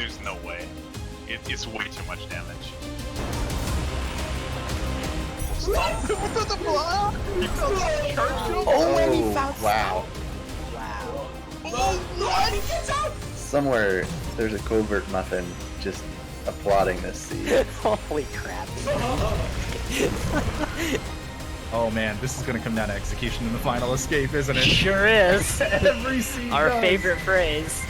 There's no way. It's way too much damage. Stop him with the block! He felt Churchill! Oh, and he found wow. Wow. Oh, what? He gets out! Somewhere there's a covert muffin just applauding this scene. Holy crap. Oh man, this is gonna come down to execution in the final escape, isn't it? Sure is. Every scene Our does. favorite phrase.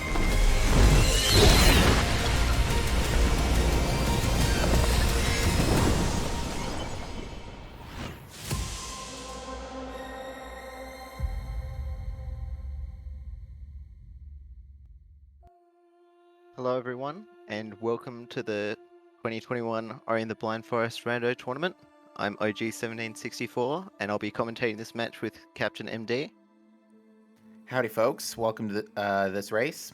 Hello everyone, and welcome to the 2021 Ori and the Blind Forest Rando Tournament. I'm OG1764, and I'll be commentating this match with Captain MD. Howdy folks, welcome to this race.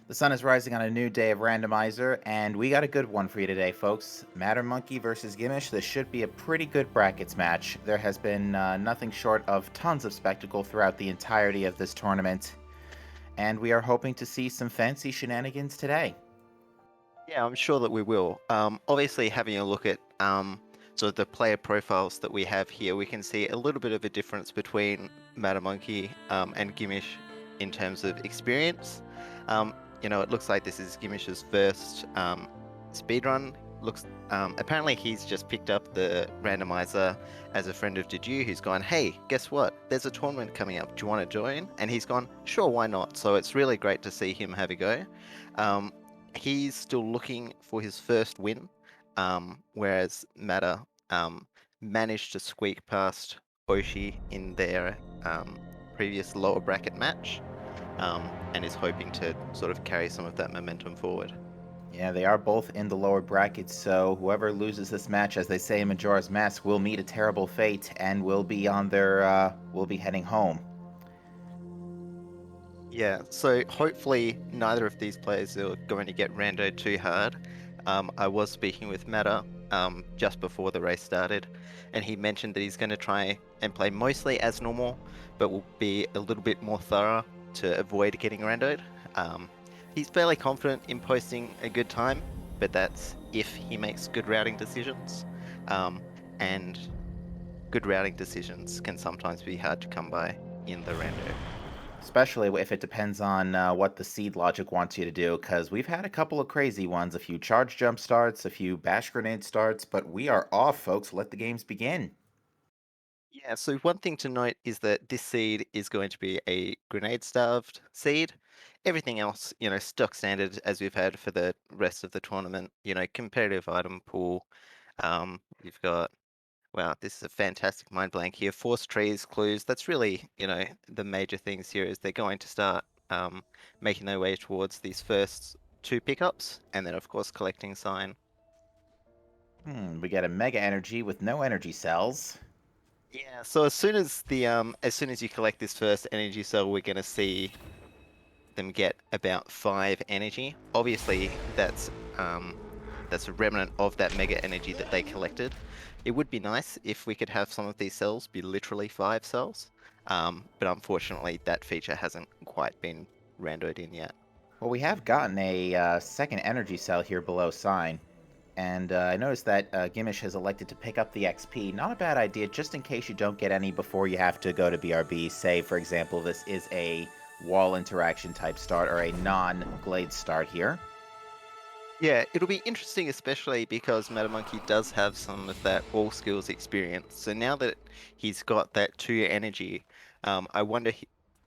The sun is rising on a new day of Randomizer, and we got a good one for you today, folks. Mattermonkey versus Gimich. This should be a pretty good brackets match. There has been nothing short of tons of spectacle throughout the entirety of this tournament, and we are hoping to see some fancy shenanigans today. Yeah, I'm sure that we will. Obviously, having a look at sort of the player profiles that we have here, we can see a little bit of a difference between Mattermonkey and Gimich in terms of experience. You know, it looks like this is Gimich's first speedrun. Apparently he's just picked up the randomizer as a friend of Did You, who's gone, hey, guess what? There's a tournament coming up. Do you want to join? And he's gone, sure, why not? So it's really great to see him have a go. He's still looking for his first win, whereas Matter managed to squeak past Oshi in their previous lower bracket match, and is hoping to sort of carry some of that momentum forward. Yeah, they are both in the lower brackets, so whoever loses this match, as they say in Majora's Mask, will meet a terrible fate and will be on their will be heading home. Yeah, so hopefully neither of these players are going to get randoed too hard. I was speaking with Matter just before the race started, and he mentioned that he's going to try and play mostly as normal, but will be a little bit more thorough to avoid getting randoed. He's fairly confident in posting a good time, but that's if he makes good routing decisions. And good routing decisions can sometimes be hard to come by in the rando. Especially if it depends on what the seed logic wants you to do, because we've had a couple of crazy ones, a few charge jump starts, a few bash grenade starts, but we are off, folks. Let the games begin. Yeah, so one thing to note is that this seed is going to be a grenade-starved seed. Everything else, you know, stock standard as we've had for the rest of the tournament, you know, competitive item pool. You've got, wow, this is a fantastic mind blank here. Force trees, clues. That's really, you know, the major things here is they're going to start making their way towards these first two pickups, and then of course collecting sign. We get a mega energy with no energy cells. Yeah, so as soon as you collect this first energy cell, we're gonna see them get about 5 energy. Obviously, that's a remnant of that mega energy that they collected. It would be nice if we could have some of these cells be literally 5 cells, but unfortunately that feature hasn't quite been randoed in yet. Well, we have gotten a second energy cell here below sign. And I noticed that Gimich has elected to pick up the XP. Not a bad idea, just in case you don't get any before you have to go to BRB. Say, for example, this is a wall interaction type start or a non-glade start here. Yeah, it'll be interesting, especially because Mattermonkey does have some of that all skills experience. So now that he's got that 2 energy, I wonder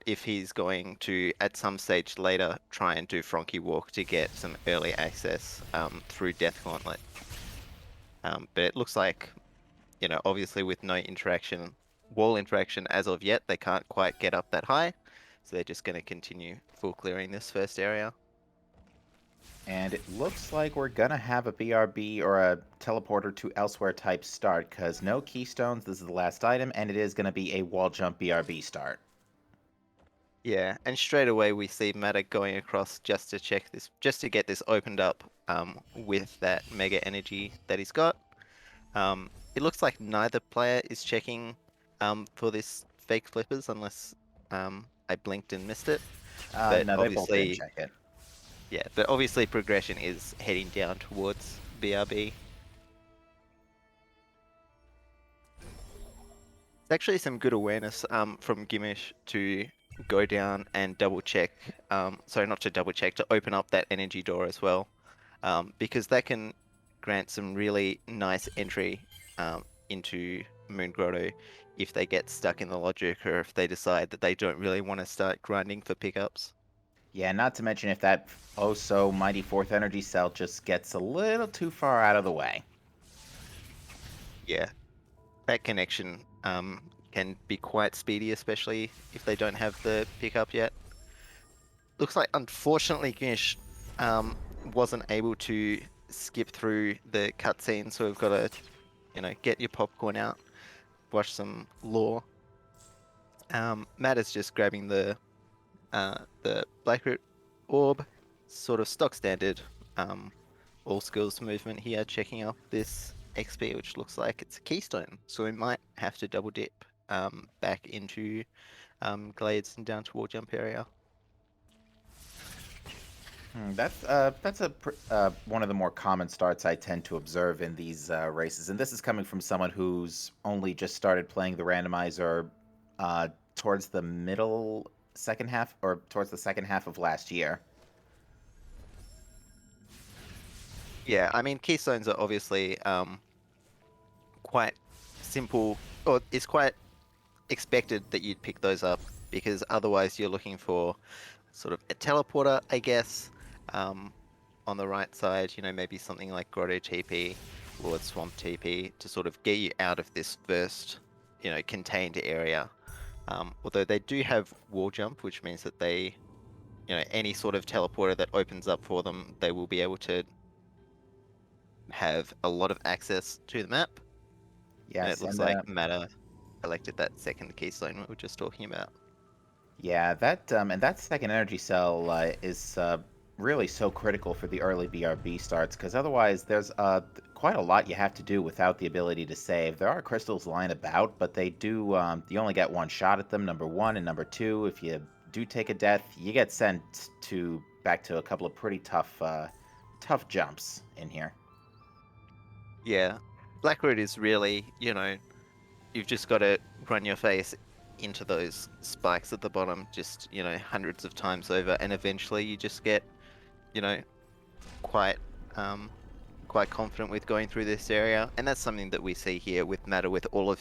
if he's going to, at some stage later, try and do Frankie Walk to get some early access through Death Gauntlet. But it looks like, you know, obviously with no wall interaction as of yet, they can't quite get up that high. So they're just going to continue full clearing this first area. And it looks like we're going to have a BRB or a teleporter to elsewhere type start, because no keystones, this is the last item, and it is going to be a wall jump BRB start. Yeah, and straight away we see Matter going across just to check this, just to get this opened up with that mega energy that he's got. It looks like neither player is checking for this fake flippers unless I blinked and missed it. But No, they both obviously, didn't check it. Yeah, but obviously progression is heading down towards BRB. It's actually some good awareness from Gimich to go down and double check. Sorry, not to double check, to open up that energy door as well, because that can grant some really nice entry into Moon Grotto if they get stuck in the logic or if they decide that they don't really want to start grinding for pickups. Yeah, not to mention if that oh so mighty fourth energy cell just gets a little too far out of the way. Yeah, that connection can be quite speedy, especially if they don't have the pickup yet. Looks like, unfortunately, Gish wasn't able to skip through the cutscene, so we've got to, get your popcorn out, watch some lore. Matt is just grabbing the Blackroot orb, sort of stock standard, all skills movement here, checking out this XP, which looks like it's a keystone, so we might have to double dip back into glades and down to wall jump area. That's one of the more common starts I tend to observe in these races, and this is coming from someone who's only just started playing the randomizer towards the middle second half, or towards the second half of last year. Yeah, I mean, keystones are obviously quite simple, or it's quite expected that you'd pick those up because otherwise you're looking for sort of a teleporter, I guess, on the right side, maybe something like Grotto TP or Swamp TP to sort of get you out of this first, contained area. Although they do have wall jump, which means that they, any sort of teleporter that opens up for them, they will be able to have a lot of access to the map. And Yes, it looks and like Matter collected that second keystone we were just talking about. yeah, that second energy cell is really so critical for the early BRB starts, because otherwise there's quite a lot you have to do without the ability to save. There are crystals lying about, but they do you only get one shot at them, number one, and number two, if you do take a death, you get sent back to a couple of pretty tough jumps in here. Yeah, Blackroot is really, you've just got to run your face into those spikes at the bottom, just, hundreds of times over, and eventually you just get, quite, quite confident with going through this area. And that's something that we see here with Matter, with all of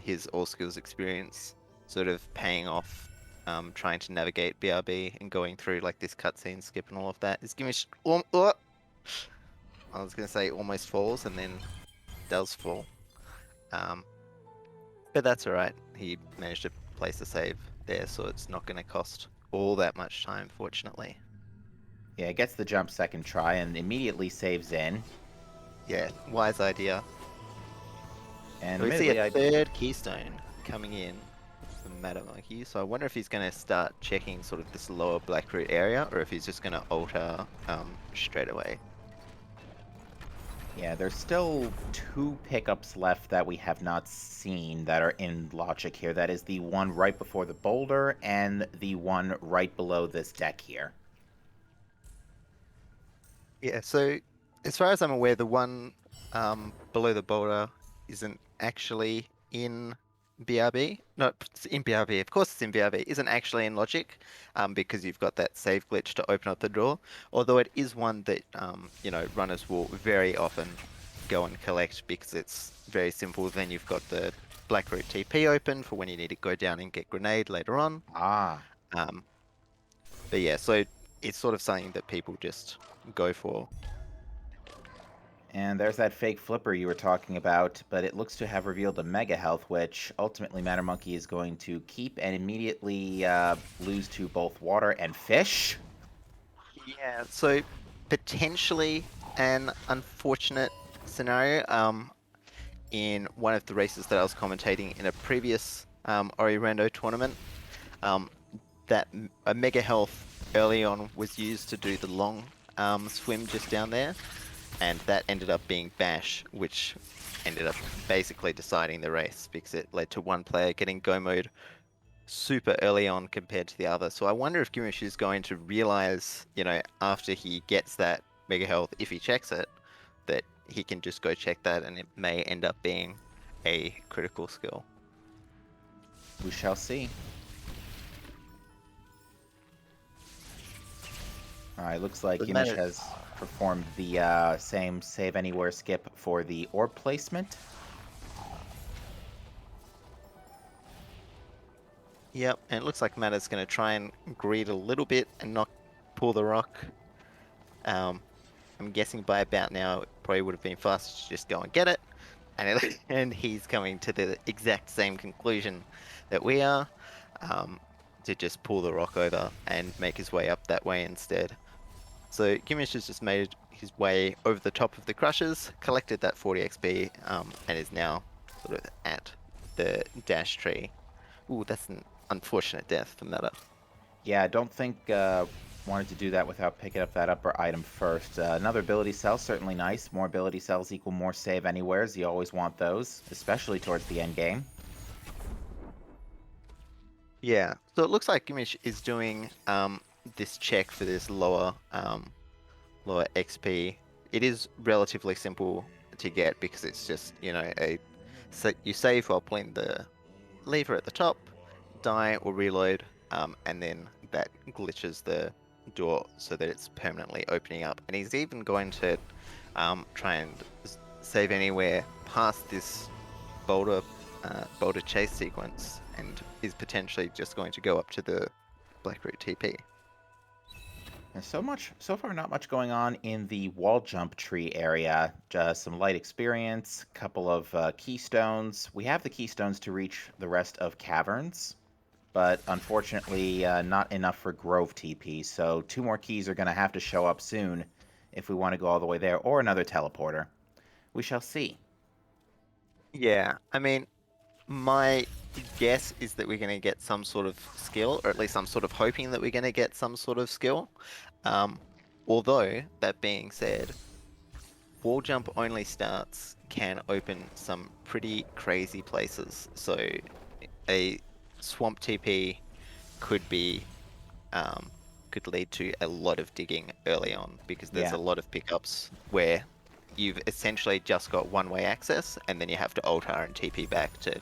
his all skills experience sort of paying off, trying to navigate BRB and going through like this cutscene skip and all of that. Is Gimich, I was going to say almost falls and then does fall. But that's alright. He managed to place a save there, so it's not going to cost all that much time, fortunately. Yeah, it gets the jump second try and immediately saves in. Yeah, wise idea. And So we see a admittedly, third keystone coming in from Mattermonkey, so I wonder if he's going to start checking sort of this lower Blackroot area, or if he's just going to alter straight away. yeah, there's still two pickups left that we have not seen that are in logic here. That is the one right before the boulder and the one right below this deck here. Yeah, so as far as I'm aware, the one below the boulder isn't actually in BRB. No, it's in BRB. Of course it's in BRB. Isn't actually in Logic, because you've got that save glitch to open up the door. Although it is one that, runners will very often go and collect because it's very simple. Then you've got the Blackroot TP open for when you need to go down and get Grenade later on. Ah. But yeah, so it's sort of something that people just go for. And there's that fake flipper you were talking about, but it looks to have revealed a mega health, which ultimately Mattermonkey is going to keep and immediately lose to both water and fish. Yeah, so potentially an unfortunate scenario. In one of the races that I was commentating in a previous Ori Rando tournament, that a mega health early on was used to do the long swim just down there, and that ended up being Bash, which ended up basically deciding the race because it led to one player getting go mode super early on compared to the other. So I wonder if Gimish is going to realize, after he gets that Mega Health, if he checks it, that he can just go check that and it may end up being a critical skill. We shall see. Alright, looks like But Gimich Matter- has performed the same save anywhere skip for the orb placement. Yep, and it looks like Matter's going to try and greed a little bit and not pull the rock. I'm guessing by about now it probably would have been faster to just go and get it. And he's coming to the exact same conclusion that we are, to just pull the rock over and make his way up that way instead. So Gimish has just made his way over the top of the crushers, collected that 40 XP, and is now sort of at the dash tree. Ooh, that's an unfortunate death for Meta. Yeah, I don't think wanted to do that without picking up that upper item first. Another ability cell, certainly nice. More ability cells equal more save anywheres. You always want those, especially towards the end game. Yeah, so it looks like Gimish is doing this check for this lower XP. It is relatively simple to get because it's just, you save while pulling the lever at the top, die or reload, and then that glitches the door so that it's permanently opening up. And he's even going to try and save anywhere past this boulder chase sequence, and is potentially just going to go up to the Blackroot TP. There's so far not much going on in the wall jump tree area. Just some light experience, couple of keystones. We have the keystones to reach the rest of caverns, but unfortunately not enough for Grove TP, so 2 more keys are going to have to show up soon if we want to go all the way there, or another teleporter. We shall see. Yeah, I mean, my guess is that we're going to get some sort of skill, or at least I'm sort of hoping that we're going to get some sort of skill. Although, that being said, wall jump only starts can open some pretty crazy places. So a swamp TP could be could lead to a lot of digging early on, because there's Yeah. a lot of pickups where you've essentially just got one-way access, and then you have to altar and TP back to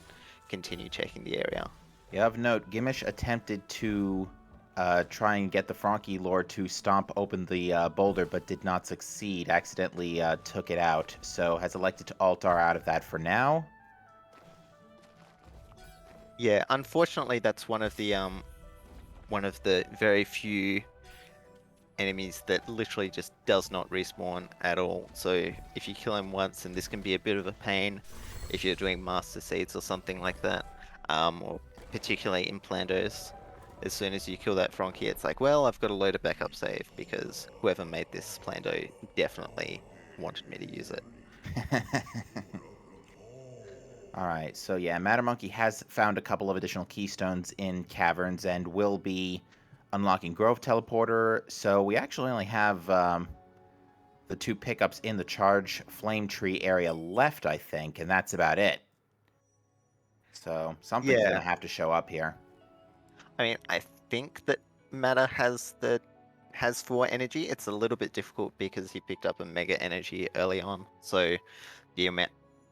continue checking the area. Yeah, of note, Gimish attempted to try and get the Frankie Lord to stomp open the boulder, but did not succeed. Accidentally took it out, so has elected to altar out of that for now. Yeah, unfortunately, that's one of the very few enemies that literally just does not respawn at all. So if you kill him once, and this can be a bit of a pain if you're doing Master Seeds or something like that, or particularly in Plandos. As soon as you kill that Frankie, it's like, well, I've got to load a backup save, because whoever made this Plando definitely wanted me to use it. Alright, so yeah, Mattermonkey has found a couple of additional keystones in caverns and will be unlocking Grove Teleporter, so we actually only have the 2 pickups in the Charge Flame Tree area left, I think, and that's about it. So something's Yeah. gonna have to show up here. I mean, I think that Matter has 4 energy. It's a little bit difficult because he picked up a mega energy early on, so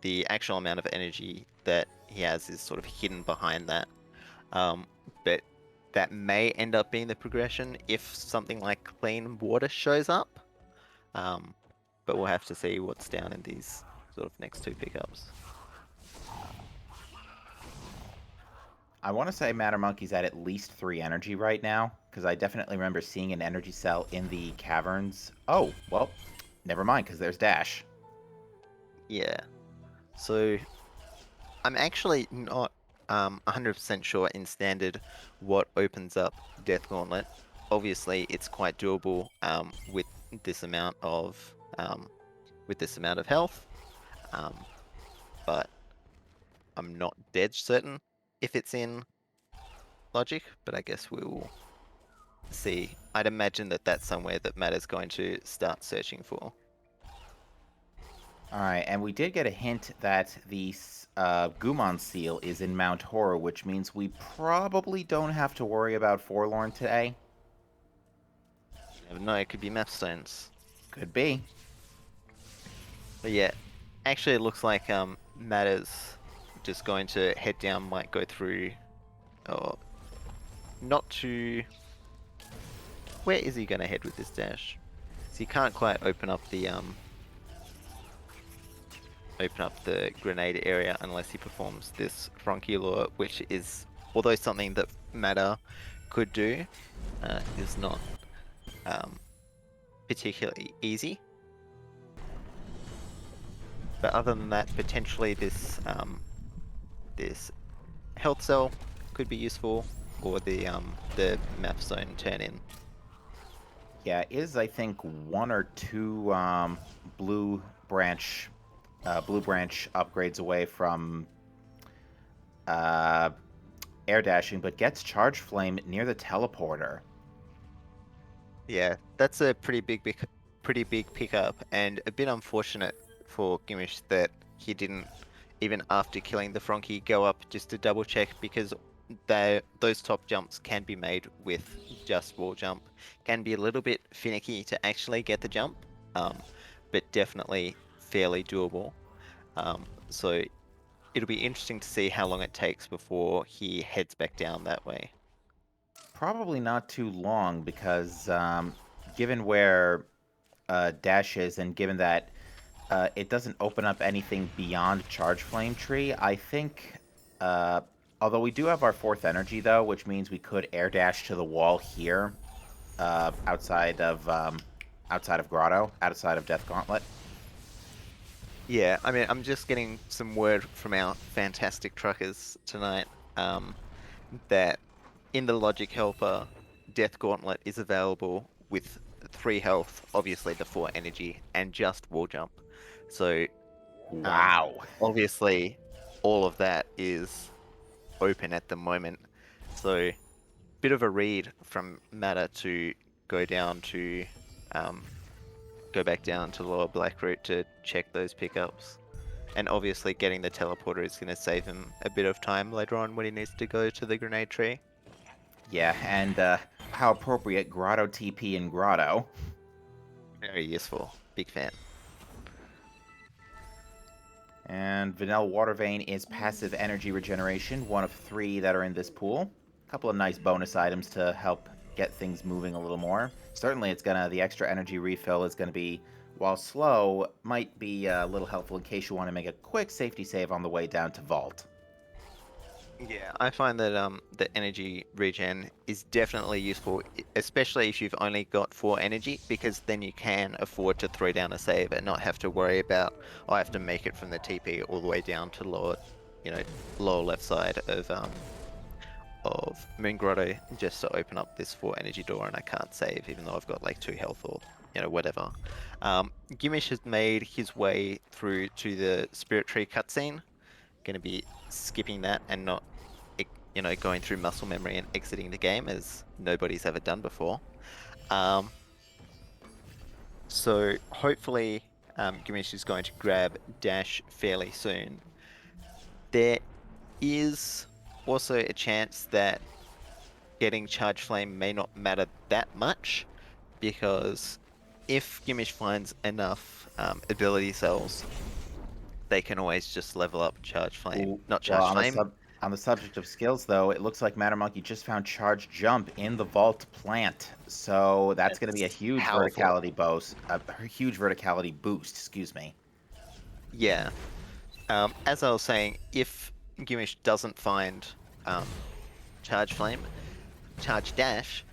the actual amount of energy that he has is sort of hidden behind that. But that may end up being the progression if something like clean water shows up. But we'll have to see what's down in these sort of next 2 pickups. I want to say Mattermonkey's at least 3 energy right now, because I definitely remember seeing an energy cell in the caverns. Oh, well, never mind, because there's Dash. Yeah. So I'm actually not 100% sure in standard what opens up Death Gauntlet. Obviously, it's quite doable with this amount of health, but I'm not dead certain if it's in logic. But I guess we'll see. I'd imagine that that's somewhere that Matt is going to start searching for. All right, and we did get a hint that the Gumon seal is in Mount Horror, which means we probably don't have to worry about Forlorn today. You never know, it could be map stones. Could be. But yeah, actually it looks like Matter's just going to head down, might go through, or not to... Where is he going to head with this dash? So he can't quite open up the grenade area unless he performs this Frankie lure, which is, although something that Matter could do, is not particularly easy. But other than that, potentially this this health cell could be useful, or the map zone turn in. Yeah, is I think one or two blue branch upgrades away from air dashing, but gets charge flame near the teleporter. Yeah, that's a pretty big pickup, and a bit unfortunate for Gimich that he didn't, even after killing the Frankie, go up just to double check, because those top jumps can be made with just wall jump. Can be a little bit finicky to actually get the jump, but definitely fairly doable. So it'll be interesting to see how long it takes before he heads back down that way. Probably not too long, because given where Dash is, and given that it doesn't open up anything beyond Charge Flame Tree, I think, although we do have our 4th energy, though, which means we could air dash to the wall here, outside of Grotto, outside of Death Gauntlet. Yeah, I mean, I'm just getting some word from our fantastic truckers tonight, that in the Logic Helper, Death Gauntlet is available with 3 health, obviously the 4 energy, and just wall jump. So, Wow. obviously, all of that is open at the moment. So, bit of a read from Matter to go down to, go back down to Lower Black Root to check those pickups. And obviously getting the teleporter is going to save him a bit of time later on when he needs to go to the grenade tree. Yeah, and how appropriate, Grotto TP in Grotto. Very useful. Big fan. And Vanilla Water Vein is passive energy regeneration, one of 3 that are in this pool. A couple of nice bonus items to help get things moving a little more. Certainly the extra energy refill is gonna be, while slow, might be a little helpful in case you want to make a quick safety save on the way down to Vault. Yeah, I find that the energy regen is definitely useful, especially if you've only got 4 energy, because then you can afford to throw down a save and not have to worry about, oh, I have to make it from the TP all the way down to lower left side of Moon Grotto just to open up this 4 energy door, and I can't save even though I've got like 2 health or whatever. Gimich has made his way through to the Spirit Tree cutscene. Going to be skipping that and not going through muscle memory and exiting the game, as nobody's ever done before. So hopefully Gimich is going to grab Dash fairly soon. There is also a chance that getting Charge Flame may not matter that much, because if Gimich finds enough ability cells, they can always just level up Charge Flame. Ooh, Not Charge Flame. On the subject of skills, though, it looks like Mattermonkey just found Charge Jump in the Vault plant. So that's going to be a huge verticality boost. A huge verticality boost, excuse me. Yeah. As I was saying, if Gimich doesn't find Charge Flame, Charge Dash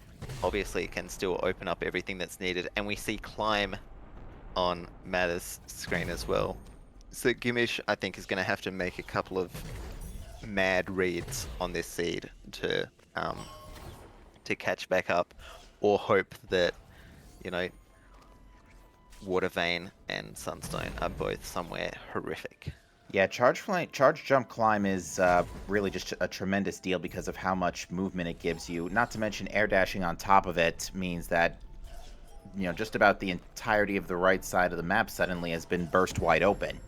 obviously can still open up everything that's needed, and we see Climb on Matter's screen as well. So Gimich, I think, is going to have to make a couple of mad reads on this seed to catch back up, or hope that Water Vein and Sunstone are both somewhere horrific. Yeah, Charge Jump Climb is really just a tremendous deal because of how much movement it gives you. Not to mention air dashing on top of it means that just about the entirety of the right side of the map suddenly has been burst wide open.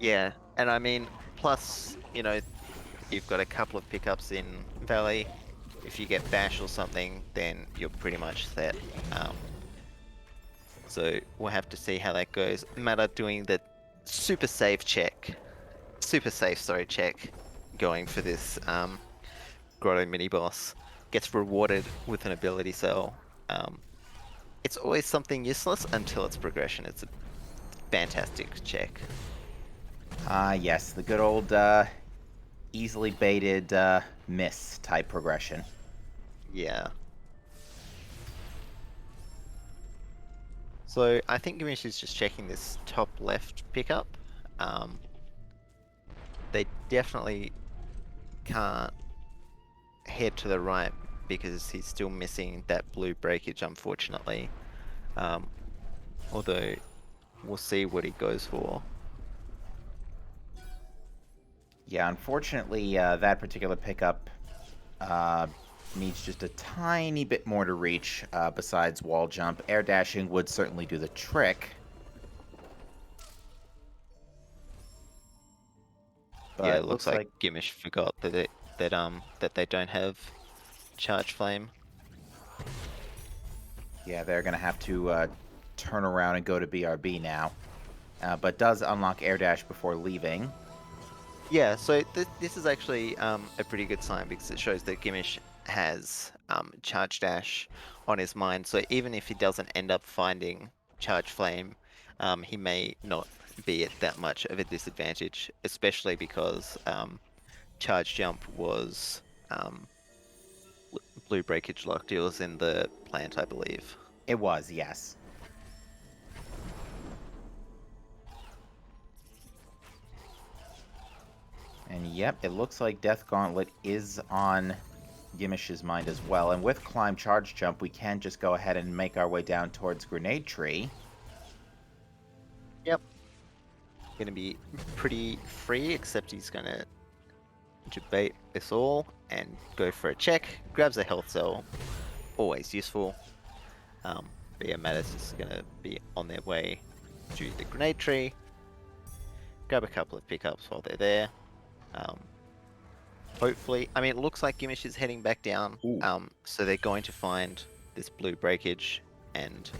Yeah, and I mean, plus, you've got a couple of pickups in Valley. If you get Bash or something, then you're pretty much set. So we'll have to see how that goes. Matter doing the super safe check. Super safe, sorry, check. Going for this Grotto mini boss. Gets rewarded with an ability cell. It's always something useless until it's progression. It's a fantastic check. Yes, the good old easily baited miss type progression. Yeah. So I think Gimish is just checking this top left pickup. They definitely can't head to the right because he's still missing that blue breakage, unfortunately. Although we'll see what he goes for. Yeah, unfortunately, that particular pickup needs just a tiny bit more to reach besides wall jump. Air dashing would certainly do the trick. But Yeah, it looks like Gimish forgot that that they don't have charge flame. yeah, they're going to have to turn around and go to BRB now. But does unlock air dash before leaving. Yeah, so this is actually a pretty good sign because it shows that Gimish has charge dash on his mind. So even if he doesn't end up finding charge flame, he may not be at that much of a disadvantage, especially because charge jump was blue breakage locked. It was in the plant, I believe. It was, yes. And yep, it looks like Death Gauntlet is on Gimish's mind as well. And with Climb Charge Jump, we can just go ahead and make our way down towards Grenade Tree. Yep. Gonna be pretty free, except he's gonna debate this all and go for a check. Grabs a health cell. Always useful. But yeah, Mattis is gonna be on their way to the Grenade Tree. Grab a couple of pickups while they're there. Hopefully, I mean, it looks like Gimish is heading back down. So they're going to find this blue breakage, and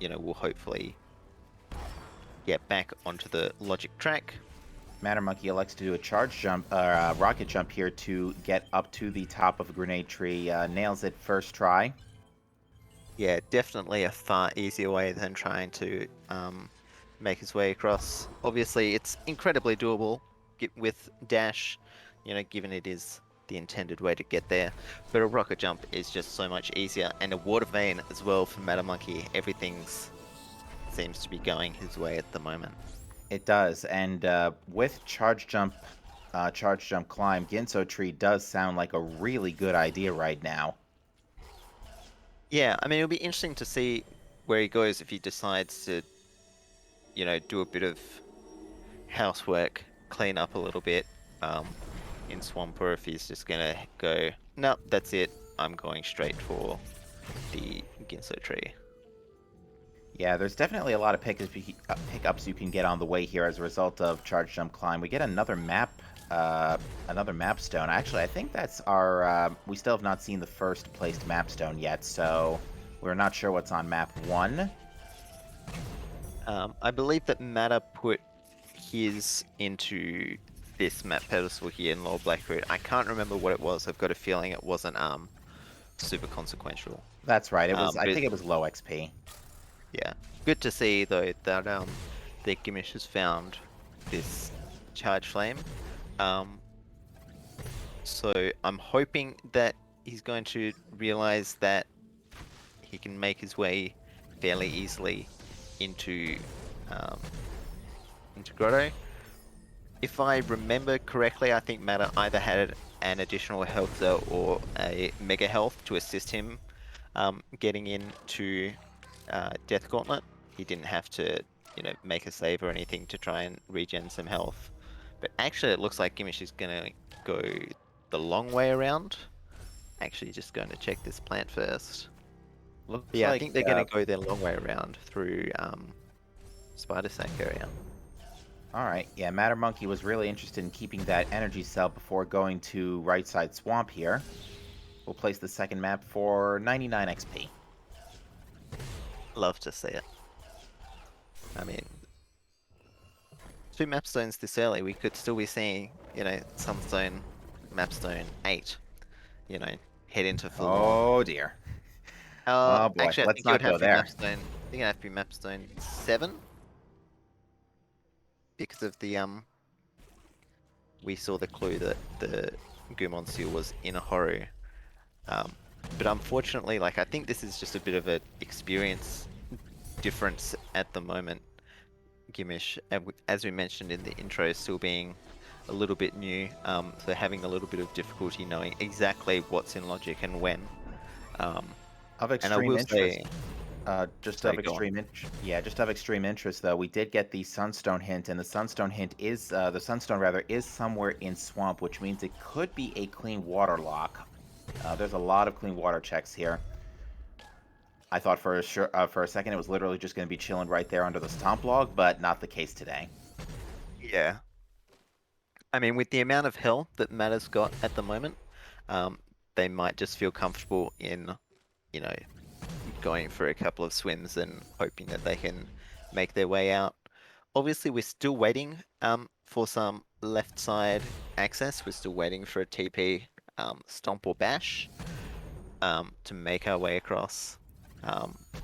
we'll hopefully get back onto the logic track. Mattermonkey elects to do a charge jump, rocket jump here to get up to the top of a Grenade Tree. Nails it first try. Yeah, definitely a far easier way than trying to make his way across. Obviously, it's incredibly doable with dash, given it is the intended way to get there. But a rocket jump is just so much easier, and a water vein as well for Mattermonkey. Everything seems to be going his way at the moment. It does, and with charge jump climb, Ginso Tree does sound like a really good idea right now. Yeah, I mean, it'll be interesting to see where he goes if he decides to, do a bit of housework, clean up a little bit in Swamp, or if he's just gonna go, no, that's it, I'm going straight for the Ginso Tree. Yeah, there's definitely a lot of pickups you can get on the way here as a result of charge jump climb. We get another map stone. Actually, I think that's our. We still have not seen the first placed map stone yet, so we're not sure what's on map 1. I believe that Matter put his into this map pedestal here in Lower Blackroot. I can't remember what it was. I've got a feeling it wasn't super consequential. That's right. It was. I think it was low XP. Yeah, good to see though that that Gimish has found this charge flame. So I'm hoping that he's going to realize that he can make his way fairly easily into Grotto. If I remember correctly, I think Matter either had an additional health cell or a mega health to assist him getting into Death Gauntlet. He didn't have to, make a save or anything to try and regen some health. But actually, it looks like Gimish is gonna go the long way around. Actually, just going to check this plant first. Looks Yeah, I like think they're going to go their long way around through Spider Sack area. all right. Yeah, Mattermonkey was really interested in keeping that energy cell before going to right side swamp here. We'll place the second map for 99 XP. Love to see it. I mean, 2 map stones this early, we could still be seeing, you know, Sunstone, Mapstone 8, you know, head into full on. Oh dear. Oh boy, Actually, I let's think it would not have go to be there. Mapstone. I think it would have to be Mapstone 7 because of the we saw the clue that the Gumon seal was in a Horu. But unfortunately, like I think this is just a bit of an experience difference at the moment. Gimich, as we mentioned in the intro, still being a little bit new, so having a little bit of difficulty knowing exactly what's in logic and when. Of And I extreme will interest. say, Just sorry, of go on. extreme yeah, just of extreme interest though, we did get the Sunstone hint, and the Sunstone hint is the Sunstone rather is somewhere in swamp, which means it could be a clean water lock. There's a lot of clean water checks here. I thought for a second it was literally just going to be chilling right there under the stomp log, but not the case today. Yeah. I mean, with the amount of hell that Matter's got at the moment, they might just feel comfortable in, you know, going for a couple of swims and hoping that they can make their way out. Obviously, we're still waiting for some left side access. We're still waiting for a TP stomp or bash to make our way across.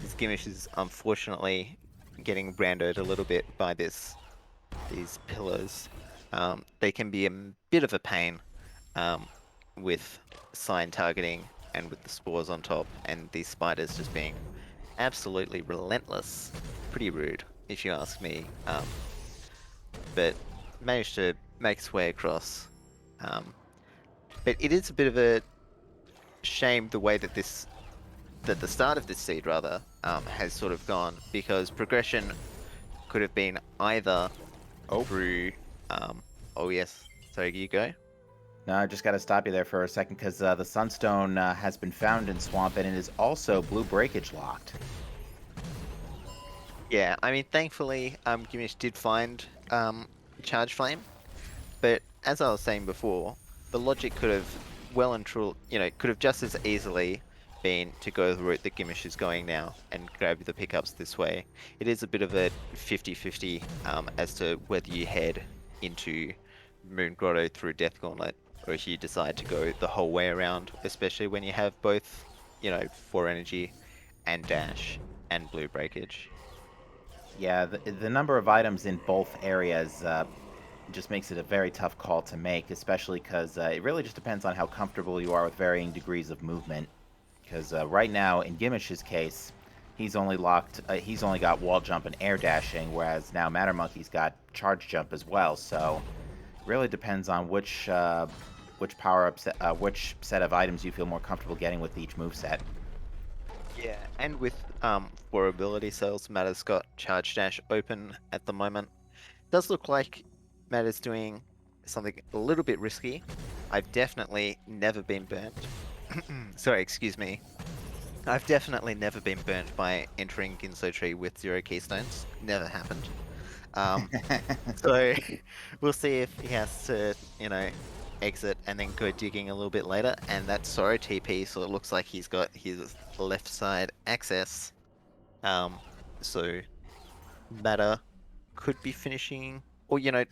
This Gimmish is unfortunately getting brandoed a little bit by these pillars. They can be a bit of a pain with sign targeting and with the spores on top, and these spiders just being absolutely relentless. Pretty rude, if you ask me. But managed to make its way across. But it is a bit of a shame the way that the start of this seed rather has sort of gone, because progression could have been either through oh yes, sorry, you go. No, I just got to stop you there for a second because the Sunstone has been found in swamp, and it is also blue breakage locked. Yeah, I mean, thankfully, Gimmish did find Charge Flame, but as I was saying before, the logic could have well and truly, you know, could have just as easily been to go the route that Gimmish is going now and grab the pickups this way. It is a bit of a 50-50 as to whether you head into Moon Grotto through Death Gauntlet, or if you decide to go the whole way around, especially when you have both, you know, 4 energy and dash and blue breakage. Yeah, the number of items in both areas just makes it a very tough call to make, especially because it really just depends on how comfortable you are with varying degrees of movement. Because right now, in Gimish's case, he's only got wall jump and air dashing, whereas now Mattermonkey's got charge jump as well. So, it really depends on which which set of items you feel more comfortable getting with each moveset. Yeah, and with 4 ability cells, Matter's got Charge Dash open at the moment. Does look like Matter's doing something a little bit risky. I've definitely never been burnt. Sorry, excuse me. I've definitely never been burnt by entering Ginso Tree with 0 keystones. Never happened. So we'll see if he has to, you know, exit and then go digging a little bit later. And that's Sorrow TP, so it looks like he's got his left side access. So Matter could be finishing, or you know,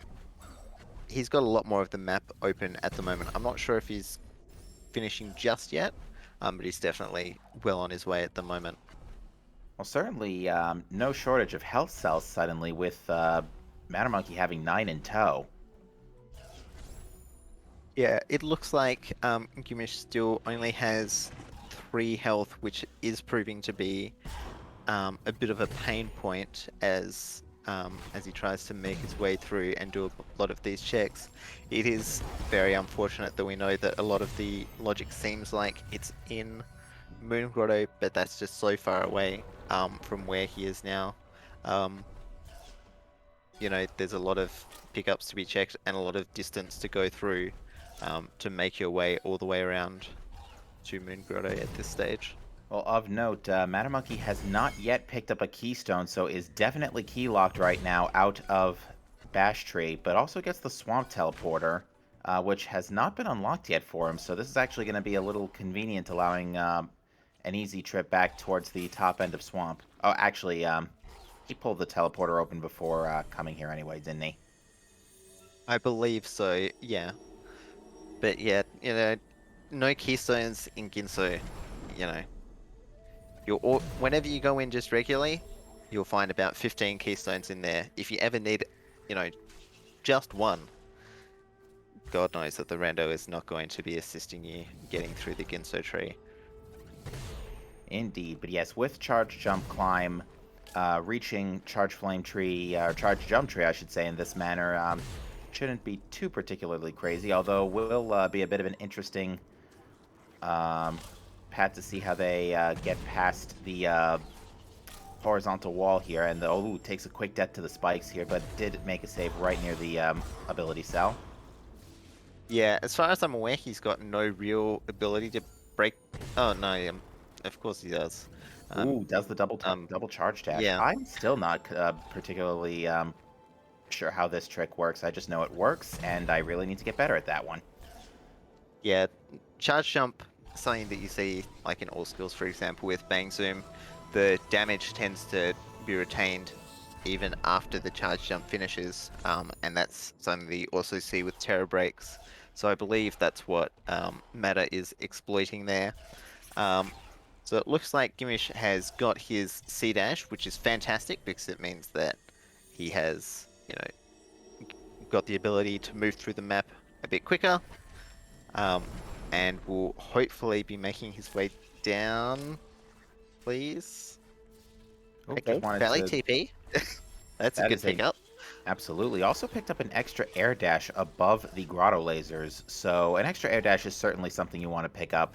he's got a lot more of the map open at the moment. I'm not sure if he's finishing just yet, but he's definitely well on his way at the moment. Well, certainly no shortage of health cells suddenly with Mattermonkey having 9 in tow. Yeah, it looks like Gimmish still only has 3 health, which is proving to be a bit of a pain point as he tries to make his way through and do a lot of these checks. It is very unfortunate that we know that a lot of the logic seems like it's in Moon Grotto, but that's just so far away from where he is now. You know, there's a lot of pickups to be checked and a lot of distance to go through to make your way all the way around to Moon Grotto at this stage. Well, of note, Mattermonkey has not yet picked up a keystone, so is definitely key locked right now out of Bash Tree, but also gets the Swamp Teleporter, which has not been unlocked yet for him. So this is actually going to be a little convenient, allowing an easy trip back towards the top end of Swamp. Oh, actually, he pulled the teleporter open before coming here anyway, didn't he? I believe so, yeah. But yeah, no keystones in Ginso, you know. Whenever you go in just regularly, you'll find about 15 keystones in there. If you ever need, you know, just one, God knows that the rando is not going to be assisting you getting through the Ginso tree. Indeed, but yes, with Charge Jump Climb, reaching Charge Flame Tree, or Charge Jump Tree, I should say, in this manner, shouldn't be too particularly crazy, although will be a bit of an interesting path to see how they get past the horizontal wall here, and the Olu takes a quick death to the spikes here, but did make a save right near the ability cell. Yeah, as far as I'm aware, he's got no real ability to break. Oh no, of course he does. Ooh, does the double charge dash. yeah. I'm still not particularly sure how this trick works. I just know it works, and I really need to get better at that one. Yeah, charge jump, something that you see like in all skills, for example, with bang zoom, the damage tends to be retained even after the charge jump finishes, and that's something that you also see with terror breaks. So I believe that's what Matter is exploiting there. So it looks like Gimich has got his C dash, which is fantastic because it means that he has, got the ability to move through the map a bit quicker, and will hopefully be making his way down, please. Oh, Okay, just wanted Valley to- TP. That's a That good is a- pickup. Absolutely. Also picked up an extra air dash above the grotto lasers. So an extra air dash is certainly something you want to pick up.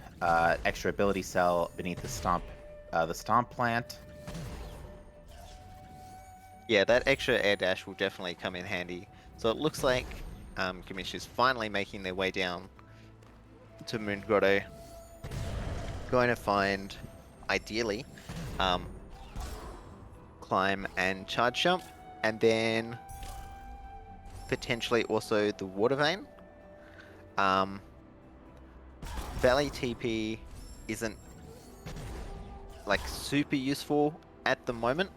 Extra ability cell beneath the stomp plant. Yeah, that extra air dash will definitely come in handy. So it looks like Gimich is finally making their way down to Moon Grotto. Going to find, ideally, climb and charge jump, and then potentially also the water vein. Valley TP isn't like super useful at the moment,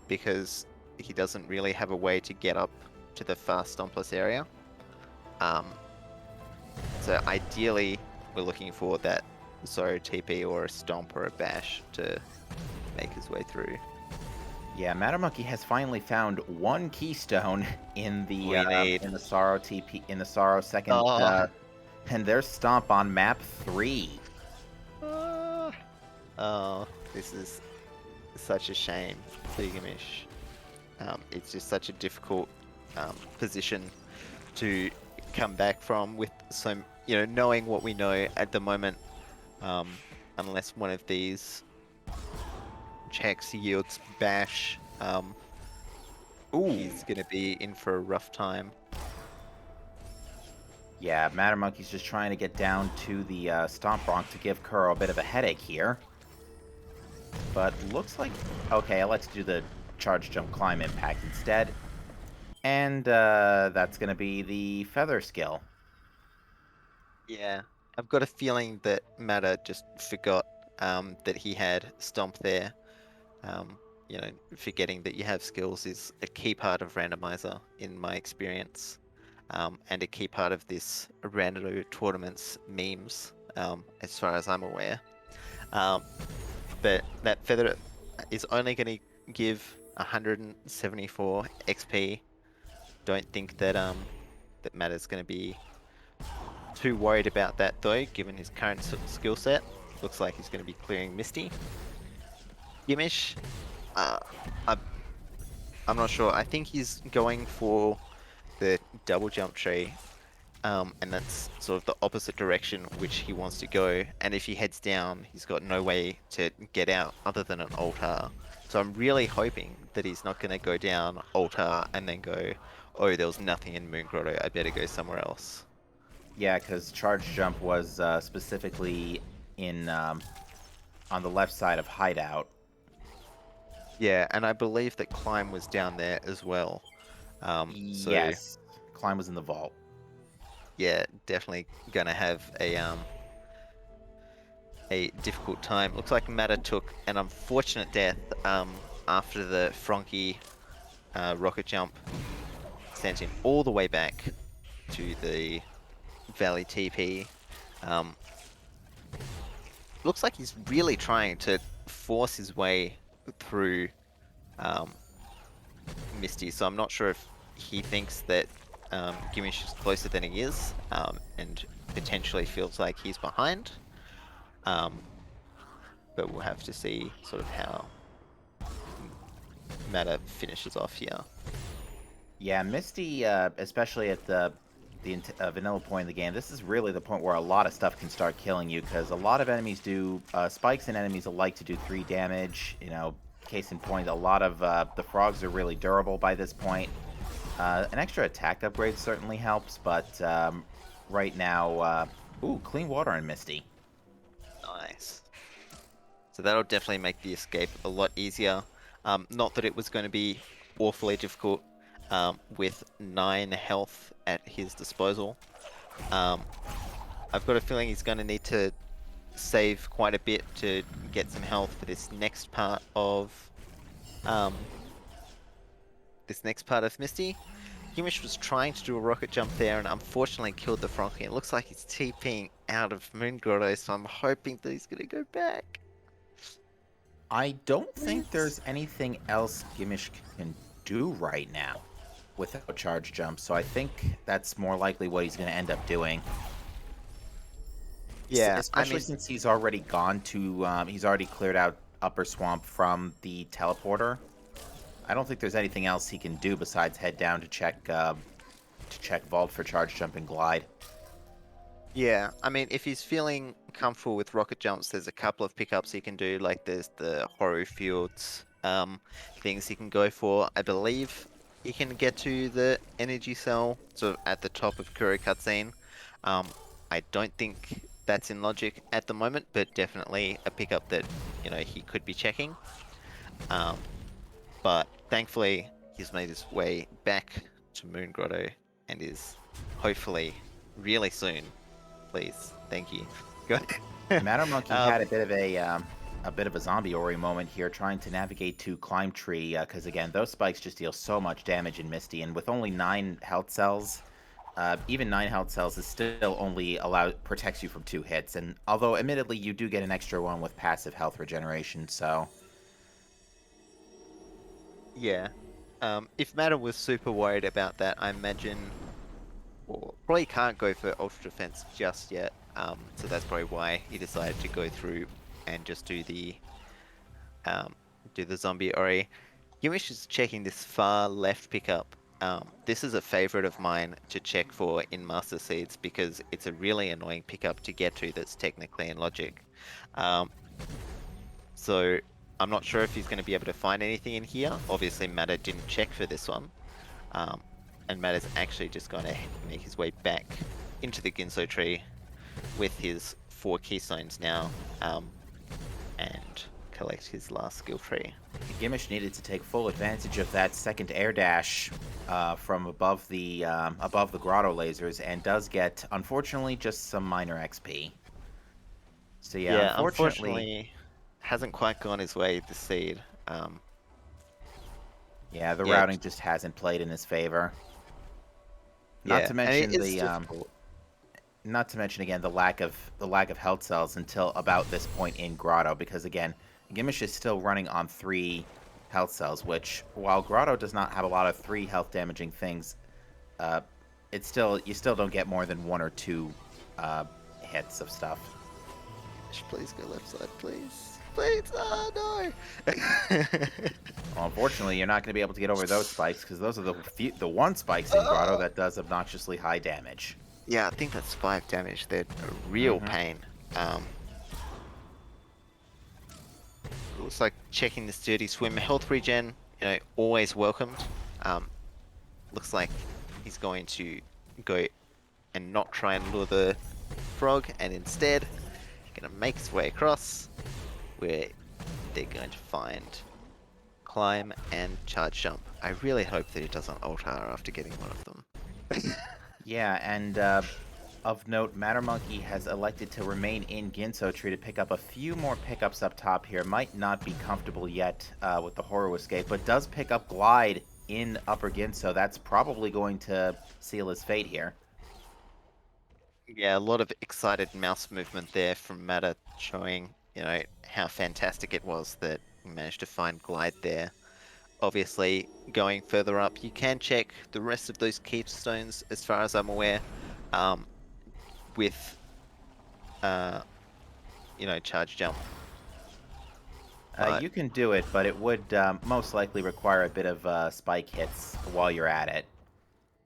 because he doesn't really have a way to get up to the fast stompless area. So ideally, we're looking for that Zoro TP or a stomp or a bash to make his way through. Yeah, Mattermonkey has finally found one keystone in the Sorrow TP in the Sorrow second, Oh. and there's Stomp on map 3. Oh, this is such a shame for Gimish. It's just such a difficult position to come back from with some, knowing what we know at the moment. Unless one of these checks yields bash, he's gonna be in for a rough time. Yeah, Mattermonkey's just trying to get down to the Stomp Bronc to give Kuro a bit of a headache here. But looks like... Okay, let's do the Charge Jump Climb Impact instead. And that's going to be the Feather skill. Yeah, I've got a feeling that Matter just forgot that he had Stomp there. Forgetting that you have skills is a key part of Randomizer, in my experience. And a key part of this Rando tournament's memes, as far as I'm aware. But that feather is only going to give 174 XP. Don't think that that Matter's going to be too worried about that though, given his current skill set. Looks like he's going to be clearing Misty. Gimish, I'm not sure. I think he's going for the double jump tree, and that's sort of the opposite direction which he wants to go. And if he heads down, he's got no way to get out other than an alt-R. So I'm really hoping that he's not going to go down alt-R and then go, oh, there was nothing in Moon Grotto, I better go somewhere else. Yeah, because Charge Jump was specifically in on the left side of Hideout. Yeah, and I believe that Climb was down there as well. So Yes. Climb was in the vault. yeah, definitely gonna have a difficult time. Looks like Matter took an unfortunate death after the Frankie rocket jump sent him all the way back to the Valley TP. Looks like he's really trying to force his way through Misty, so I'm not sure if he thinks that Gimich is closer than he is, and potentially feels like he's behind. But we'll have to see sort of how Matter finishes off here. Yeah, Misty, especially at the vanilla point in the game, this is really the point where a lot of stuff can start killing you, because a lot of enemies do, spikes and enemies alike to do 3 damage. You know, case in point, a lot of the frogs are really durable by this point. An extra attack upgrade certainly helps, but right now, ooh, clean water on Misty. Nice. So that'll definitely make the escape a lot easier. Not that it was going to be awfully difficult with 9 health at his disposal. I've got a feeling he's going to need to save quite a bit to get some health for this next part of Misty. Gimich was trying to do a rocket jump there and unfortunately killed the Frankie. It looks like he's TPing out of Moon Grotto, so I'm hoping that he's going to go back. I don't think there's anything else Gimich can do right now without charge jump, so I think that's more likely what he's going to end up doing. Yeah, especially since he's already gone to, he's already cleared out Upper Swamp from the teleporter. I don't think there's anything else he can do besides head down to check Vault for charge jump and glide. Yeah, I mean, if he's feeling comfortable with rocket jumps, there's a couple of pickups he can do, like there's the Horror Fields things he can go for. I believe he can get to the energy cell sort of at the top of Kuro cutscene. I don't think that's in logic at the moment, but definitely a pickup that, you know, he could be checking. But thankfully, he's made his way back to Moon Grotto and is hopefully really soon. Please, thank you. Good. Mattermonkey had a bit of a zombie Ori moment here, trying to navigate to Climb Tree, because again, those spikes just deal so much damage in Misty, and with only 9 health cells, even 9 health cells is still only protects you from 2 hits, and although admittedly you do get an extra one with passive health regeneration, so... Yeah. If Matter was super worried about that, I imagine... Well, probably can't go for Ultra Defense just yet, so that's probably why he decided to go through and just do the zombie Ori. Gimich is checking this far left pickup. This is a favorite of mine to check for in Master Seeds because it's a really annoying pickup to get to that's technically in logic. So I'm not sure if he's going to be able to find anything in here. Obviously Matter didn't check for this one. And Matter's actually just going to make his way back into the Ginso tree with his 4 keystones now, and collect his last skill tree. Gimich needed to take full advantage of that second air dash from above the grotto lasers, and does get, unfortunately, just some minor XP. So yeah, unfortunately hasn't quite gone his way this seed. Yeah, the routing just hasn't played in his favor. Not to mention not to mention again the lack of health cells until about this point in Grotto, because again, Gimich is still running on 3 health cells, which while Grotto does not have a lot of 3 health damaging things, you still don't get more than 1 or 2 hits of stuff. Please go left side, please. Please, oh no! Well, unfortunately, you're not going to be able to get over those spikes, because those are the 1 spikes in Grotto that does obnoxiously high damage. Yeah, I think that's 5 damage. They're a real pain. Looks like checking this dirty swim. Health regen, you know, always welcomed. Looks like he's going to go and not try and lure the frog, and instead, gonna make his way across. where they're going to find climb and charge jump. I really hope that he doesn't altar after getting one of them. Yeah, and of note, Mattermonkey has elected to remain in Ginso Tree to pick up a few more pickups up top here. Might not be comfortable yet with the Horror Escape, but does pick up Glide in Upper Ginso. That's probably going to seal his fate here. Yeah, a lot of excited mouse movement there from Matter, showing, how fantastic it was that he managed to find Glide there. Obviously, going further up, you can check the rest of those keystones, as far as I'm aware, with, charge jump. But You can do it, but it would most likely require a bit of spike hits while you're at it.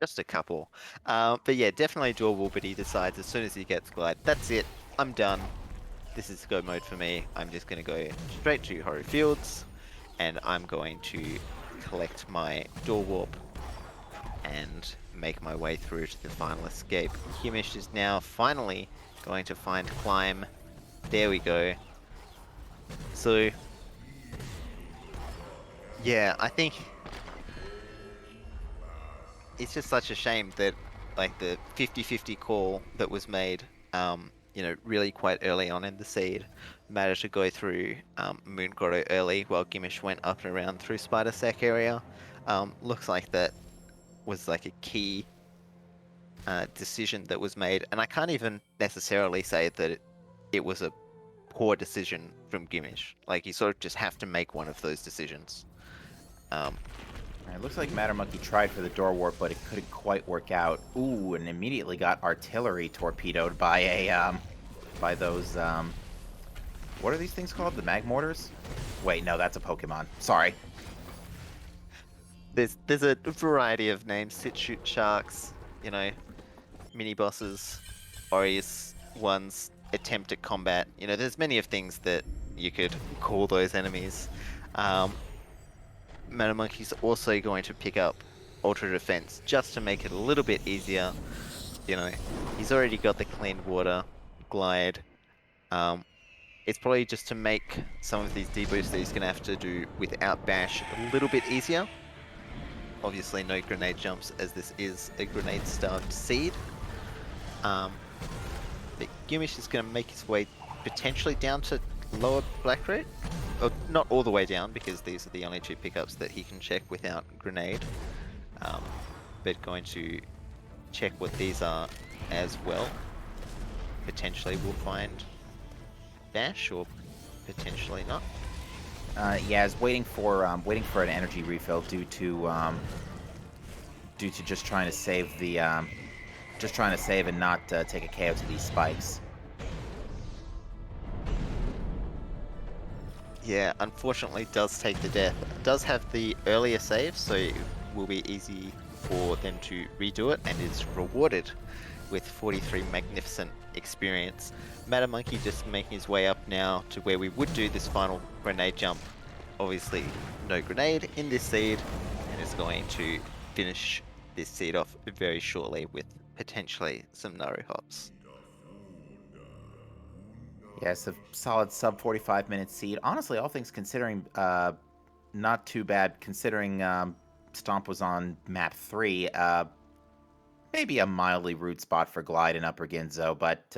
just a couple. But yeah, definitely doable, but he decides as soon as he gets Glide, that's it, I'm done. This is go mode for me. I'm just going to go straight to Horror Fields, and I'm going to collect my door warp and make my way through to the final escape. Gimich is now finally going to find climb. There we go. So, yeah, I think it's just such a shame that, like, the 50-50 call that was made, really quite early on in the seed, managed to go through Moon Grotto early, while Gimich went up and around through Spider Sack area. Looks like that was like a key decision that was made, and I can't even necessarily say that it was a poor decision from Gimich. Like, you sort of just have to make one of those decisions. It looks like Mattermonkey tried for the door warp, but it couldn't quite work out. Ooh, and immediately got artillery torpedoed by a by those what are these things called? The mag mortars? Wait, no, that's a Pokemon. Sorry. There's a variety of names: sit shoot sharks, mini bosses, Orius ones, attempt at combat. There's many of things that you could call those enemies. Mattermonkey's also going to pick up Ultra Defense just to make it a little bit easier. He's already got the clean water, glide. It's probably just to make some of these deboosts that he's going to have to do without bash a little bit easier. Obviously no grenade jumps, as this is a grenade-starved seed. But Gimich is going to make his way potentially down to lower black rate. Not all the way down, because these are the only two pickups that he can check without grenade. But going to check what these are as well. Potentially we'll find bash, or potentially not. Yeah, is waiting for an energy refill due to just trying to save the and not take a KO to these spikes. Yeah, unfortunately does take the death. Does have the earlier save, so it will be easy for them to redo it, and is rewarded with 43 magnificent experience. Mattermonkey just making his way up now to where we would do this final grenade jump. Obviously no grenade in this seed, and is going to finish this seed off very shortly with potentially some Naru hops. Yes, a solid sub 45-minute seed. Honestly, all things considering, not too bad considering Stomp was on map 3. Maybe a mildly rude spot for Glide in Upper Ginzo, but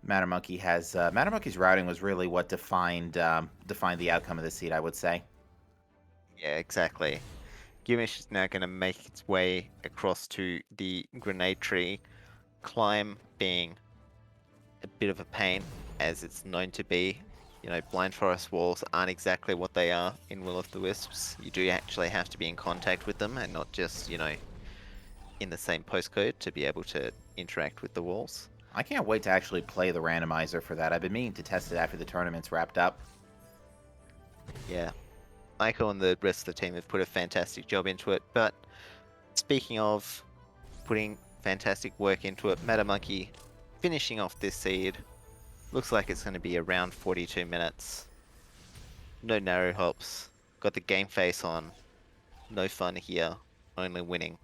Mattermonkey's routing was really what defined the outcome of the seed, I would say. Yeah, exactly. Gimich is now going to make its way across to the grenade tree, climb being a bit of a pain, as it's known to be. Blind Forest walls aren't exactly what they are in Will of the Wisps. You do actually have to be in contact with them, and not just, in the same postcode to be able to interact with the walls. I can't wait to actually play the randomizer for that. I've been meaning to test it after the tournament's wrapped up. Yeah. Aiko and the rest of the team have put a fantastic job into it, but speaking of putting fantastic work into it, Mattermonkey finishing off this seed. Looks like it's going to be around 42 minutes. No narrow hops. Got the game face on. No fun here. Only winning.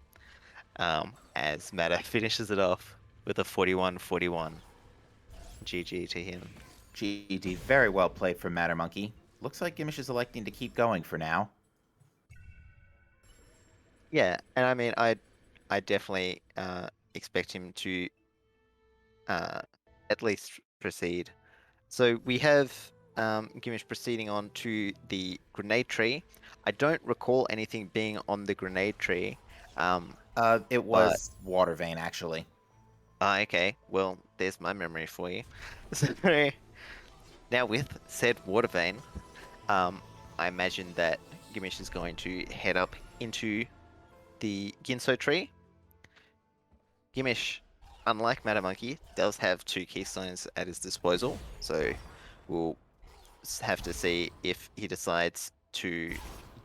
As Matter finishes it off with a 41-41. GG to him. GD, very well played from Mattermonkey. Looks like Gimich is electing to keep going for now. Yeah, and I mean, I definitely expect him to at least proceed. So we have Gimmish proceeding on to the grenade tree. I don't recall anything being on the grenade tree. It But was Water Vein, actually. okay, well, there's my memory for you. So now with said water vein, I imagine that Gimmish is going to head up into the Ginso tree. Gimmish, unlike Mattermonkey, does have 2 keystones at his disposal, so we'll have to see if he decides to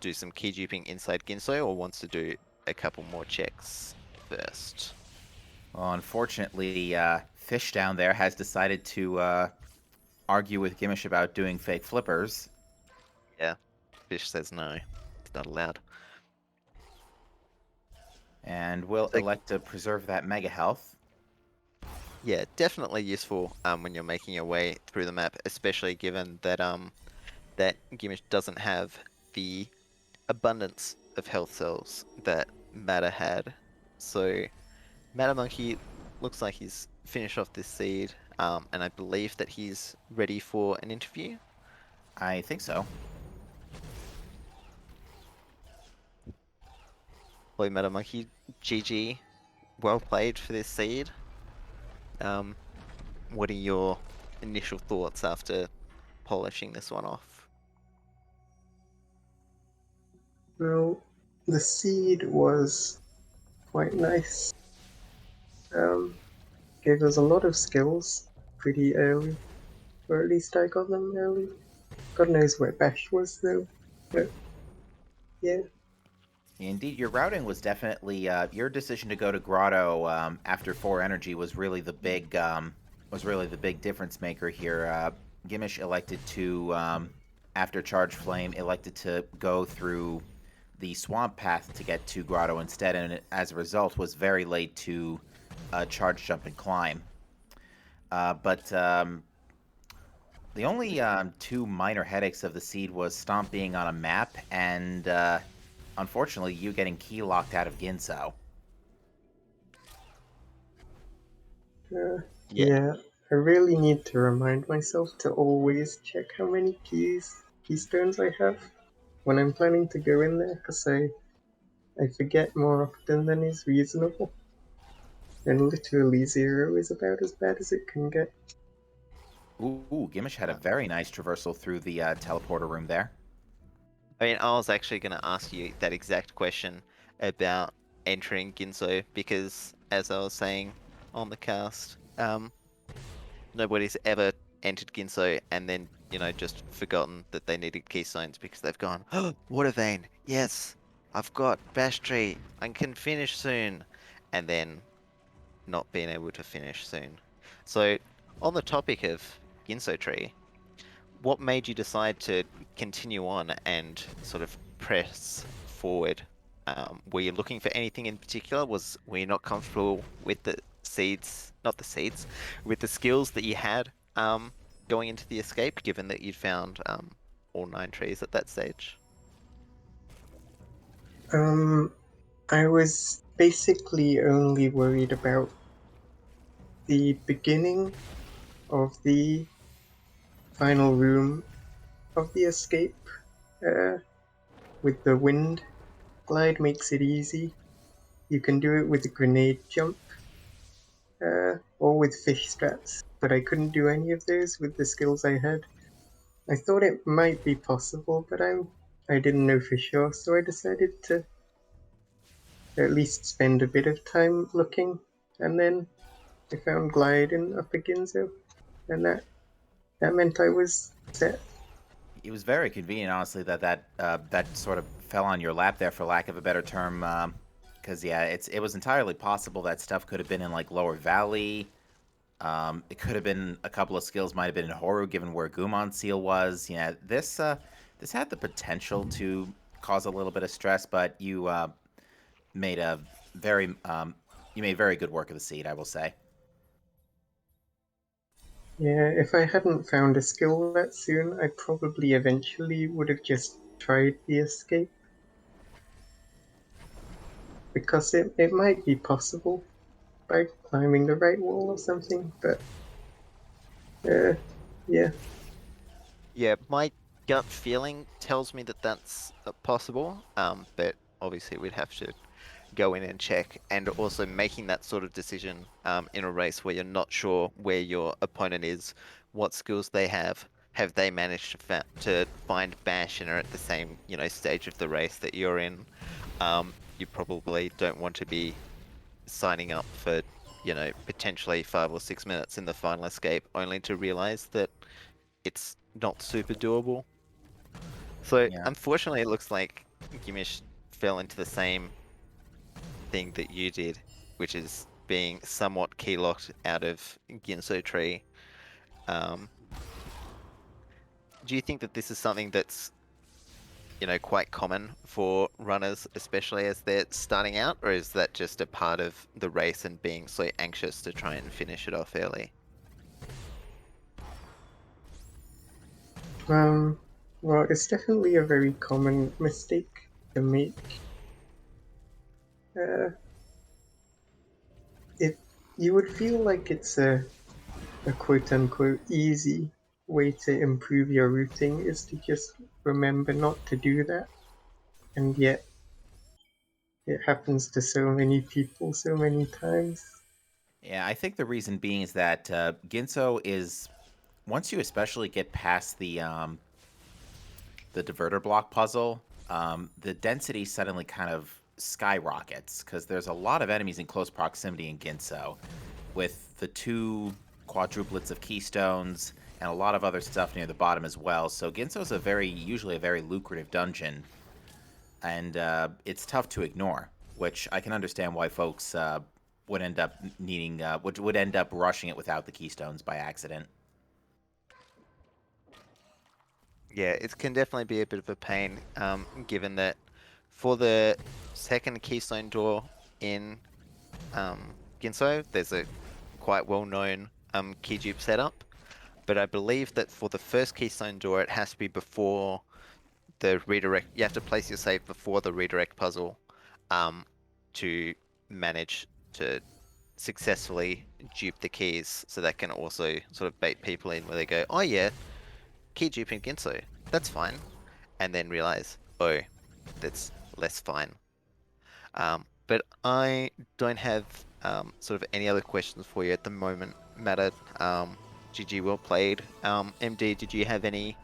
do some key duping inside Ginso or wants to do a couple more checks first. Well, unfortunately, Fish down there has decided to argue with Gimmish about doing fake flippers. Yeah, Fish says no, it's not allowed. And will So, elect to preserve that Mega Health. yeah, definitely useful when you're making your way through the map, especially given that that Gimmish doesn't have the abundance of health cells that Matter had. So Mattermonkey looks like he's finished off this seed, and I believe that he's ready for an interview. I think so. Boy, Mattermonkey, GG, well played for this seed. What are your initial thoughts after polishing this one off? Well, the seed was quite nice. Gave us a lot of skills pretty early, or at least I got them early. God knows where Bash was though, but yeah. Indeed, your routing was definitely your decision to go to Grotto after 4 energy was really the big difference maker here. Gimmish elected to after Charge Flame elected to go through the swamp path to get to Grotto instead, and as a result was very late to charge jump and climb. But the only 2 minor headaches of the seed was Stomp being on a map and unfortunately you getting key locked out of Ginso. Yeah, I really need to remind myself to always check how many keystones I have when I'm planning to go in there, because I forget more often than is reasonable. And literally 0 is about as bad as it can get. Ooh, Gimmish had a very nice traversal through the teleporter room there. I mean, I was actually going to ask you that exact question about entering Ginso because, as I was saying on the cast, nobody's ever entered Ginso and then, just forgotten that they needed keystones because they've gone, oh, Water Vein, yes, I've got Bash Tree, I can finish soon, and then not being able to finish soon. So, on the topic of Ginso Tree, what made you decide to continue on and sort of press forward? Were you looking for anything in particular? Were you not comfortable with the seeds, not the seeds, with the skills that you had going into the escape, given that you'd found all 9 trees at that stage? I was basically only worried about the beginning of the final room of the escape. With the wind glide makes it easy. You can do it with the grenade jump, or with fish strats, but I couldn't do any of those with the skills I had. I thought it might be possible, but I didn't know for sure, so I decided to at least spend a bit of time looking, and then I found glide in Upper Ginzo, and that meant I was set. It was very convenient, honestly, that sort of fell on your lap there, for lack of a better term. Because yeah, it was entirely possible that stuff could have been in like Lower Valley. It could have been a couple of skills might have been in Horu, given where Gumon Seal was. Yeah, this had the potential to cause a little bit of stress, but you made a very you made very good work of the seed, I will say. Yeah, if I hadn't found a skill that soon, I probably eventually would have just tried the escape. Because it might be possible by climbing the right wall or something, but yeah. Yeah, my gut feeling tells me that that's possible. But obviously we'd have to go in and check, and also making that sort of decision in a race where you're not sure where your opponent is, what skills they have they managed to find bash and are at the same stage of the race that you're in. You probably don't want to be signing up for potentially 5 or 6 minutes in the final escape only to realize that it's not super doable. So Yeah. unfortunately, it looks like Gimish fell into the same thing that you did, which is being somewhat key locked out of Ginso Tree. Um, do you think that this is something that's quite common for runners, especially as they're starting out, or is that just a part of the race and being so anxious to try and finish it off early? Well, it's definitely a very common mistake to make. Uh, it you would feel like it's a quote unquote easy way to improve your routing is to just remember not to do that, and yet it happens to so many people so many times. Yeah, I think the reason being is that Ginso is once you especially get past the diverter block puzzle, the density suddenly kind of skyrockets because there's a lot of enemies in close proximity in Ginso, with the two quadruplets of keystones and a lot of other stuff near the bottom as well. So Ginso is usually a very lucrative dungeon, and it's tough to ignore. Which I can understand why folks would end up needing, would end up rushing it without the keystones by accident. Yeah, it can definitely be a bit of a pain, given that for the second keystone door in Ginso, there's a quite well-known key dupe setup, but I believe that for the first keystone door, it has to be before the redirect. You have to place your save before the redirect puzzle, to manage to successfully dupe the keys. So that can also sort of bait people in where they go, "Oh yeah, key duping Ginso, that's fine," and then realize, "Oh, that's less fine." But I don't have sort of any other questions for you at the moment, Matter. GG, well played. MD, did you have any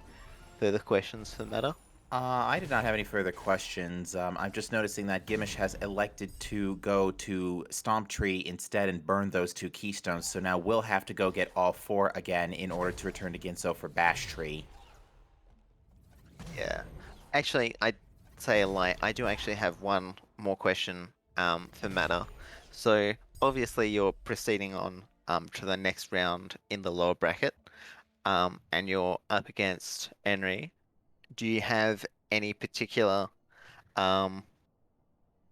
further questions for Matter? I did not have any further questions. I'm just noticing that Gimmish has elected to go to Stomp Tree instead and burn those two keystones, so now we'll have to go get all four again in order to return to Ginso for Bash Tree. Yeah. Actually, I'd say a lie. I do actually have one more question for Matter. So obviously you're proceeding on to the next round in the lower bracket, and you're up against Henry. Do you have any particular um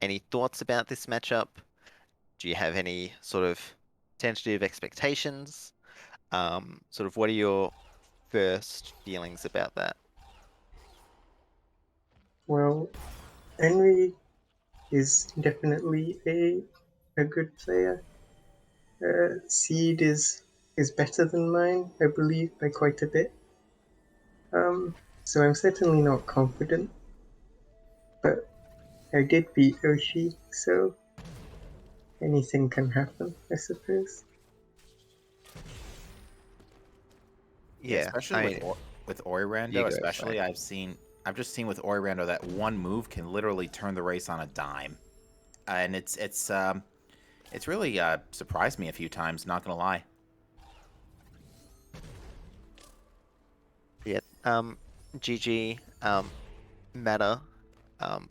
any thoughts about this matchup? Do you have any sort of tentative expectations? Sort of what are your first feelings about that? Well, Henry is definitely a good player. Seed is better than mine, I believe, by quite a bit. So I'm certainly not confident, but I did beat Oshi, so anything can happen, I suppose. Yeah, Yeah, especially I mean, with you Oirando, go, sorry. especially I've just seen with Oirando that one move can literally turn the race on a dime, and it's really surprised me a few times. Not gonna lie. Yeah. GG, Matter. Um,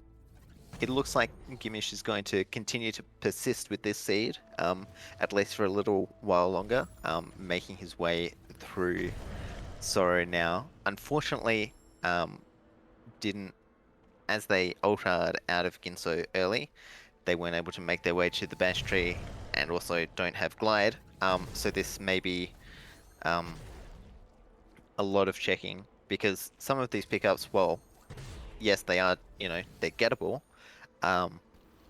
it looks like Gimish is going to continue to persist with this seed, at least for a little while longer, making his way through Sorrow now. Unfortunately, didn't, as they ulted out of Ginso early, they weren't able to make their way to the Bash Tree and also don't have Glide. So this may be a lot of checking, because some of these pickups, well, yes, they are, they're gettable.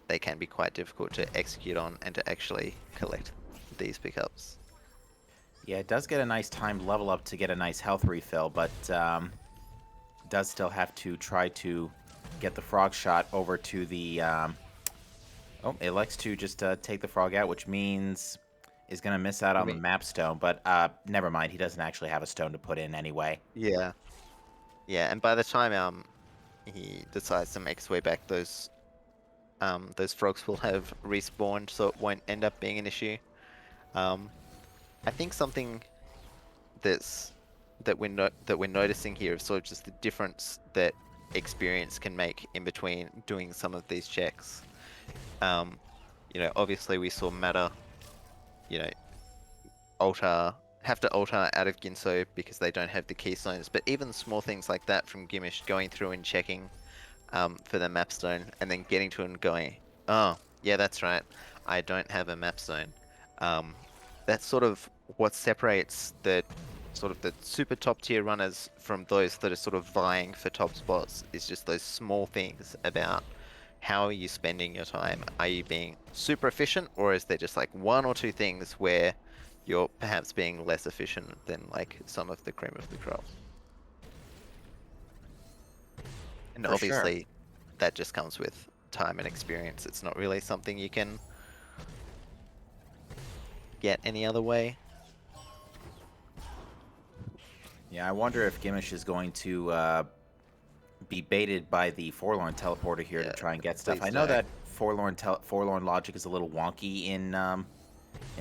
They can be quite difficult to execute on and to actually collect these pickups. Yeah, it does get a nice timed level up to get a nice health refill, but does still have to try to get the frog shot over to the... Oh, it likes to just take the frog out, which means is going to miss out on the map stone, but never mind. He doesn't actually have a stone to put in anyway. Yeah. Yeah, and by the time he decides to make his way back, those frogs will have respawned, so it won't end up being an issue. I think something that we're noticing here is sort of just the difference that experience can make in between doing some of these checks. Obviously we saw Matter, have to alter out of Ginso because they don't have the keystones, but even small things like that from Gimich going through and checking for the mapstone and then getting to it and going, oh, yeah, that's right, I don't have a mapstone. That's sort of what separates the super top tier runners from those that are sort of vying for top spots, is just those small things about how are you spending your time. Are you being super efficient, or is there just like one or two things where you're perhaps being less efficient than like some of the cream of the crop? And For sure. obviously that just comes with time and experience. It's not really something you can get any other way. Yeah, I wonder if Gimich is going to be baited by the Forlorn teleporter here to Yeah, try and get stuff. please I know don't. that Forlorn logic is a little wonky in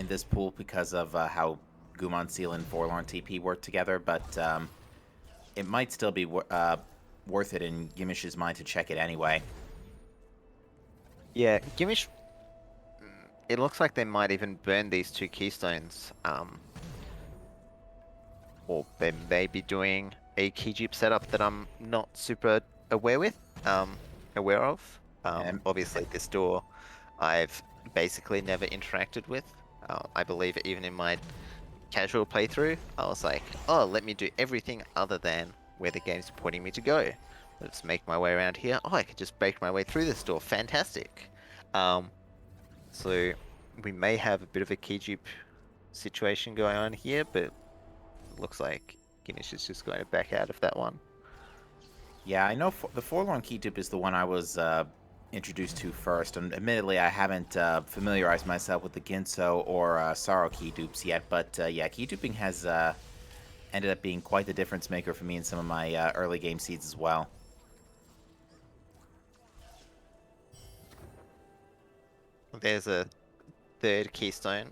this pool because of how Gumon Seal and Forlorn TP work together, but it might still be worth it in Gimish's mind to check it anyway. Yeah, Gimmish. It looks like they might even burn these two keystones. Or they may be doing a key jeep setup that I'm not super aware of. Obviously, this door I've basically never interacted with. I believe even in my casual playthrough, I was like, oh, let me do everything other than where the game's pointing me to go. Let's make my way around here. Oh, I could just break my way through this door. Fantastic. So we may have a bit of a key jeep situation going on here, but it looks like Guinness is just going to back out of that one. Yeah, I know the Forlorn key dupe is the one I was introduced to first, and admittedly I haven't familiarized myself with the Ginso or Sorrow key dupes yet, but yeah, key duping has ended up being quite the difference maker for me in some of my early game seeds as well. There's a third keystone.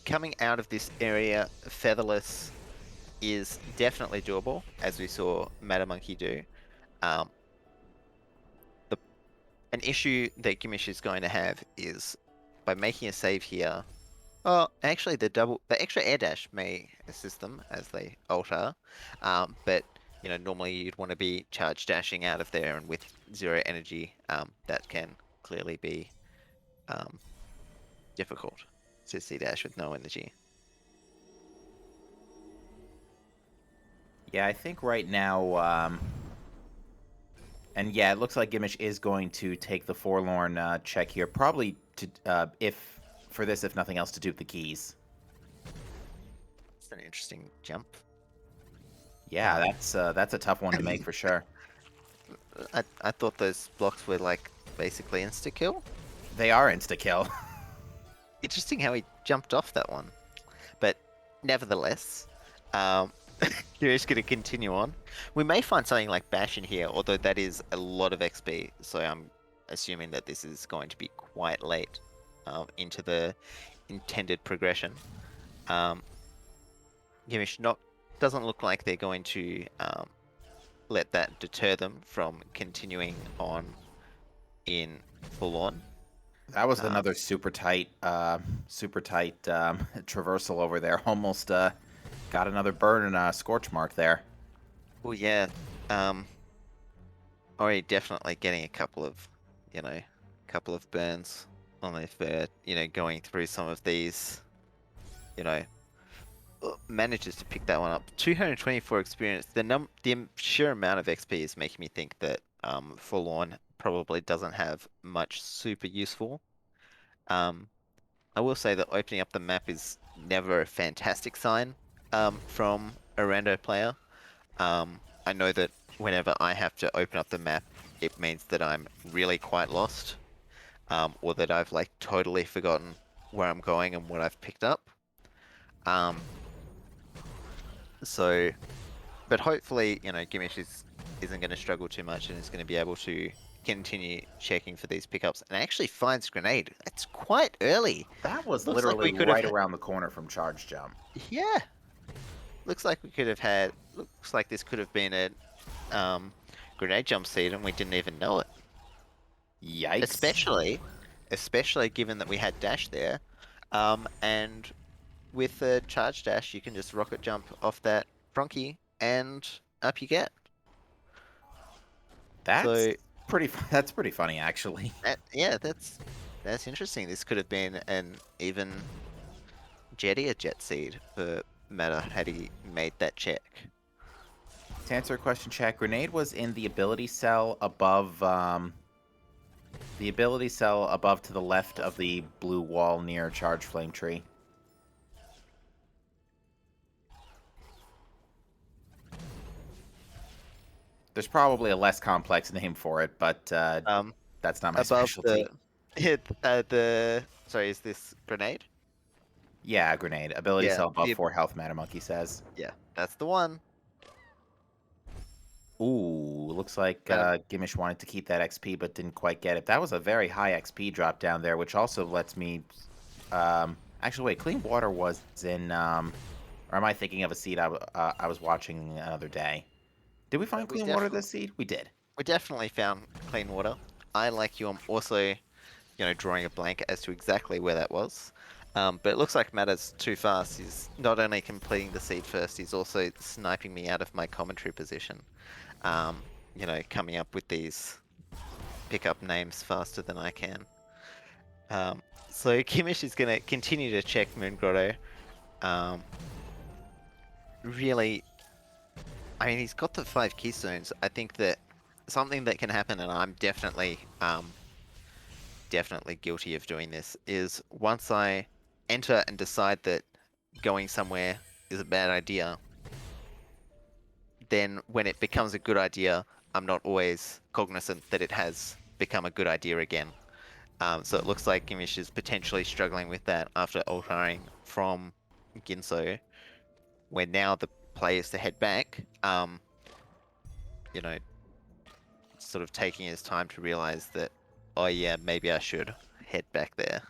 Coming out of this area, Featherless is definitely doable, as we saw Mattermonkey do. An issue that Gimmish is going to have is by making a save here. Oh, actually, the extra air dash may assist them as they alter, but normally you'd want to be charge dashing out of there, and with 0 energy, that can clearly be difficult to see dash with no energy. Yeah, I think right now, and yeah, it looks like Gimmish is going to take the Forlorn check here, probably to if nothing else, to dupe the keys. It's an interesting jump. Yeah, that's a tough one to make for sure. I thought those blocks were like basically insta kill. They are insta kill. Interesting how he jumped off that one, but nevertheless, you're just going to continue on. We may find something like Bash in here, although that is a lot of XP, so I'm assuming that this is going to be quite late into the intended progression. Gimmish doesn't look like they're going to let that deter them from continuing on in full on. That was another super tight traversal over there. Almost got another burn and a scorch mark there. Well, yeah. Ori definitely getting a couple of burns on their for going through some of these, manages to pick that one up. 224 experience. The sheer amount of XP is making me think that Forlorn probably doesn't have much super useful. I will say that opening up the map is never a fantastic sign from a rando player. I know that whenever I have to open up the map, it means that I'm really quite lost, or that I've like totally forgotten where I'm going and what I've picked up. So, but hopefully, you know, Gimich isn't going to struggle too much and is going to be able to continue checking for these pickups and actually finds grenade. That's quite early. That was Looks like literally we could have right around the corner from charge jump. Yeah. Looks like we could have had. Looks like this could have been a grenade jump seed and we didn't even know it. Yikes. Especially given that we had dash there, and with a charge dash you can just rocket jump off that Fronky and up you get. That's So that's pretty funny actually. yeah, that's interesting. This could have been an even jettier jet seed for Meta had he made that check. To answer a question, chat, grenade was in the ability cell above to the left of the blue wall near charge flame tree. There's probably a less complex name for it, but that's not my Above specialty. Sorry, is this grenade? Yeah, grenade. Ability Yeah, cell above 4 health, Mattermonkey says. Yeah, that's the one. Ooh, looks like Madam- Gimich wanted to keep that XP but didn't quite get it. That was a very high XP drop down there, which also lets me... actually, wait, Clean Water was in... or am I thinking of a seed I was watching another day? Did we find Clean Water this seed? We did. We definitely found clean water. I, like you, am also, you know, drawing a blank as to exactly where that was. But it looks like Matter's too fast. He's not only completing the seed first, he's also sniping me out of my commentary position. You know, coming up with these pickup names faster than I can. So Kimish is going to continue to check Moon Grotto. Really, I mean, he's got the 5 keystones. I think that something that can happen, and I'm definitely guilty of doing this, is once I enter and decide that going somewhere is a bad idea, then when it becomes a good idea, I'm not always cognizant that it has become a good idea again. So it looks like Gimish is potentially struggling with that after ultaring from Ginso, where now the play is to head back. You know, sort of taking his time to realize that, oh yeah, maybe I should head back there.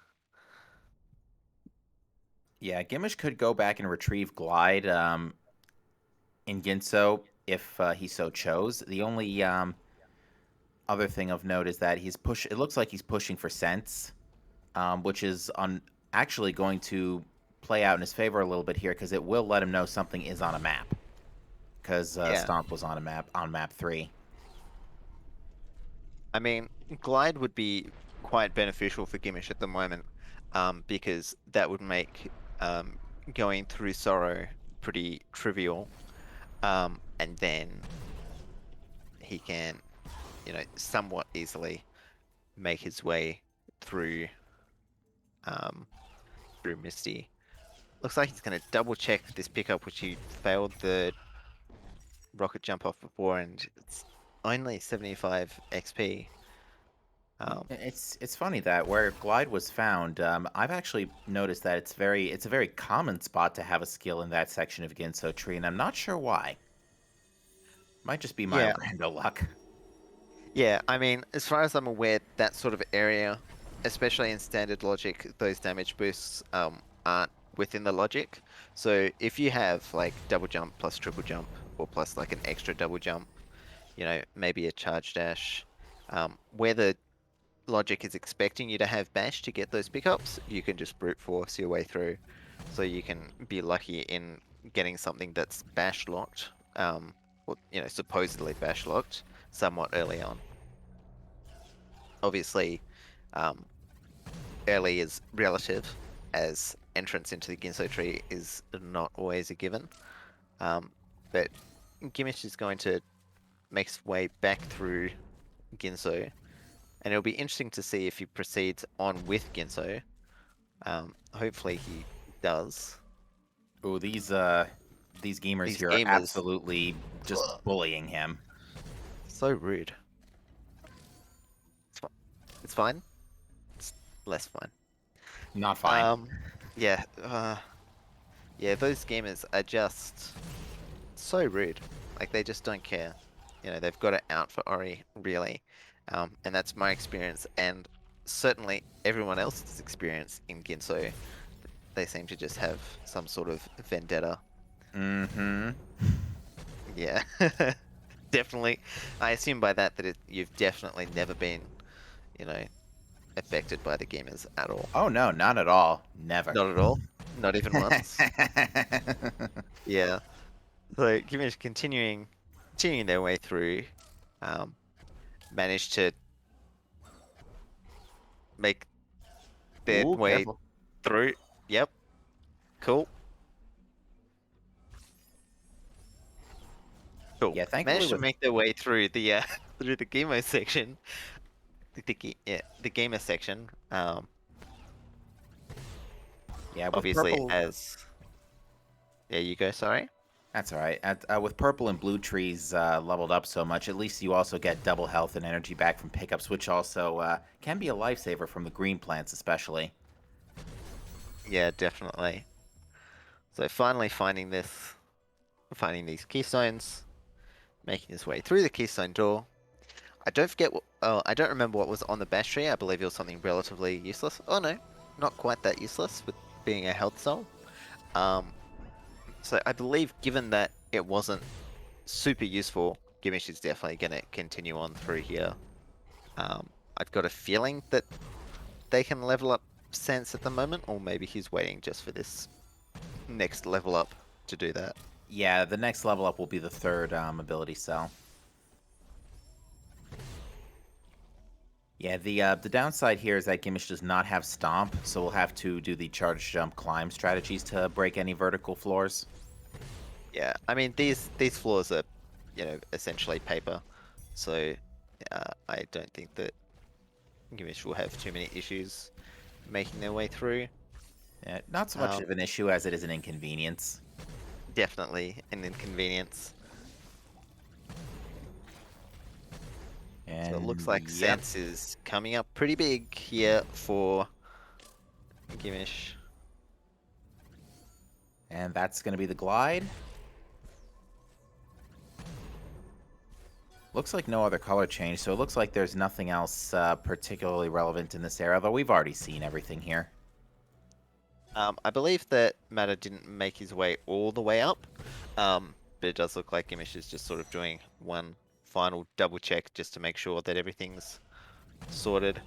Yeah, Gimmish could go back and retrieve Glide in Ginso if he so chose. The only other thing of note is that it looks like he's pushing for Sense, which is actually going to play out in his favor a little bit here because it will let him know something is on a map. Because Stomp was on map 3. I mean, Glide would be quite beneficial for Gimmish at the moment, because that would make going through Sorrow pretty trivial, and then he can, you know, somewhat easily make his way through Misty. Looks like he's going to double check this pickup, which he failed the rocket jump off before, and it's only 75 XP. It's funny that where Glide was found, I've actually noticed that it's a very common spot to have a skill in that section of Ginso Tree, and I'm not sure why. Might just be my rando luck. Yeah, I mean, as far as I'm aware, that sort of area, especially in standard logic, those damage boosts aren't within the logic. So if you have like double jump plus triple jump, or plus like an extra double jump, you know, maybe a charge dash, where the logic is expecting you to have bash to get those pickups, you can just brute force your way through. So you can be lucky in getting something that's bash locked, or, you know, supposedly bash locked somewhat early on. Obviously, early is relative, as entrance into the Ginso tree is not always a given. But Gimich is going to make his way back through Ginso, and it'll be interesting to see if he proceeds on with Ginso. Hopefully he does. Oh, these gamers These here are gamers. absolutely just bullying him. So rude. It's fine. It's less fine. Not fine. Yeah. Yeah, those gamers are just so rude. Like, they just don't care. You know, they've got it out for Ori, really. And that's my experience, and certainly everyone else's experience in Ginso. They seem to just have some sort of vendetta. Mm-hmm. Yeah. Definitely. I assume by that you've definitely never been, you know, affected by the gamers at all. Oh no, not at all. Never. Not at all. Not even once. Yeah. So Gimich continuing their way through, managed to make their Ooh, way careful. through. Yep. Cool. Cool. Yeah, thankfully Managed to with- make their way through the through the Gemo section. The gamer section. Yeah, with Obviously purple. as. There you go. Sorry. That's all right. With purple and blue trees leveled up so much, at least you also get double health and energy back from pickups, which also can be a lifesaver from the green plants, especially. Yeah, definitely. So finally finding these keystones, making his way through the keystone door. I don't forget what. Oh, I don't remember what was on the bash tree. I believe it was something relatively useless. Oh no, not quite that useless with being a health cell. So I believe, given that it wasn't super useful, Gimich is definitely going to continue on through here. I've got a feeling that they can level up Sense at the moment, or maybe he's waiting just for this next level up to do that. Yeah, the next level up will be the third ability cell. Yeah, the downside here is that Gimich does not have Stomp, so we'll have to do the charge, jump, climb strategies to break any vertical floors. Yeah, I mean these floors are, you know, essentially paper, so I don't think that Gimich will have too many issues making their way through. Yeah, not so much of an issue as it is an inconvenience. Definitely an inconvenience. And So it looks like yep. Sense is coming up pretty big here for Gimich. And that's going to be the glide. Looks like no other color change, so it looks like there's nothing else particularly relevant in this area, though we've already seen everything here. I believe that Matter didn't make his way all the way up, but it does look like Gimich is just sort of doing one final double check just to make sure that everything's sorted.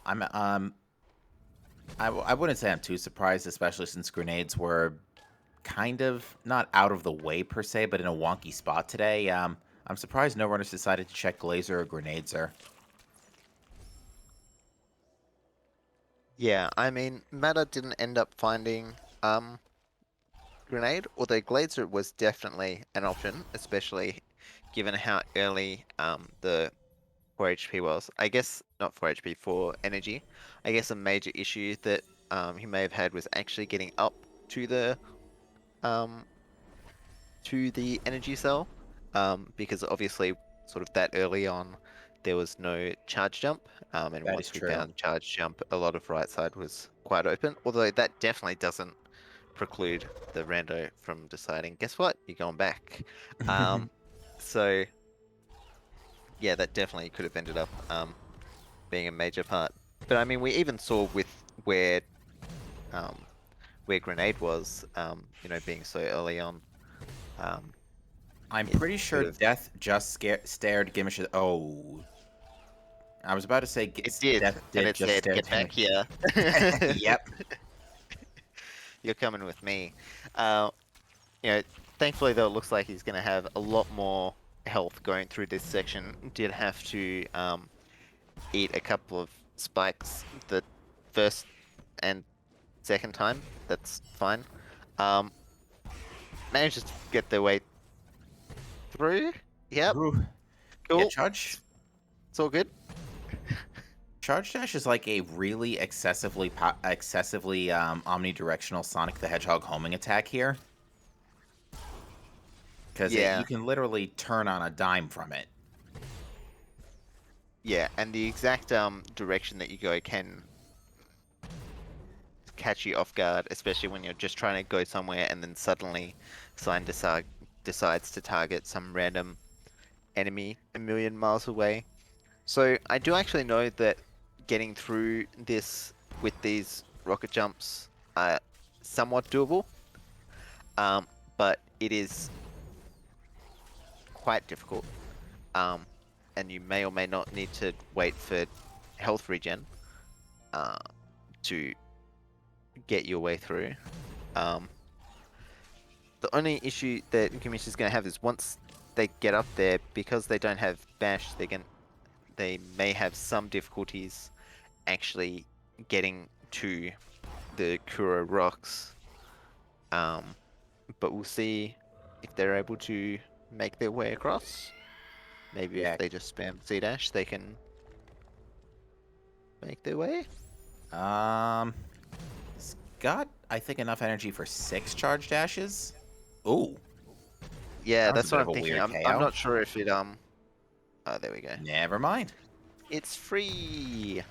I wouldn't say I'm too surprised, especially since grenades were kind of not out of the way per se, but in a wonky spot today. I'm surprised no runners decided to check Glazer or Grenadezer. Yeah, I mean, Matter didn't end up finding Grenade, although Glazer was definitely an option, especially given how early the 4 HP was. I guess not 4 HP, for energy. I guess a major issue that he may have had was actually getting up to the energy cell, because obviously sort of that early on there was no charge jump, and That once is we true. found charge jump, a lot of right side was quite open, although that definitely doesn't preclude the rando from deciding, guess what, you're going back. So yeah, that definitely could have ended up being a major part. But I mean, we even saw with where Grenade was, you know, being so early on. I'm It pretty sure could've- Death just stared Gimich. Oh, I was about to say It did, Death and did it just said, stare "Get at back here." Yep. You're coming with me. You know, thankfully though, it looks like he's going to have a lot more health going through this section. Did have to eat a couple of spikes the first and second time. That's fine. Managed to get their way through. Yep, Ooh. cool. Yeah, charge. It's all good. Charge Dash is like a really excessively omnidirectional Sonic the Hedgehog homing attack here. Because Yeah. you can literally turn on a dime from it. Yeah, and the exact direction that you go can catch you off guard, especially when you're just trying to go somewhere and then suddenly Sign decides to target some random enemy a million miles away. So I do actually know that getting through this with these rocket jumps are somewhat doable, but it is quite difficult. And you may or may not need to wait for health regen to get your way through. The only issue that Gimich is going to have is once they get up there, because they don't have bash, they may have some difficulties actually getting to the Kuro rocks. But we'll see if they're able to make their way across. Maybe Yeah. if they just spam C dash, they can make their way. It's got, I think, enough energy for 6 charge dashes. Ooh. Yeah, That was that's a what bit I'm of a thinking. weird I'm KO. not sure if it Oh, there we go. Never mind. It's free.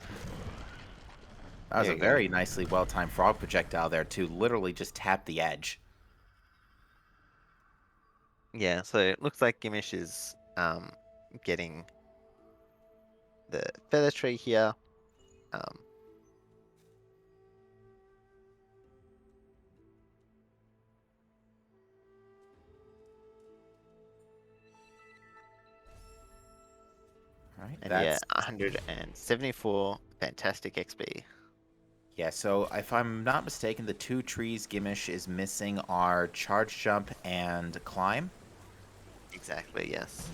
That was There a you go. very nicely well-timed frog projectile there to literally just tap the edge. Yeah, so it looks like Gimich is getting the feather tree here. Um, All right, and that's yeah, 174 fantastic XP. yeah. So if I'm not mistaken, the 2 trees Gimish is missing are charge jump and climb. Exactly, yes.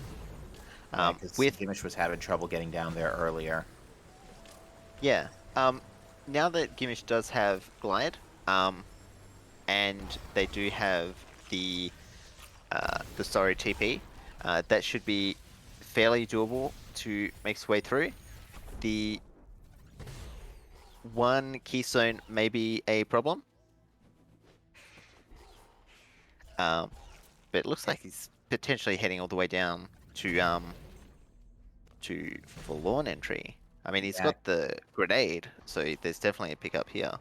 Yeah, because With Gimish was having trouble getting down there earlier. Yeah, now that Gimich does have glide, and they do have the sorry TP, that should be fairly doable to make its way through. The one keystone may be a problem, but it looks like he's potentially heading all the way down to forlorn entry. I mean, he's Yeah. got the grenade, so there's definitely a pickup here.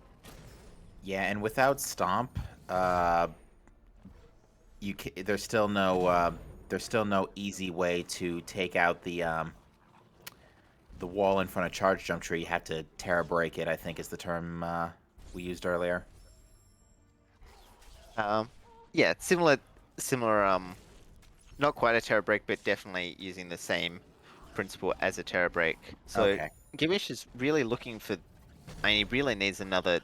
Yeah, and without stomp, there's still no easy way to take out the wall in front of charge jump tree. You have to terra break it, I think is the term we used earlier. Yeah, similar. Not quite a terror break, but definitely using the same principle as a terror break. So Okay. Gimish is really looking for. I mean, he really needs another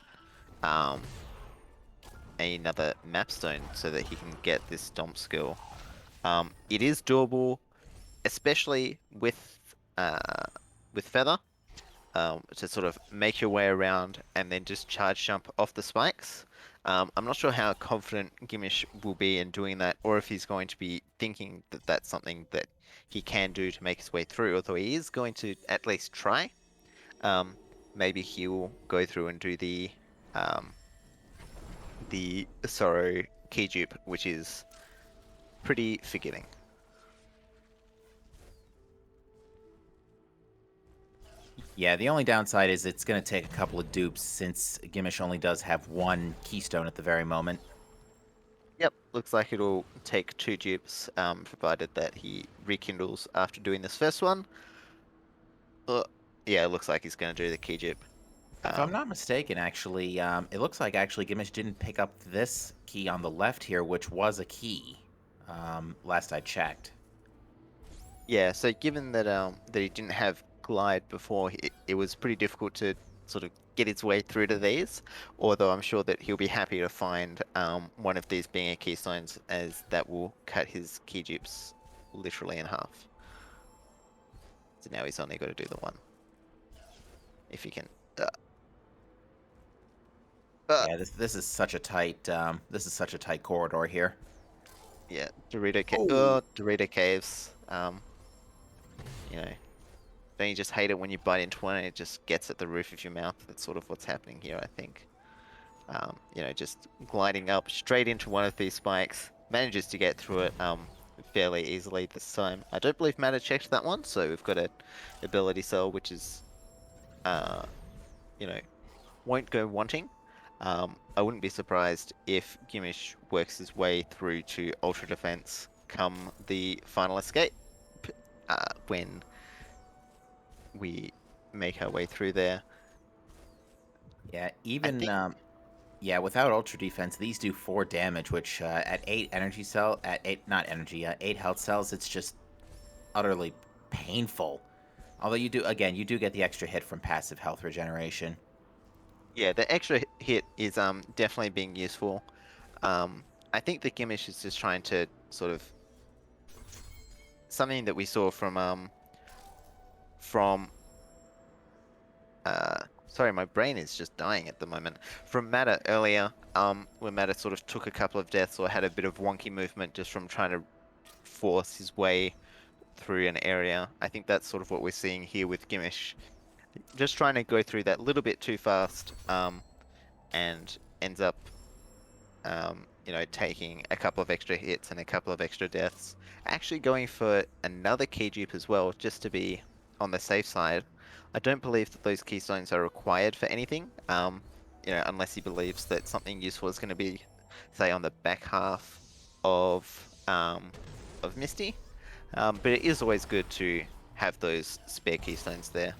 map stone so that he can get this stomp skill. It is doable, especially with feather, to sort of make your way around and then just charge jump off the spikes. I'm not sure how confident Gimish will be in doing that, or if he's going to be thinking that that's something that he can do to make his way through, although he is going to at least try. Maybe he will go through and do the Sorrow key dupe, which is pretty forgiving. Yeah, the only downside is it's going to take a couple of dupes since Gimish only does have 1 keystone at the very moment. Yep, looks like it'll take 2 dupes, provided that he rekindles after doing this first one. Yeah, it looks like he's going to do the key dupe. If I'm not mistaken, actually, it looks like actually Gimish didn't pick up this key on the left here, which was a key, last I checked. Yeah, so given that that he didn't have glide before, it was pretty difficult to sort of get his way through to these. Although I'm sure that he'll be happy to find one of these being a keystones, as that will cut his key dupes literally in half. So now he's only got to do the one. If he can. Yeah, this is such a tight corridor here. Yeah, Oh. Dorito caves. You know, don't you just hate it when you bite into one and it just gets at the roof of your mouth? That's sort of what's happening here, I think. You know, just gliding up straight into one of these spikes, manages to get through it fairly easily this time. I don't believe Matter checked that one, so we've got an ability cell which is, you know, won't go wanting. I wouldn't be surprised if Gimich works his way through to Ultra Defense come the final escape when we make our way through there. Yeah, I even think, yeah, without ultra defense, these do 4 damage, which at 8 energy cell, at 8 not energy, 8 health cells, it's just utterly painful. Although you do get the extra hit from passive health regeneration. yeah, the extra hit is definitely being useful. I think the Gimmish is just trying to sort of something that we saw from sorry, my brain is just dying at the moment. From Matter earlier, where Matter sort of took a couple of deaths or had a bit of wonky movement just from trying to force his way through an area. I think that's sort of what we're seeing here with Gimmish. Just trying to go through that little bit too fast, and ends up, you know, taking a couple of extra hits and a couple of extra deaths. Actually going for another key dupe as well, just to be on the safe side. I don't believe that those keystones are required for anything, you know, unless he believes that something useful is going to be, say, on the back half of Misty. But it is always good to have those spare keystones there.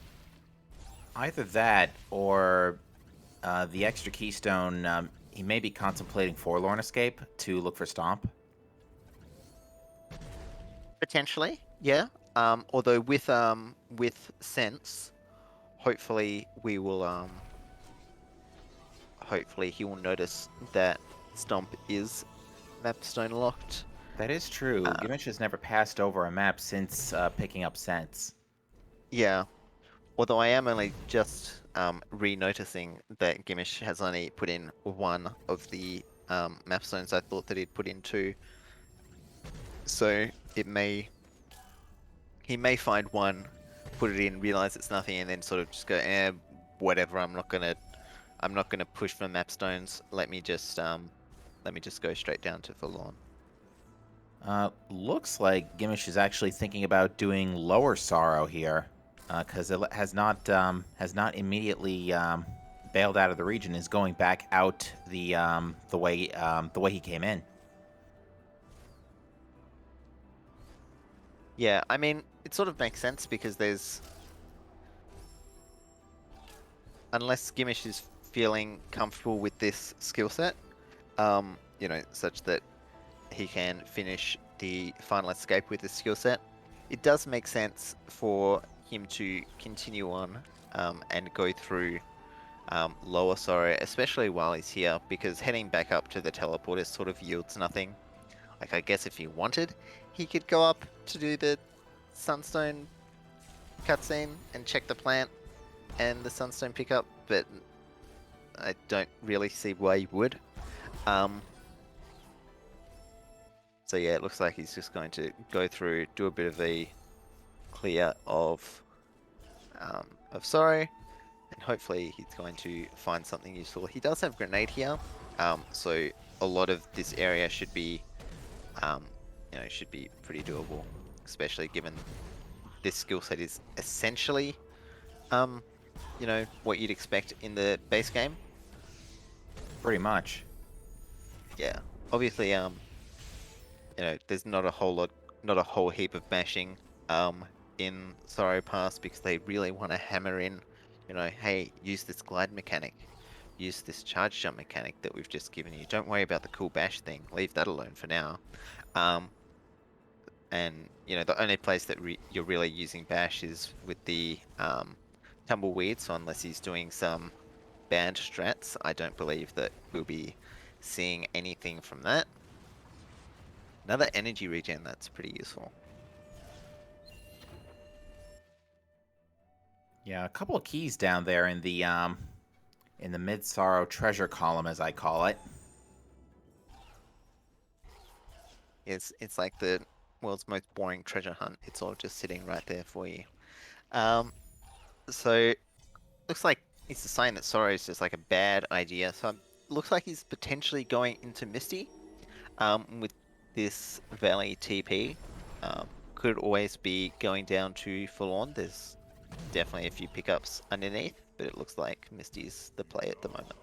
Either that or the extra keystone. He may be contemplating Forlorn Escape to look for Stomp. Potentially, yeah. Although with sense, hopefully we will hopefully he will notice that Stomp is mapstone locked. That is true. Uh, Gimich has never passed over a map since picking up Sense. yeah. Although I am only just re-noticing that Gimish has only put in one of the mapstones. I thought that he'd put in two. So it may he may find one, put it in, realize it's nothing, and then sort of just go, whatever. I'm not gonna push for mapstones. Let me just go straight down to Forlorn. Looks like Gimmish is actually thinking about doing Lower Sorrow here, because it has not immediately bailed out of the region. Is going back out the way he came in. Yeah, I mean, it sort of makes sense because there's, unless Gimmish is feeling comfortable with this skill set, you know, such that he can finish the final escape with this skill set, it does make sense for him to continue on and go through Lower Sorrow, especially while he's here, because heading back up to the teleporter sort of yields nothing. Like, I guess if he wanted, he could go up to do the Sunstone cutscene and check the plant and the Sunstone pickup, but I don't really see why he would. So yeah, it looks like he's just going to go through, do a bit of a clear of Sorrow, and hopefully he's going to find something useful. He does have Grenade here, so a lot of this area should be, you know, should be pretty doable, especially given this skill set is essentially, you know, what you'd expect in the base game. Pretty much. Yeah, obviously, you know, there's not a whole heap of bashing, in Sorrow Pass because they really want to hammer in, you know, hey, use this glide mechanic, use this charge jump mechanic that we've just given you. Don't worry about the cool bash thing. Leave that alone for now. And you know, the only place that you're really using bash is with the tumbleweed. So unless he's doing some band strats, I don't believe that we'll be seeing anything from that. Another energy regen, that's pretty useful. Yeah, a couple of keys down there in the in the mid-sorrow treasure column, as I call it. It's like the world's most boring treasure hunt. It's all just sitting right there for you. Um, so looks like it's a sign that sorrow is just like a bad idea. So looks like he's potentially going into Misty. With this Valley TP, could always be going down to full on. There's definitely a few pickups underneath, but it looks like Misty's the play at the moment.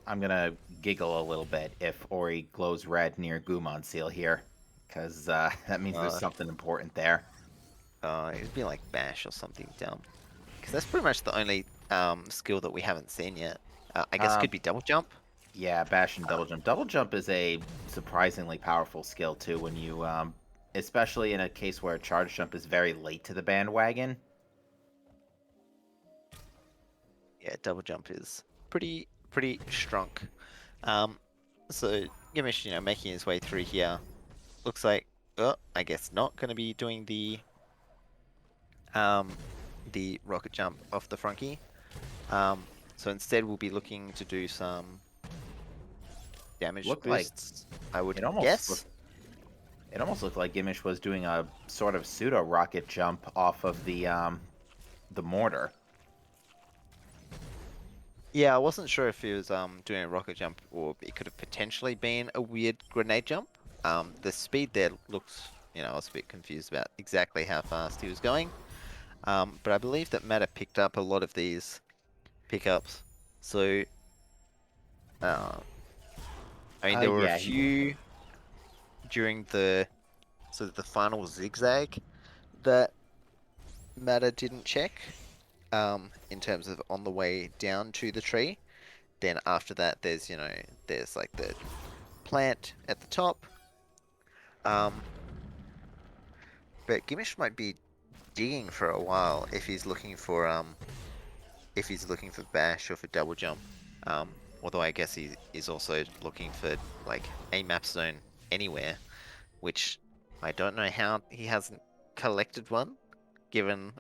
I'm gonna giggle a little bit if Ori glows red near Gumon Seal here, because that means there's something important there. It'd be like Bash or something dumb, because that's pretty much the only skill that we haven't seen yet. I guess it could be double jump. Yeah, bash and double jump. Double jump is a surprisingly powerful skill too when you, especially in a case where charge jump is very late to the bandwagon. Yeah, double jump is pretty strong. So Gimich, making his way through here. Looks like, I guess not going to be doing the rocket jump off the Frunky. So instead we'll be looking to do some damage boosts, I would guess. It almost looked like Gimich was doing a sort of pseudo rocket jump off of the mortar. Yeah, I wasn't sure if he was doing a rocket jump or it could have potentially been a weird grenade jump. The speed there looks, I was a bit confused about exactly how fast he was going. But I believe that Matter picked up a lot of these pickups. So, there were a few during the final zigzag that Matter didn't check. In terms of on the way down to the tree. Then after that, there's like the plant at the top. But Gimich might be digging for a while if he's looking for bash or for double jump. Although I guess he is also looking for like a map zone anywhere, which I don't know how he hasn't collected one, given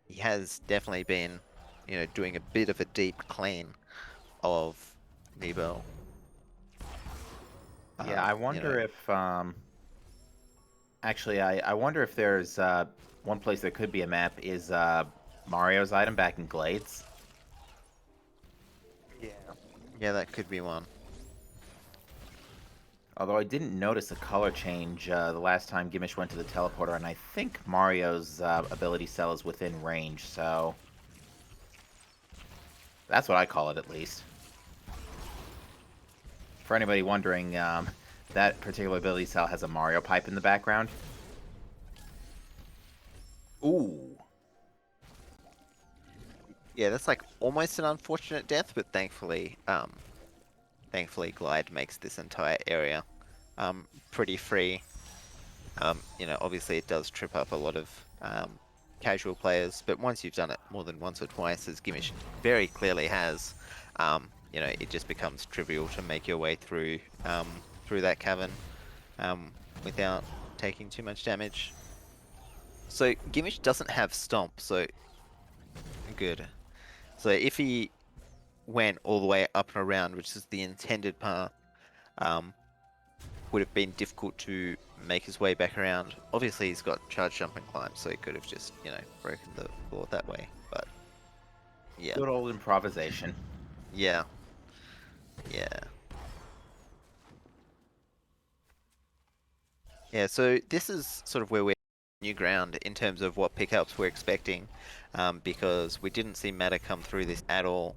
he has definitely been, doing a bit of a deep clean of Nebo. Yeah, I wonder if actually, I wonder if there's one place there could be a map is Mario's item back in Glades. Yeah, that could be one. Although I didn't notice a color change the last time Gimich went to the teleporter, and I think Mario's ability cell is within range, so that's what I call it at least. For anybody wondering, that particular ability cell has a Mario pipe in the background. Ooh. Yeah, that's like almost an unfortunate death, but thankfully Glide makes this entire area pretty free. Obviously it does trip up a lot of casual players, but once you've done it more than once or twice, as Gimich very clearly has, it just becomes trivial to make your way through that cavern without taking too much damage. So Gimich doesn't have Stomp, so good. So if he went all the way up and around, which is the intended path, would have been difficult to make his way back around. Obviously he's got charge jump and climb, so he could have just, broken the floor that way, but yeah. Good old improvisation. Yeah. Yeah, so this is sort of where we're new ground in terms of what pickups we're expecting, because we didn't see Matter come through this at all.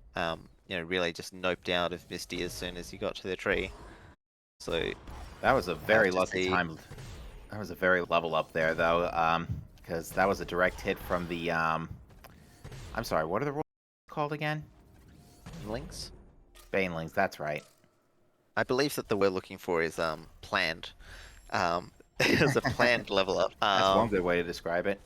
Really just noped out of Misty as soon as he got to the tree. So that was a very lucky time. That was a very level up there, though, because that was a direct hit from the. I'm sorry, what are the rules called again? Banelings? Banelings, that's right. I believe that the word looking for is planned. It's a planned level up. That's one good way to describe it.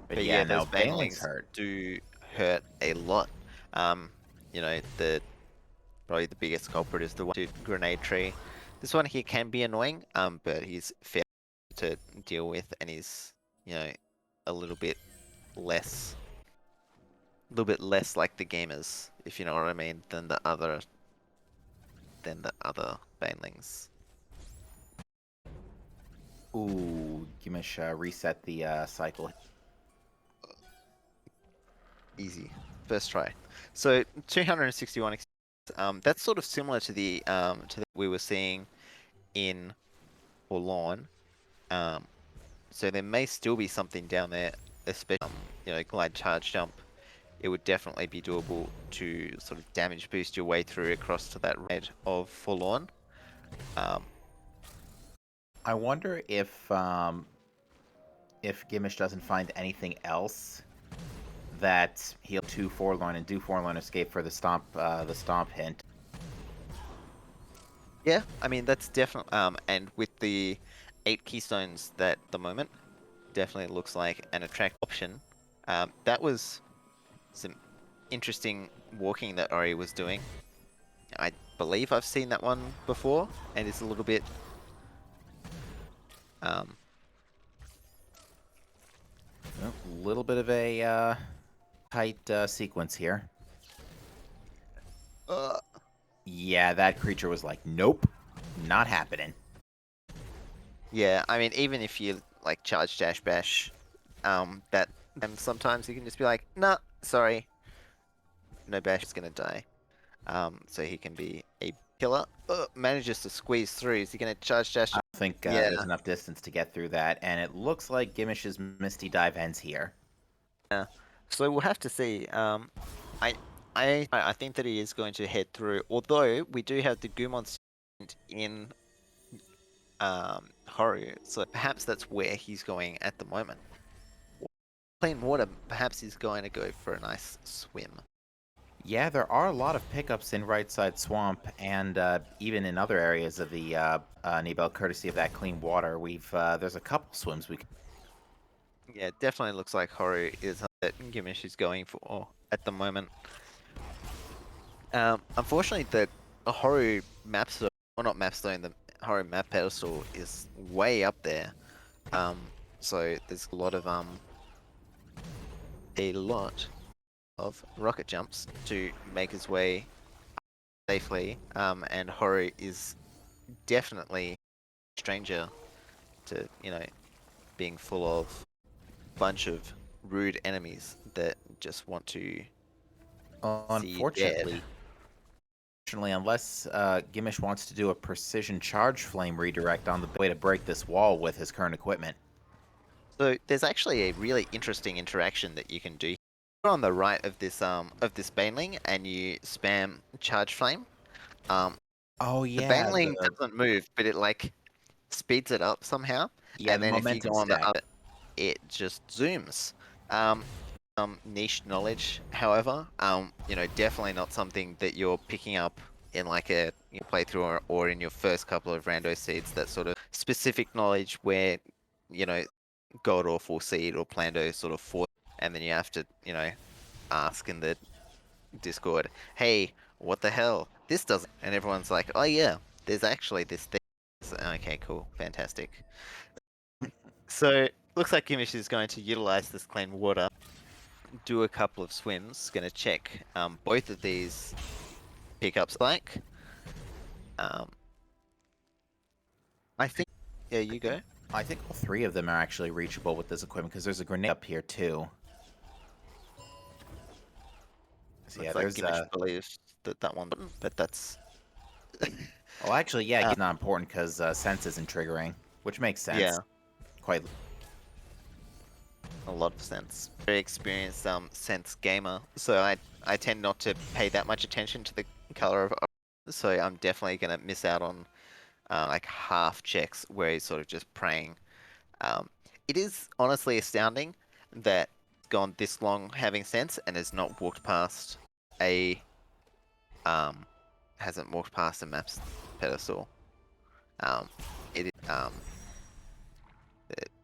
But yeah, those banelings do hurt a lot. Probably the biggest culprit is the one to grenade tree. This one here can be annoying, but he's fair to deal with, and he's you know, a little bit less like the gamers, if you know what I mean, than the other banelings. Ooh, Gimich reset the cycle. Easy. First try. So 261 that's sort of similar to the we were seeing in Forlorn. So there may still be something down there, especially glide charge jump. It would definitely be doable to sort of damage boost your way through across to that red of Forlorn. I wonder if Gimich doesn't find anything else that he'll to Forlorn and do Forlorn escape for the stomp hint. Yeah, I mean that's definitely and with the 8 keystones that at the moment definitely looks like an attractive option. That was some interesting walking that Ori was doing. I believe I've seen that one before, and it's a little bit A little bit of a tight sequence here. Yeah, that creature was like, nope, not happening. yeah, I mean even if you like charge dash bash, that and sometimes you can just be like, nah, sorry, no bash is gonna die. So he can be a killer. Manages to squeeze through. Is he gonna charge dash? I don't think Yeah. there's enough distance to get through that, and it looks like Gimish's Misty Dive ends here. Yeah. So we'll have to see. I think that he is going to head through. Although we do have the Gumon in Horu, so perhaps that's where he's going at the moment. Clean water. Perhaps he's going to go for a nice swim. Yeah, there are a lot of pickups in Right Side Swamp, and even in other areas of the Nibel, courtesy of that clean water. There's a couple swims we can... Yeah, it definitely looks like Horu is that Gimish is going for at the moment. Unfortunately, the Horu mapstone, or not mapstone, the Horu map pedestal is way up there. So there's a lot of rocket jumps to make his way safely. And Horu is definitely a stranger to being full of bunch of rude enemies that just want to see you dead. Unfortunately, unless Gimich wants to do a precision charge flame redirect on the way to break this wall with his current equipment. So there's actually a really interesting interaction that you can do. You're on the right of this baneling and you spam charge flame. Oh The yeah, baneling doesn't move, but it like speeds it up somehow. yeah, And the then if you momentum go on the stack. other, it just zooms. Niche knowledge, however, definitely not something that you're picking up in like a playthrough or in your first couple of rando seeds. That sort of specific knowledge where God Awful Seed or Plando sort of force, and then you have to ask in the Discord, hey, what the hell? This doesn't, and everyone's like, oh yeah, there's actually this thing. So, okay, cool, fantastic. So looks like Gimish is going to utilize this clean water, do a couple of swims, going to check both of these pickups. Like, I think, yeah, you go. I think all three of them are actually reachable with this equipment because there's a grenade up here too. So yeah, Looks like there's Gimish believes that one, but that's. Oh, actually, yeah, it's not important because sense isn't triggering, which makes sense. Yeah. Quite. A lot of sense. Very experienced sense gamer, so I tend not to pay that much attention to the color of. So I'm definitely gonna miss out on like half checks where he's sort of just praying. It is honestly astounding that he's gone this long having sense and has not walked past a hasn't walked past a map's pedestal. It is that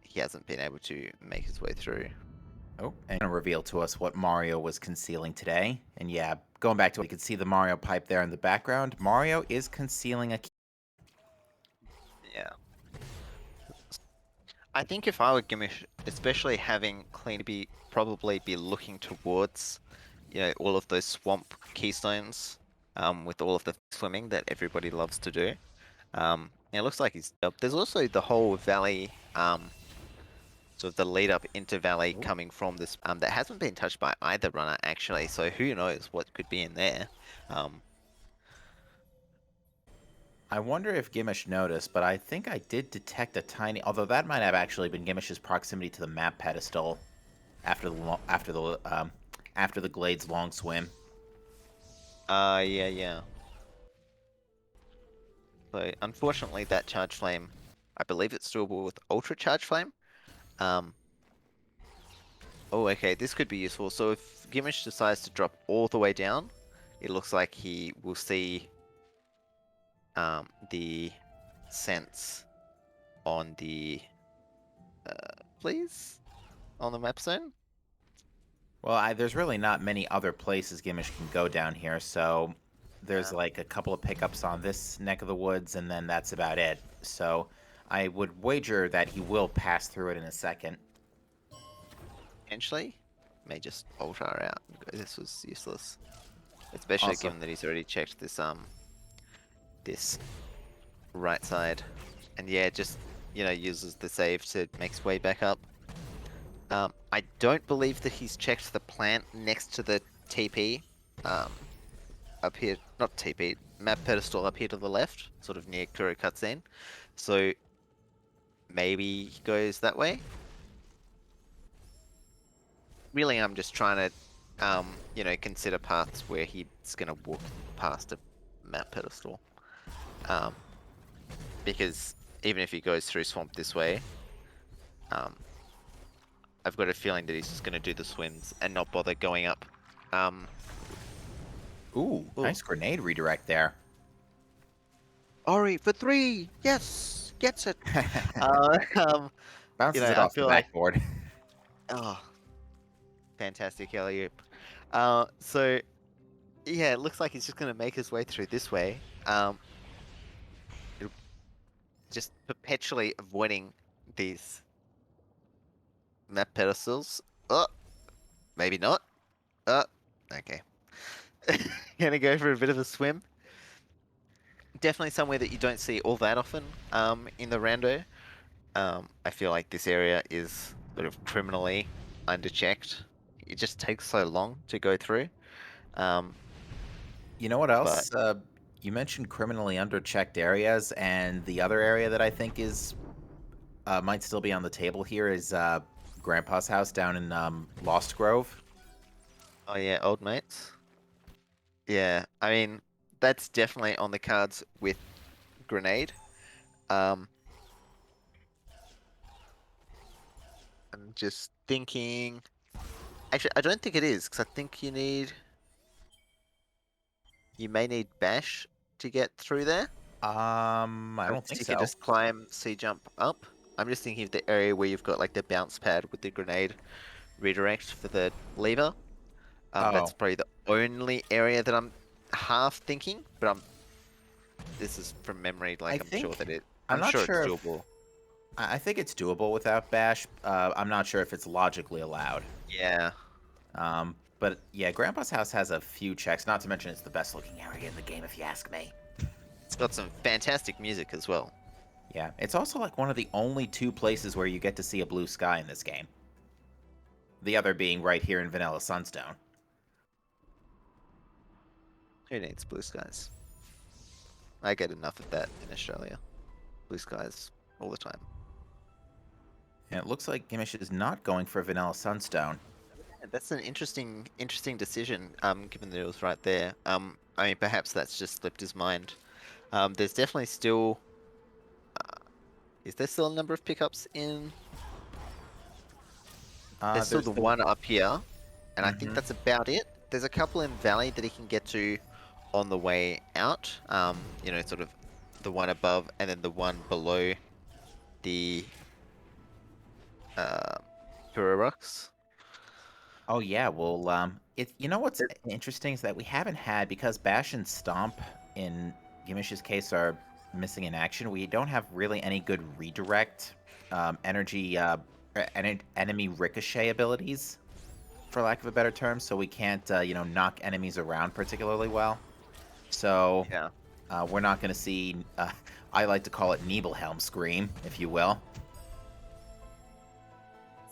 he hasn't been able to make his way through. Oh, and reveal to us what Mario was concealing today. And yeah, going back to what you can see the Mario pipe there in the background. Mario is concealing a key. Yeah. I think if I were Gimmish, especially having Clean probably be looking towards, all of those swamp keystones, with all of the swimming that everybody loves to do. It looks like he's up. There's also the whole valley, sort of the lead up into valley Ooh. coming from this, that hasn't been touched by either runner actually. So who knows what could be in there. I wonder if Gimmish noticed, but I think I did detect a tiny. Although that might have actually been Gimmish's proximity to the map pedestal after the Glade's long swim. Yeah. So unfortunately, that charge flame, I believe it's doable with ultra charge flame. Oh, okay, this could be useful. So if Gimmish decides to drop all the way down, it looks like he will see the sense on the please on the map zone. Well, there's really not many other places Gimmish can go down here, so there's like a couple of pickups on this neck of the woods, and then that's about it. So I would wager that he will pass through it in a second. Potentially, may just ultra out. This was useless, especially Also- given that he's already checked this this right side, and yeah, just uses the save to make his way back up. I don't believe that he's checked the plant next to the TP, up here, not TP, map pedestal up here to the left, sort of near Kuro cutscene. So maybe he goes that way. Really, I'm just trying to, consider paths where he's gonna walk past a map pedestal. Because even if he goes through swamp this way, I've got a feeling that he's just gonna do the swims and not bother going up. Ooh, nice grenade redirect there. Ori for 3, yes, gets it. Bounces it I off the feel like, backboard. oh, fantastic alley-oop. So yeah, it looks like he's just gonna make his way through this way. Just perpetually avoiding these map pedestals. Oh, maybe not. Okay. Gonna go for a bit of a swim. Definitely somewhere that you don't see all that often in the rando. I feel like this area is sort of criminally underchecked. It just takes so long to go through. You know what else? You mentioned criminally underchecked areas, and the other area that I think is might still be on the table here is Grandpa's house down in Lost Grove. Oh yeah, old mates. Yeah, I mean, that's definitely on the cards with grenade. I'm just thinking. Actually, I don't think it is, because I think you may need bash to get through there. I don't think You so. can just climb, jump up. I'm just thinking of the area where you've got like the bounce pad with the grenade redirect for the lever. That's Oh. probably the only area that I'm half thinking, but this is from memory. Like I'm sure that I'm not sure sure it's if- doable. I think it's doable without bash. I'm not sure if it's logically allowed. Yeah. But yeah, Grandpa's house has a few checks. Not to mention it's the best looking area in the game, if you ask me. It's got some fantastic music as well. Yeah, it's also like one of the only 2 places where you get to see a blue sky in this game. The other being right here in Vanilla Sunstone. Who needs blue skies? I get enough of that in Australia. Blue skies all the time. And it looks like Gimmish is not going for Vanilla Sunstone. Yeah, that's an interesting decision. Given that it was right there. I mean, perhaps that's just slipped his mind. There's definitely still. Is there still a number of pickups in? There's still the one up here, and I think that's about it. There's a couple in Valley that he can get to on the way out. Sort of the one above and then the one below the Kuro Rocks. Oh yeah, well, you know what's interesting is that we haven't had, because Bash and Stomp in Gimmish's case are missing in action. We don't have really any good redirect energy, enemy ricochet abilities, for lack of a better term, so we can't, knock enemies around particularly well. So Yeah. we're not going to see, I like to call it Nibelhelm Scream, if you will.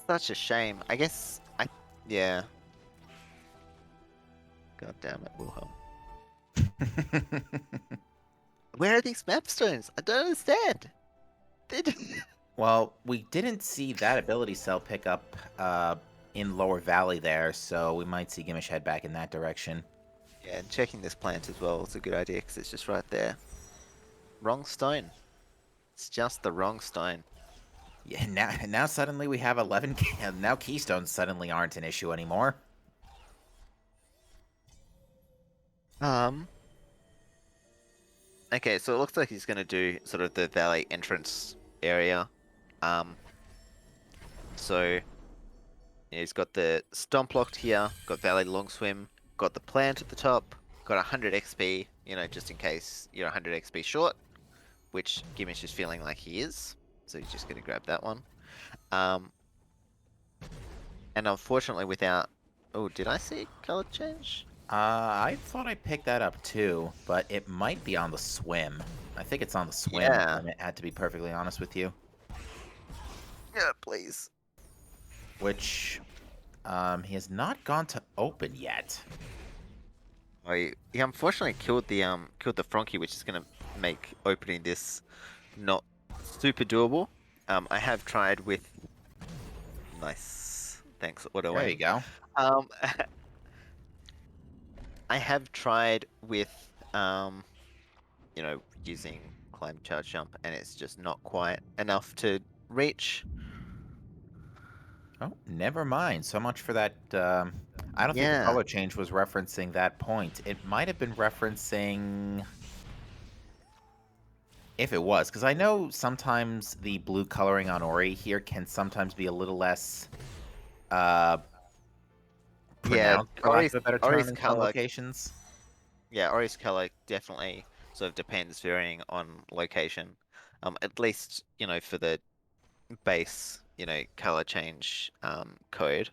Such a shame. I guess yeah. God damn it, Wilhelm. Where are these map stones? I don't understand. They just- Well, we didn't see that ability cell pick up in Lower Valley there, so we might see Gimmish head back in that direction. Yeah, and checking this plant as well is a good idea because it's just right there. Wrong stone. It's just the wrong stone. Yeah, now suddenly we have 11. Now keystones suddenly aren't an issue anymore. Okay, so it looks like he's gonna do sort of the valley entrance area. So yeah, he's got the stomp locked here, got valley long swim, got the plant at the top, got 100 XP, just in case you're 100 XP short, which Gimmish is feeling like he is. So he's just gonna grab that one. And unfortunately without... Oh, did I see color change? I thought I picked that up too, but it might be on the swim. I think it's on the swim. Yeah. I had to be perfectly honest with you. Yeah, please. Which, he has not gone to open yet. Oh, he unfortunately killed the Frankie, which is gonna make opening this not super doable. I have tried with... Nice. Thanks, Auto There Aim. you go. Um, I have tried with, using climb, charge, jump, and it's just not quite enough to reach. Oh, never mind. So much for that. I don't think the Yeah. color change was referencing that point. It might have been referencing... If it was, because I know sometimes the blue coloring on Ori here can sometimes be a little less pronounced, for lack of a better term, Ori's in some color, locations. yeah, Ori's color definitely sort of depends varying on location. At least, for the base, color change code.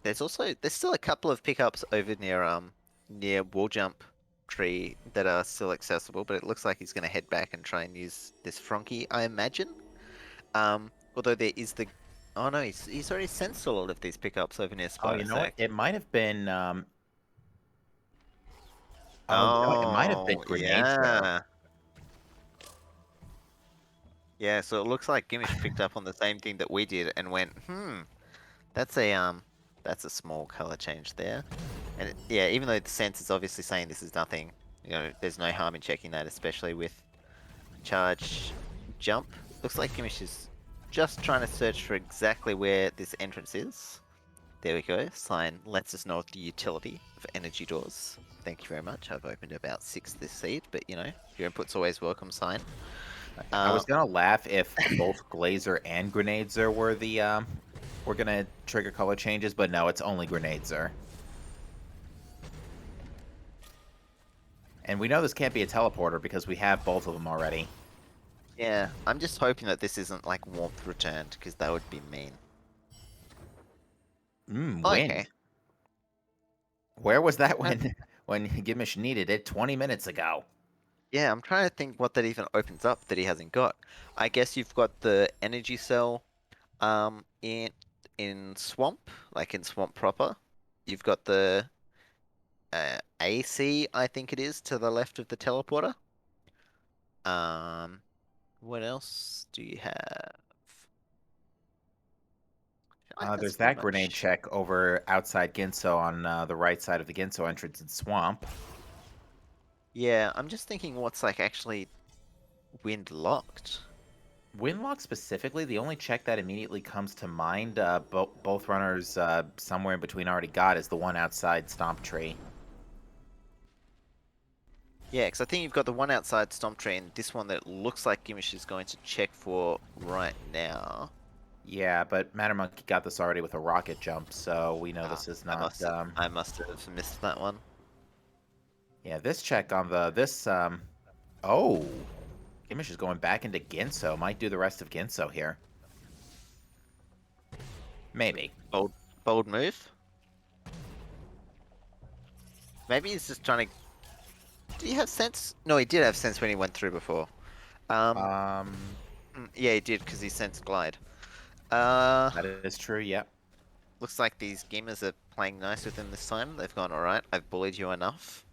There's still a couple of pickups over near wall jump tree that are still accessible, but it looks like he's gonna head back and try and use this Frankie, I imagine. Although there is the... Oh no, he's already sensed a lot of these pickups over near Oh, you know what? Spider-Sack. It might have been. It might have been Oh, grenades there. yeah. Yeah, so it looks like Gimmish picked up on the same thing that we did and went, that's a small color change there. And yeah, even though the sense is obviously saying this is nothing, there's no harm in checking that, especially with charge jump. Looks like Gimmish is just trying to search for exactly where this entrance is. There we go. Sign lets us know of the utility of energy doors. Thank you very much. I've opened about 6 this seed, but your input's always welcome, sign. I was gonna laugh if both Glazer and Grenadzer were the were gonna trigger color changes, but no, it's only Grenadzer. And we know this can't be a teleporter because we have both of them already. Yeah, I'm just hoping that this isn't like warmth returned, because that would be mean. Wind. Okay. Where was that when Gimmish needed it 20 minutes ago? Yeah, I'm trying to think what that even opens up that he hasn't got. I guess you've got the energy cell in Swamp, like in Swamp proper. You've got the AC, I think it is, to the left of the teleporter. What else do you have? I feel like There's that's pretty that grenade much... check over outside Ginso on the right side of the Ginso entrance in Swamp. Yeah, I'm just thinking what's like actually wind locked. Windlock specifically, the only check that immediately comes to mind, both runners somewhere in between already got, is the one outside Stomp Tree. Yeah, because I think you've got the one outside Stomp Tree and this one that looks like Gimmish is going to check for right now. Yeah, but Mattermonkey got this already with a rocket jump, so we know this is I not... must have missed that one. Yeah, this check on oh! Gimich is going back into Ginso. Might do the rest of Ginso here. Maybe. Bold move. Maybe he's just trying to. Did he have sense? No, he did have sense when he went through before. Um, Yeah, he did because he sensed glide. that is true. Yep. Looks like these gamers are playing nice with him this time. They've gone, alright, I've bullied you enough.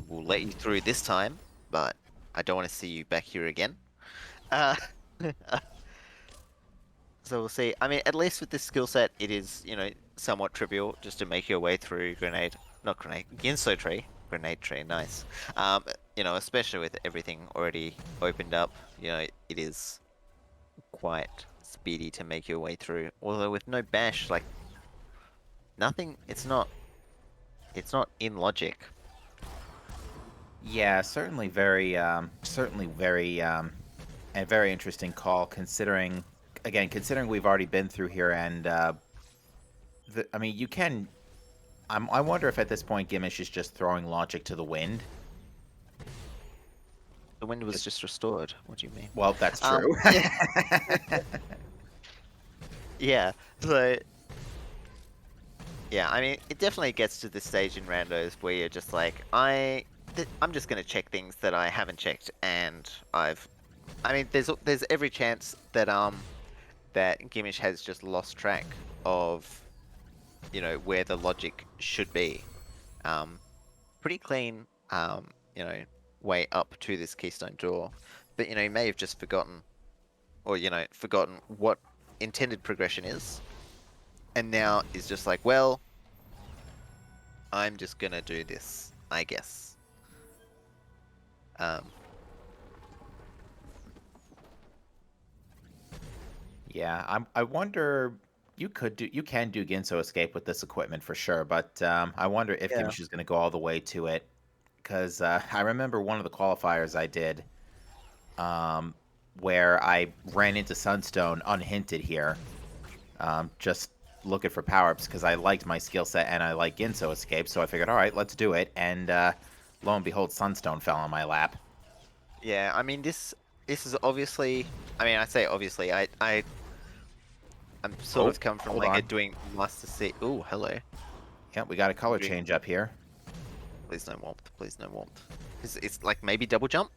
We'll let you through this time, but I don't want to see you back here again. Uh, so we'll see. I mean, at least with this skill set, it is, you know, somewhat trivial just to make your way through Ginso tree. Grenade tree, nice. You know, especially with everything already opened up, you know, it is quite speedy to make your way through. Although with no bash, like, nothing, it's not in logic. Yeah, certainly very, a very interesting call. Considering we've already been through here, and I mean, you can. I wonder if at this point Gimich is just throwing logic to the wind. The wind was just restored. What do you mean? Well, that's true. Yeah. So. Yeah, I mean, it definitely gets to the stage in randos where you're just like, I'm just gonna check things that I haven't checked, and I mean, there's every chance that that Gimich has just lost track of, you know, where the logic should be. Pretty clean, you know, way up to this keystone door, but you know, he may have just forgotten, or you know, forgotten what intended progression is, and now is just like, well, I'm just gonna do this, I guess. Yeah, I wonder. You can do Ginso escape with this equipment for sure, but I wonder if Yeah. Gimich is going to go all the way to it, because I remember one of the qualifiers I did, where I ran into Sunstone unhinted here, just looking for power-ups because I liked my skill set and I like Ginso escape, so I figured, all right, let's do it, and lo and behold, Sunstone fell on my lap. Yeah, I mean, this is obviously. I mean, I say obviously. I'm sort of come from hold like on. doing Master C. Ooh, hello. Yeah, we got a color Doing- change up here. Please no warmth. Please no warmth. It's like maybe double jump.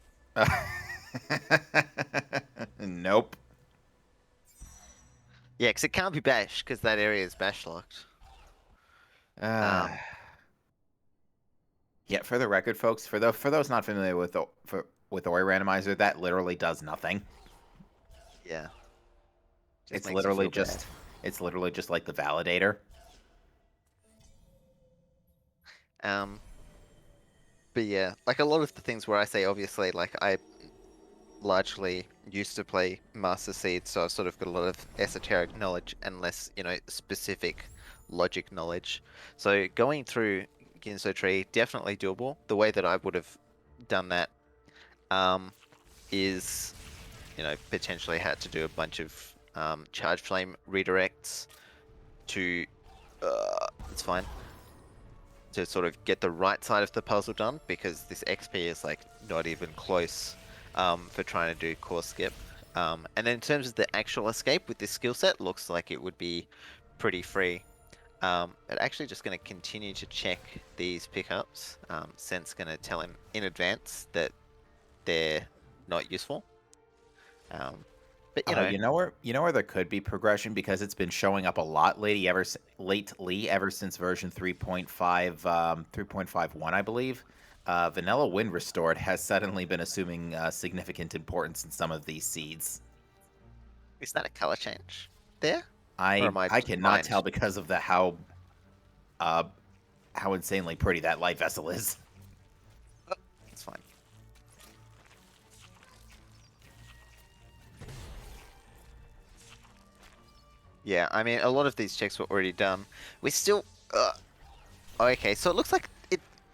Nope. Yeah, because it can't be bash because that area is bash locked. Yeah, for the record, folks, for those not familiar with Ori Randomizer, that literally does nothing. Yeah. Just It's makes you literally feel just like the validator. bad. But yeah, like a lot of the things where I say obviously, like I largely used to play Master Seed, so I've sort of got a lot of esoteric knowledge and less, you know, specific logic knowledge. So going through Ginso Tree, definitely doable. The way that I would have done that is, you know, potentially had to do a bunch of charge flame redirects to, it's fine, to sort of get the right side of the puzzle done, because this XP is like not even close for trying to do core skip. And then in terms of the actual escape with this skill set, looks like it would be pretty free. But actually just going to continue to check these pickups. Sense going to tell him in advance that they're not useful. But you know, you know where there could be progression, because it's been showing up a lot lately, ever since version 3.5, 3.51, I believe. Vanilla Wind Restored has suddenly been assuming significant importance in some of these seeds. is that a color change there? I Or am I I just cannot blind? tell because of how insanely pretty that light vessel is. It's fine. Yeah, I mean, a lot of these checks were already done. We still... okay, so it looks like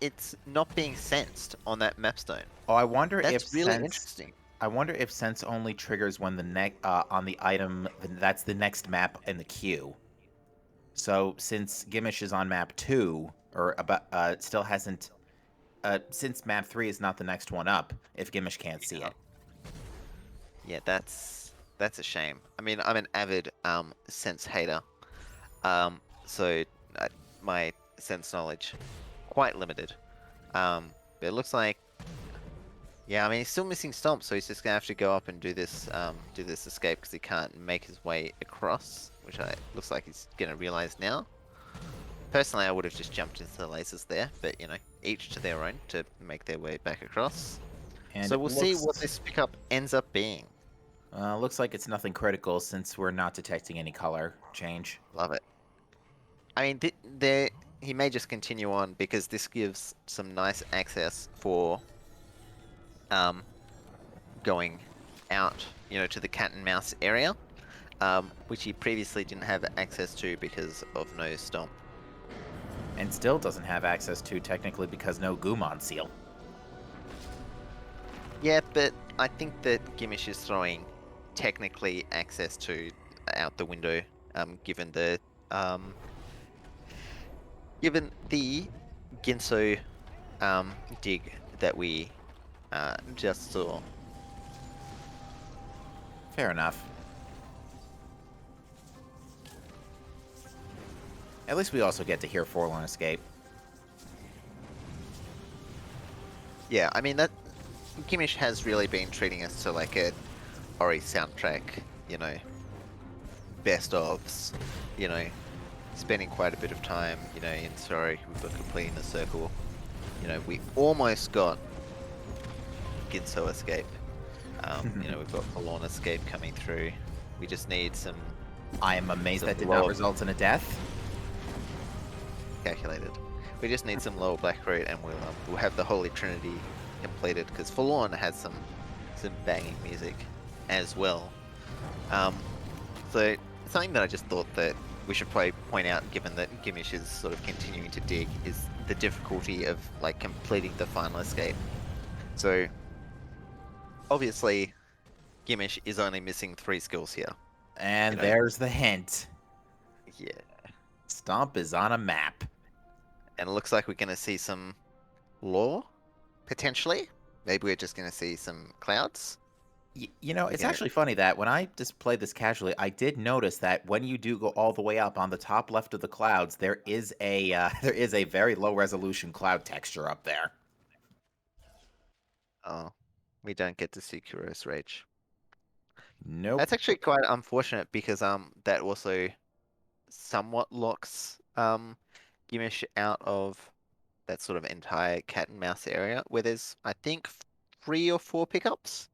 it's not being sensed on that mapstone. Oh, I wonder That's if really sense. interesting. I wonder if sense only triggers when the on the item that's the next map in the queue. So since Gimich is on map 2, or about it still hasn't, since map 3 is not the next one up, if Gimich can't see Yeah. it. Yeah, that's a shame. I mean, I'm an avid sense hater, so my sense knowledge quite limited. But it looks like, yeah, I mean, he's still missing Stomp, so he's just gonna have to go up and do this escape because he can't make his way across, which looks like he's gonna realize now. Personally, I would have just jumped into the lasers there, but you know, each to their own to make their way back across. And So it we'll see what this pickup ends up being. looks like it's nothing critical since we're not detecting any color change. Love it. I mean, there he may just continue on because this gives some nice access for going out, you know, to the cat and mouse area, which he previously didn't have access to because of no Stomp. And still doesn't have access to technically because no Gumon seal. Yeah, but I think that Gimich is throwing technically access to out the window, given the Ginso dig that we just saw. Fair enough. At least we also get to hear Forlorn Escape. Yeah, I mean that Gimich has really been treating us to like a Ori soundtrack, you know, best ofs, you know, spending quite a bit of time, you know, in Sorry, we've got completing the circle. You know, we almost got Ginso Escape. You know, we've got Forlorn Escape coming through. We just need some I am amazed So that did low. not result in a death. calculated. We just need some lower black root and we'll have the Holy Trinity completed because Forlorn has some banging music as well. So something that I just thought that we should probably point out, given that Gimich is sort of continuing to dig, is the difficulty of like completing the final escape. So obviously, Gimich is only missing 3 skills here. And You know. there's the hint. Yeah, Stomp is on a map. and it looks like we're going to see some lore potentially. Maybe we're just going to see some clouds. You know, it's Yeah. actually funny that when I just played this casually, I did notice that when you do go all the way up on the top left of the clouds, there is a there is a very low resolution cloud texture up there. Oh, we don't get to see Kuro's Rage. Nope. That's actually quite unfortunate because that also somewhat locks Gimich out of that sort of entire cat and mouse area where there's I think 3 or 4 pickups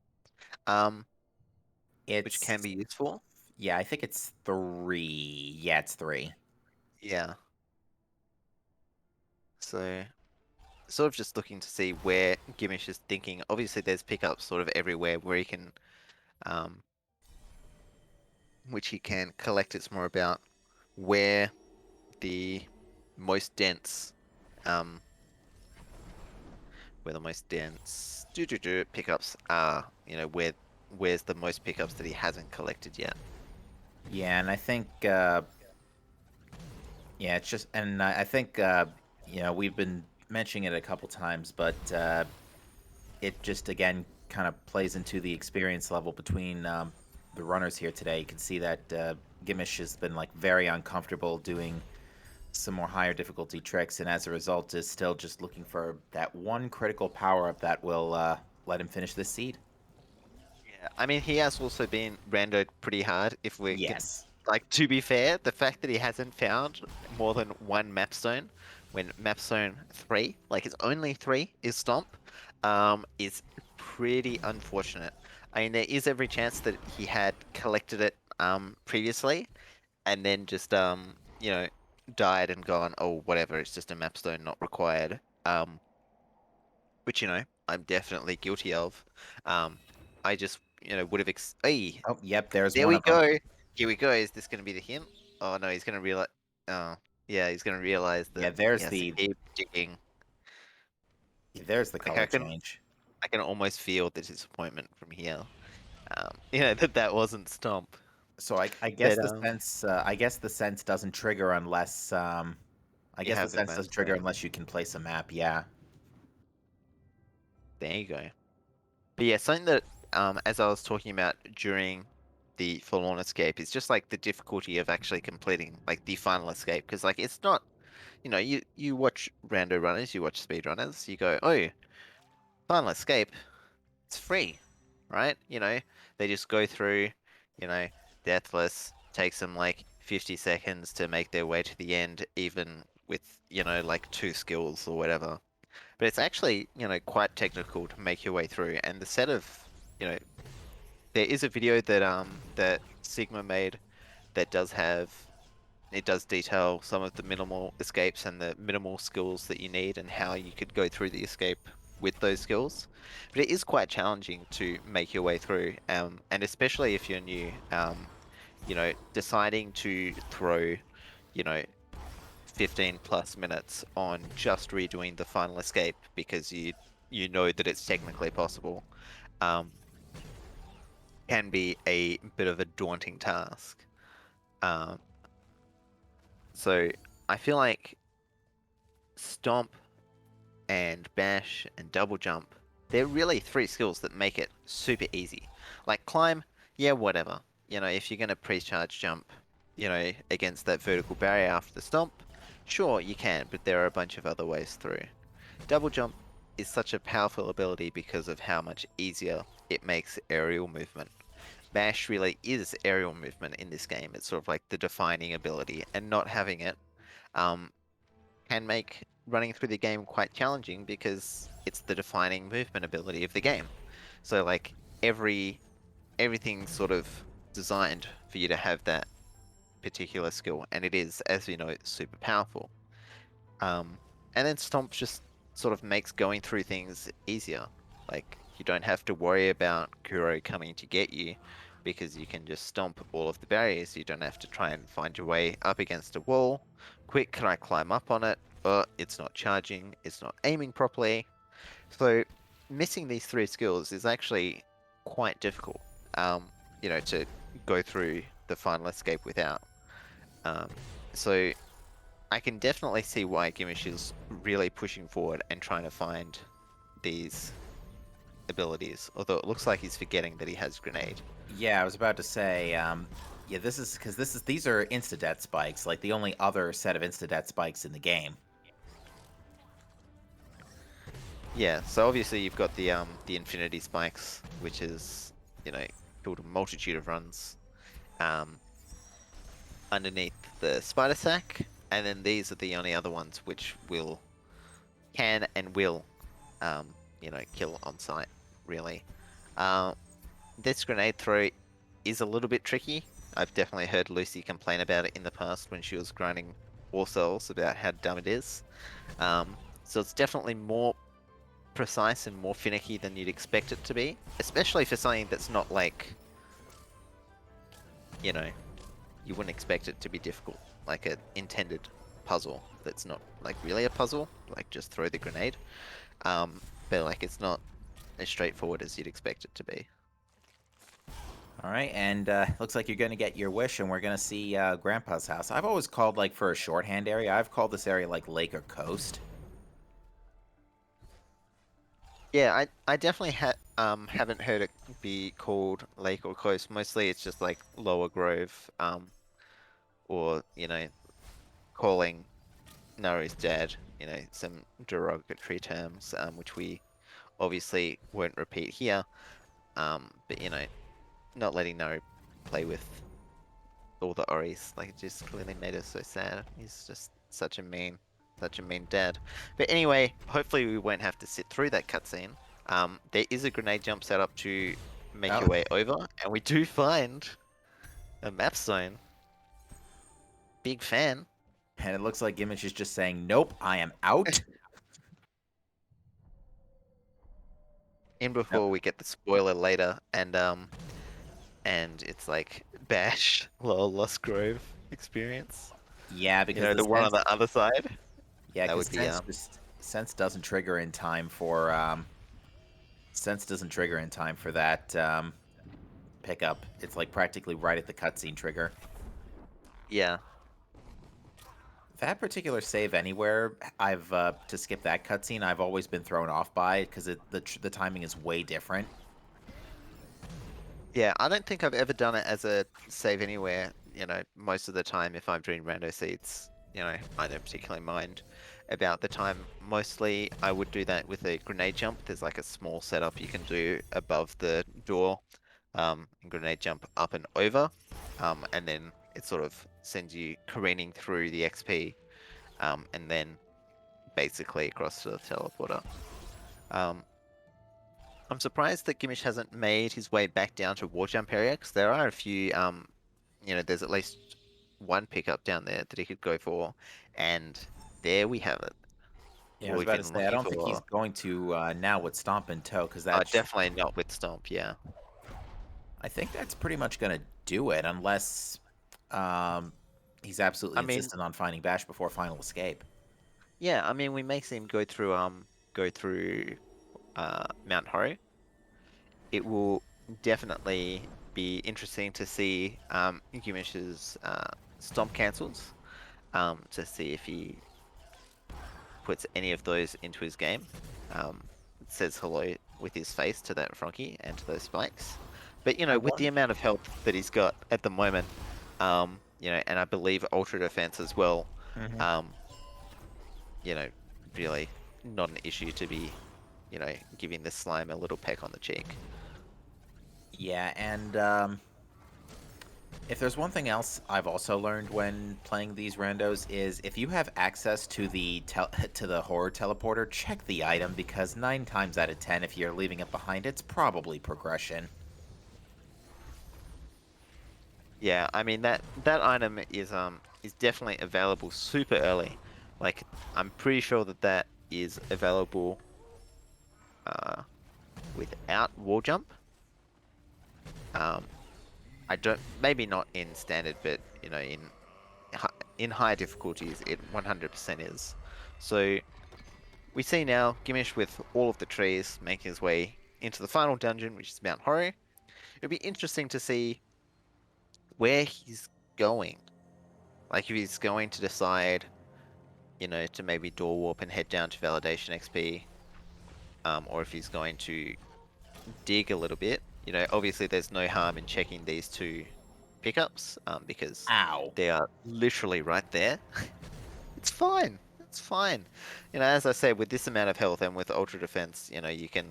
which It's can be useful. yeah, I think it's 3. Yeah, it's 3. Yeah. So sort of just looking to see where Gimich is thinking. Obviously there's pickups sort of everywhere where he can which he can collect. It's more about where the most dense pickups are, you know, where's the most pickups that he hasn't collected yet. Yeah, and I think yeah, it's just and I think you know, we've been mentioning it a couple times, but it just again kind of plays into the experience level between the runners here today. You can see that Gimich has been like very uncomfortable doing some more higher difficulty tricks, and as a result is still just looking for that one critical power-up that will let him finish this seed. Yeah, I mean he has also been randoed pretty hard. If we Yes. like, to be fair, the fact that he hasn't found more than 1 map stone, when map stone 3, like it's only 3, is Stomp, is pretty unfortunate. I mean, there is every chance that he had collected it previously, and then just you know, died and gone, oh whatever, it's just a map stone not required. Which, you know, I'm definitely guilty of. I just, you know, would have hey, Oh, yep, there's there one we of them. go. Here we go. Is this going to be the hint? Oh no, he's going to realize. Oh, yeah, he's going to realize that Yeah, there's he has to the keep digging. there's the Like color change. I can almost feel the disappointment from here. You know that wasn't Stomp. So I guess But the sense I guess the sense doesn't trigger unless I you guess the have the sense map doesn't trigger stone. unless you can place a map. Yeah. There you go. But yeah, something that as I was talking about during the Forlorn Escape, is just like the difficulty of actually completing like the final escape. Because like it's not, you watch rando runners, you watch speedrunners, you go, oh, final escape, it's free, right? They just go through, you know, deathless, takes them like 50 seconds to make their way to the end, even with, like 2 skills or whatever. But it's actually, quite technical to make your way through. And the set of, you know, there is a video that Sigma made that does detail some of the minimal escapes and the minimal skills that you need and how you could go through the escape with those skills. But it is quite challenging to make your way through, and especially if you're new, deciding to throw, you know, 15 plus minutes on just redoing the final escape because you know that it's technically possible, um, can be a bit of a daunting task. Um, so I feel like Stomp and Bash and Double Jump, they're really 3 skills that make it super easy. Like Climb, yeah, whatever. If you're going to pre-charge jump, against that vertical barrier after the Stomp, sure, you can, but there are a bunch of other ways through. Double Jump is such a powerful ability because of how much easier it makes aerial movement. Bash really is aerial movement in this game. It's sort of like the defining ability, and not having it can make running through the game quite challenging because it's the defining movement ability of the game. So like everything's sort of designed for you to have that particular skill, and it is, as you know, super powerful. And then Stomp just sort of makes going through things easier. Like you don't have to worry about Kuro coming to get you because you can just stomp all of the barriers. You don't have to try and find your way up against a wall. Quick, can I climb up on it? It's not charging, it's not aiming properly. So missing these 3 skills is actually quite difficult, to go through the final escape without. So I can definitely see why Gimich is really pushing forward and trying to find these abilities, although it looks like he's forgetting that he has Grenade. Yeah, I was about to say, yeah, this is because these are insta-death spikes, like the only other set of insta-death spikes in the game. Yeah, so obviously you've got the Infinity Spikes, which is, killed a multitude of runs underneath the Spider Sack, and then these are the only other ones which can and will, kill on sight, really. This grenade throw is a little bit tricky. I've definitely heard Lucy complain about it in the past when she was grinding War Souls about how dumb it is. So it's definitely more precise and more finicky than you'd expect it to be, especially for something that's not like, you wouldn't expect it to be difficult, like an intended puzzle that's not like really a puzzle, like just throw the grenade. But like it's not as straightforward as you'd expect it to be. All right, and looks like you're going to get your wish, and we're going to see Grandpa's house. I've always called, like, for a shorthand area, I've called this area, like, Lake or Coast. Yeah, I definitely haven't heard it be called Lake or Coast. Mostly it's just like Lower Grove, or, calling Naru's dad, some derogatory terms, which we obviously won't repeat here. But, not letting Naru play with all the Oris, like, it just clearly made us so sad. He's just such a mean dad. But anyway, hopefully we won't have to sit through that cutscene. There is a grenade jump set up to make your way over, and we do find a map zone. Big fan. And it looks like Gimich is just saying, nope, I am out. In before we get the spoiler later, and it's like Bash, lol, Lost Grove experience. Yeah, because The one on the other side. Yeah, that because would be sense doesn't trigger in time for that pickup. It's like practically right at the cutscene trigger. yeah. That particular save anywhere, I've to skip that cutscene, I've always been thrown off by because the timing is way different. Yeah, I don't think I've ever done it as a save anywhere. You know, most of the time, if I'm doing rando seeds, you know, I don't particularly mind about the time. Mostly, I would do that with a grenade jump. There's like a small setup you can do above the door, and grenade jump up and over, and then it sort of sends you careening through the XP, and then basically across to the teleporter. Um, I'm surprised that Gimich hasn't made his way back down to war jump area, because there are a few, you know, there's at least one pickup down there that he could go for, and there we have it. Yeah, I What was we've about to been say, I looking don't think he's for. going to now with Stomp in tow, because that's, Definitely not with Stomp, yeah. I think that's pretty much going to do it, unless um, he's absolutely I mean, insistent on finding Bash before Final Escape. yeah, I mean, we may see him go through Mount Ho. It will definitely be interesting to see Gimish's Stomp cancels, to see if he puts any of those into his game. Says hello with his face to that Frankie and to those spikes. But you I know, with the wonder. amount of health that he's got at the moment, you know, and I believe ultra defense as well, Mhm. um, you know, really not an issue to be, you know, giving this slime a little peck on the cheek. Yeah, and if there's one thing else I've also learned when playing these randos is if you have access to the to the horror teleporter, check the item because 9 times out of 10 if you're leaving it behind, it's probably progression. Yeah, I mean that item is definitely available super early. Like I'm pretty sure that that is available uh without wall jump. Um, I don't, maybe not in standard, but you know, in higher difficulties, it 100% is. So we see now Gimish with all of the trees making his way into the final dungeon, which is Mount Horo. It'll be interesting to see where he's going. Like if he's going to decide, you know, to maybe door warp and head down to validation XP, or if he's going to dig a little bit. You know, obviously there's no harm in checking these two pickups, because Ow. they are literally right there. It's fine. It's fine. You know, as I said, with this amount of health and with ultra defense, you know, you can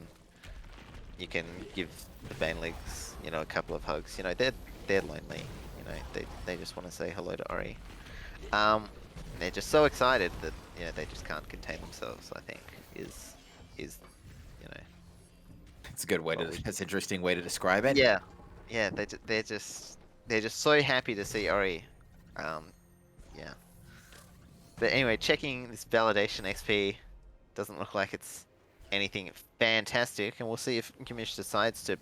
give the Banelegs, you know, a couple of hugs. You know, they're lonely. You know, they just want to say hello to Ori. And they're just so excited that you know they just can't contain themselves. I think is you know It's a good way to, what we. that's an interesting way to describe it. Yeah, yeah. They're just so happy to see Ori. Yeah. But anyway, checking this validation XP doesn't look like it's anything fantastic, and we'll see if Gimish decides to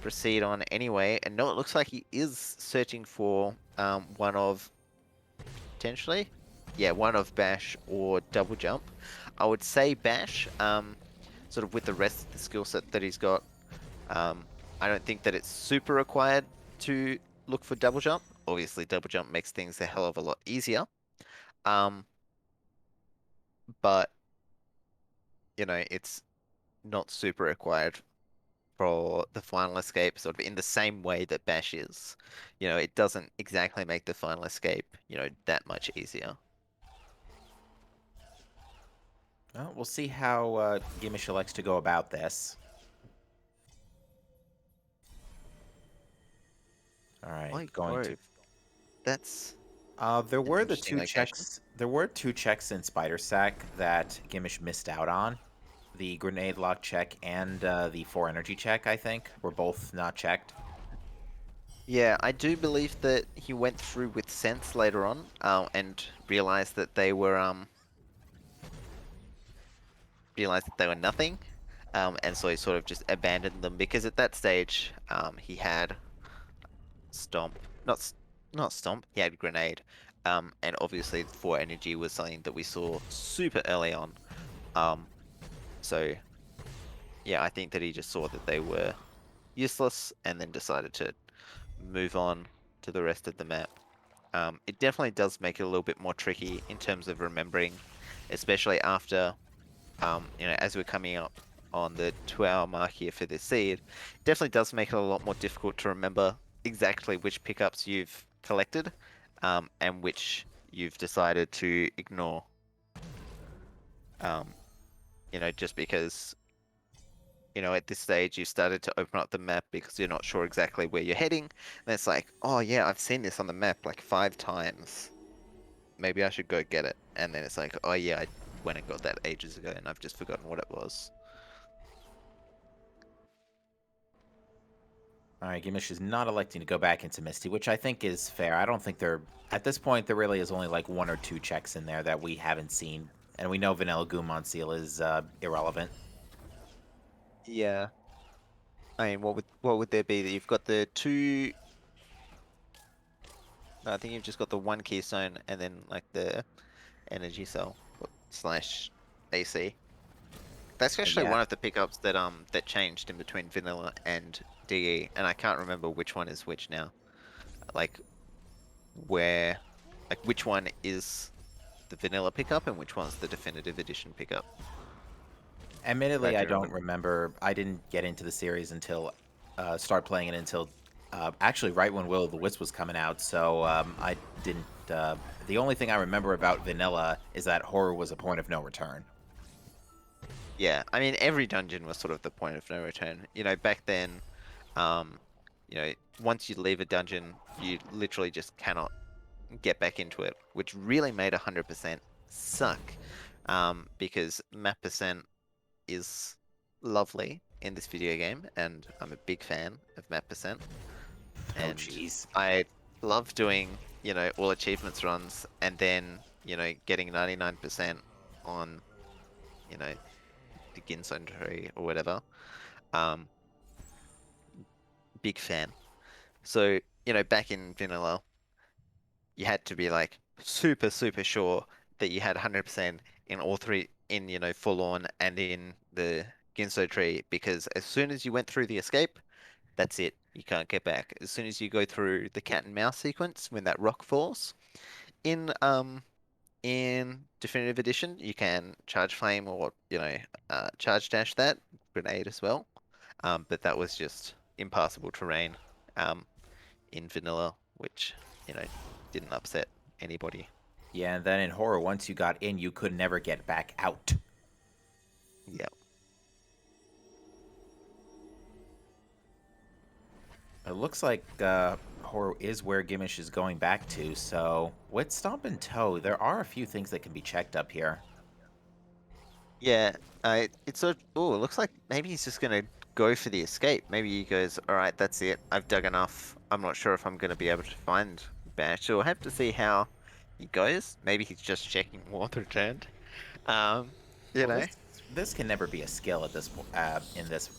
proceed on anyway. And no, it looks like he is searching for one of potentially, yeah, one of Bash or double jump. I would say Bash, sort of with the rest of the skill set that he's got. Um, I don't think that it's super required to look for double jump. Obviously, double jump makes things a hell of a lot easier. Um, but you know, it's not super required for the final escape, sort of in the same way that Bash is. You know, it doesn't exactly make the final escape, you know, that much easier. Well, we'll see how Gimish elects to go about this. All right, Like going to. Grove, that's There an were the interesting two location. checks. There were 2 checks in Spider Sack that Gimish missed out on. The grenade lock check and the 4 energy check, I think, were both not checked. Yeah, I do believe that he went through with sense later on, and realized that they were nothing, and so he sort of just abandoned them because at that stage, he had Stomp, not Stomp, he had Grenade, and obviously 4 energy was something that we saw super early on, um, so yeah, I think that he just saw that they were useless and then decided to move on to the rest of the map. It definitely does make it a little bit more tricky in terms of remembering, especially after, you know, as we're coming up on the 2-hour mark here for this seed, definitely does make it a lot more difficult to remember exactly which pickups you've collected, and which you've decided to ignore. You know, just because, you know, at this stage you started to open up the map because you're not sure exactly where you're heading, and it's like, oh yeah, I've seen this on the map like 5 times. Maybe I should go get it. And then it's like, oh yeah, I went and got that ages ago and I've just forgotten what it was. All right, Gimich is not electing to go back into Misty, which I think is fair. I don't think at this point, there really is only like 1 or 2 checks in there that we haven't seen. And we know Vanilla Goomon Seal is irrelevant. Yeah. I mean, what would there be? That you've got the 2. No, I think you've just got the 1 keystone and then like the energy cell slash AC. That's actually Yeah. one of the pickups that that changed in between vanilla and DE, and I can't remember which one is which now. Like which one is the vanilla pickup and which one's the definitive edition pickup. Admittedly, Glad I you don't remember. remember. I didn't get into the series until start playing it until actually right when Will of the Wisp was coming out. So I didn't. The only thing I remember about Vanilla is that horror was a point of no return. Yeah, I mean every dungeon was sort of the point of no return. You know, back then, you know, once you leave a dungeon, you literally just cannot get back into it, which really made 100% suck. Because map percent is lovely in this video game, and I'm a big fan of map percent. Oh, And jeez. I love doing, you know, all achievements runs, and then, you know, getting 99% on, you know, the Ginson tree or whatever. Um, Big fan. So, you know, back in vanilla, you had to be like super, super sure that you had 100% in all 3, in, you know, Forlorn and in the Ginso tree, because as soon as you went through the escape, that's it. You can't get back. As soon as you go through the cat and mouse sequence when that rock falls, in definitive edition, you can charge flame or, you know, charge dash that grenade as well. But that was just impassable terrain in vanilla, which, you know, didn't upset anybody. Yeah, and then in horror, once you got in, you could never get back out. Yeah. It looks like horror is where Gimmish is going back to. So with Stomp and Toe, there are a few things that can be checked up here. Yeah, it's sort of, oh, it looks like maybe he's just gonna go for the escape. Maybe he goes, all right, that's it. I've dug enough. I'm not sure if I'm gonna be able to find Bash. So we'll have to see how he goes. Maybe he's just checking what returned. You Well, know, this can never be a skill at this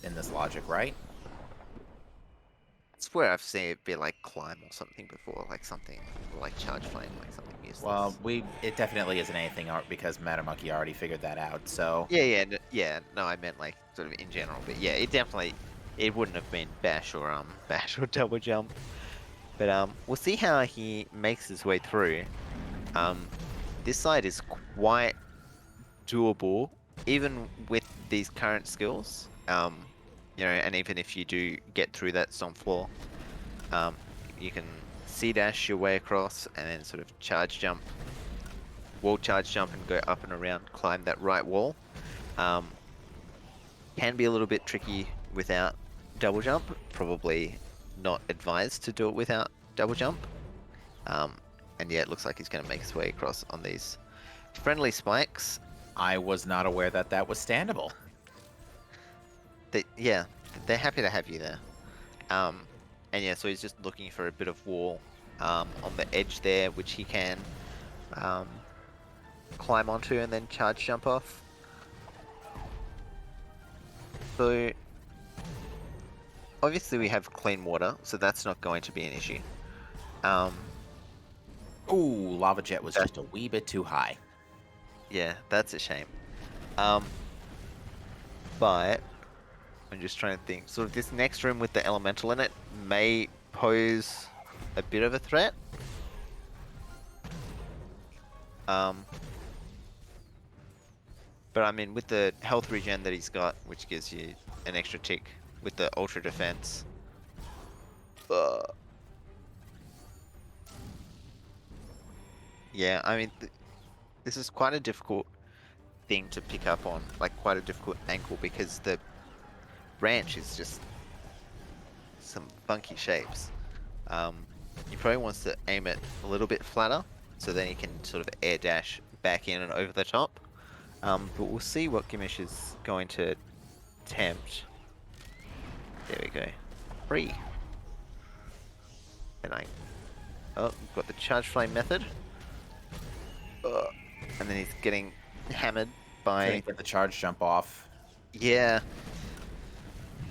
in this logic, right? it's where I've seen it be like climb or something before, like something like charge flame, like something Well, useless. it definitely isn't anything because Mattermonkey already figured that out. So Yeah. No, I meant like sort of in general, but yeah, it wouldn't have been bash or bash or double jump. But we'll see how he makes his way through. This side is quite doable, even with these current skills. You know, and even if you do get through that stomp floor, you can C dash your way across and then sort of charge jump, wall charge jump, and go up and around, climb that right wall. Can be a little bit tricky without double jump. Probably not advised to do it without double jump. And yeah, it looks like he's going to make his way across on these friendly spikes. I was not aware that that was standable. Yeah, they're happy to have you there. And yeah, so he's just looking for a bit of wall on the edge there, which he can climb onto and then charge jump off. So obviously we have clean water, so that's not going to be an issue. Ooh, Lava Jet was just a wee bit too high. Yeah, that's a shame. But I'm just trying to think. Sort of this next room with the elemental in it may pose a bit of a threat. But I mean, with the health regen that he's got, which gives you an extra tick with the ultra defense. Yeah, I mean, this is quite a difficult thing to pick up on, like quite a difficult angle, because the branch is just some funky shapes. He probably wants to aim it a little bit flatter, so then he can sort of air dash back in and over the top. But we'll see what Gimich is going to attempt. There we go. 3. And oh, we've got the charge flame method. And then he's getting hammered by... Couldn't get the charge jump off. Yeah.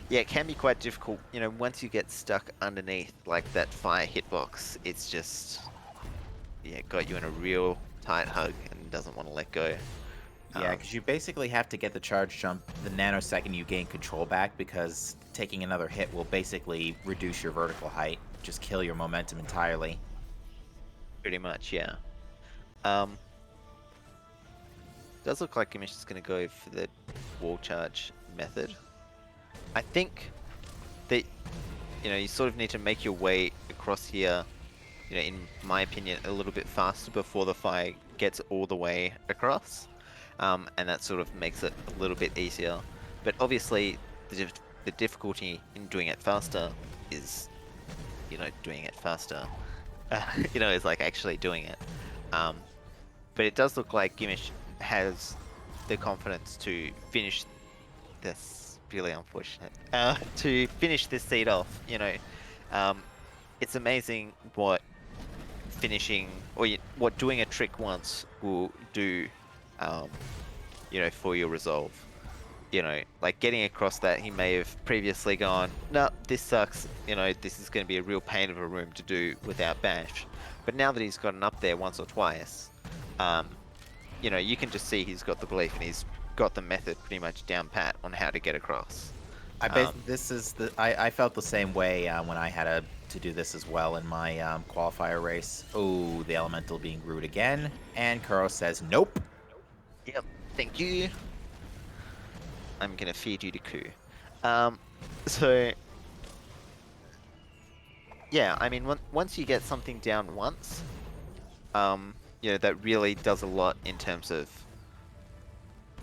Yeah, it can be quite difficult, you know, once you get stuck underneath, like, that fire hitbox, it's just... Yeah, got you in a real tight hug and doesn't want to let go. Yeah, because you basically have to get the charge jump the nanosecond you gain control back, because taking another hit will basically reduce your vertical height, just kill your momentum entirely. Pretty much, yeah. Does look like Gimich is going to go for the wall charge method. I think that, you know, you sort of need to make your way across here, you know, in my opinion, a little bit faster before the fire gets all the way across. And that sort of makes it a little bit easier. But obviously, the difficulty in doing it faster is, you know, doing it faster. You know, is like actually doing it. But it does look like Gimich has the confidence to finish this. Really unfortunate. To finish this seed off, you know, it's amazing what finishing or what doing a trick once will do, you know, for your resolve. You know, like getting across that, he may have previously gone, no, this sucks. You know, this is going to be a real pain of a room to do without bash. But now that he's gotten up there once or twice, you know, you can just see he's got the belief and he's got the method pretty much down pat on how to get across. I felt the same way when I had to do this as well in my qualifier race. Oh, the elemental being rude again, and Kuro says nope. Yep, thank you. I'm gonna feed you to coup. So yeah, I mean, once you get something down once, you know, that really does a lot in terms of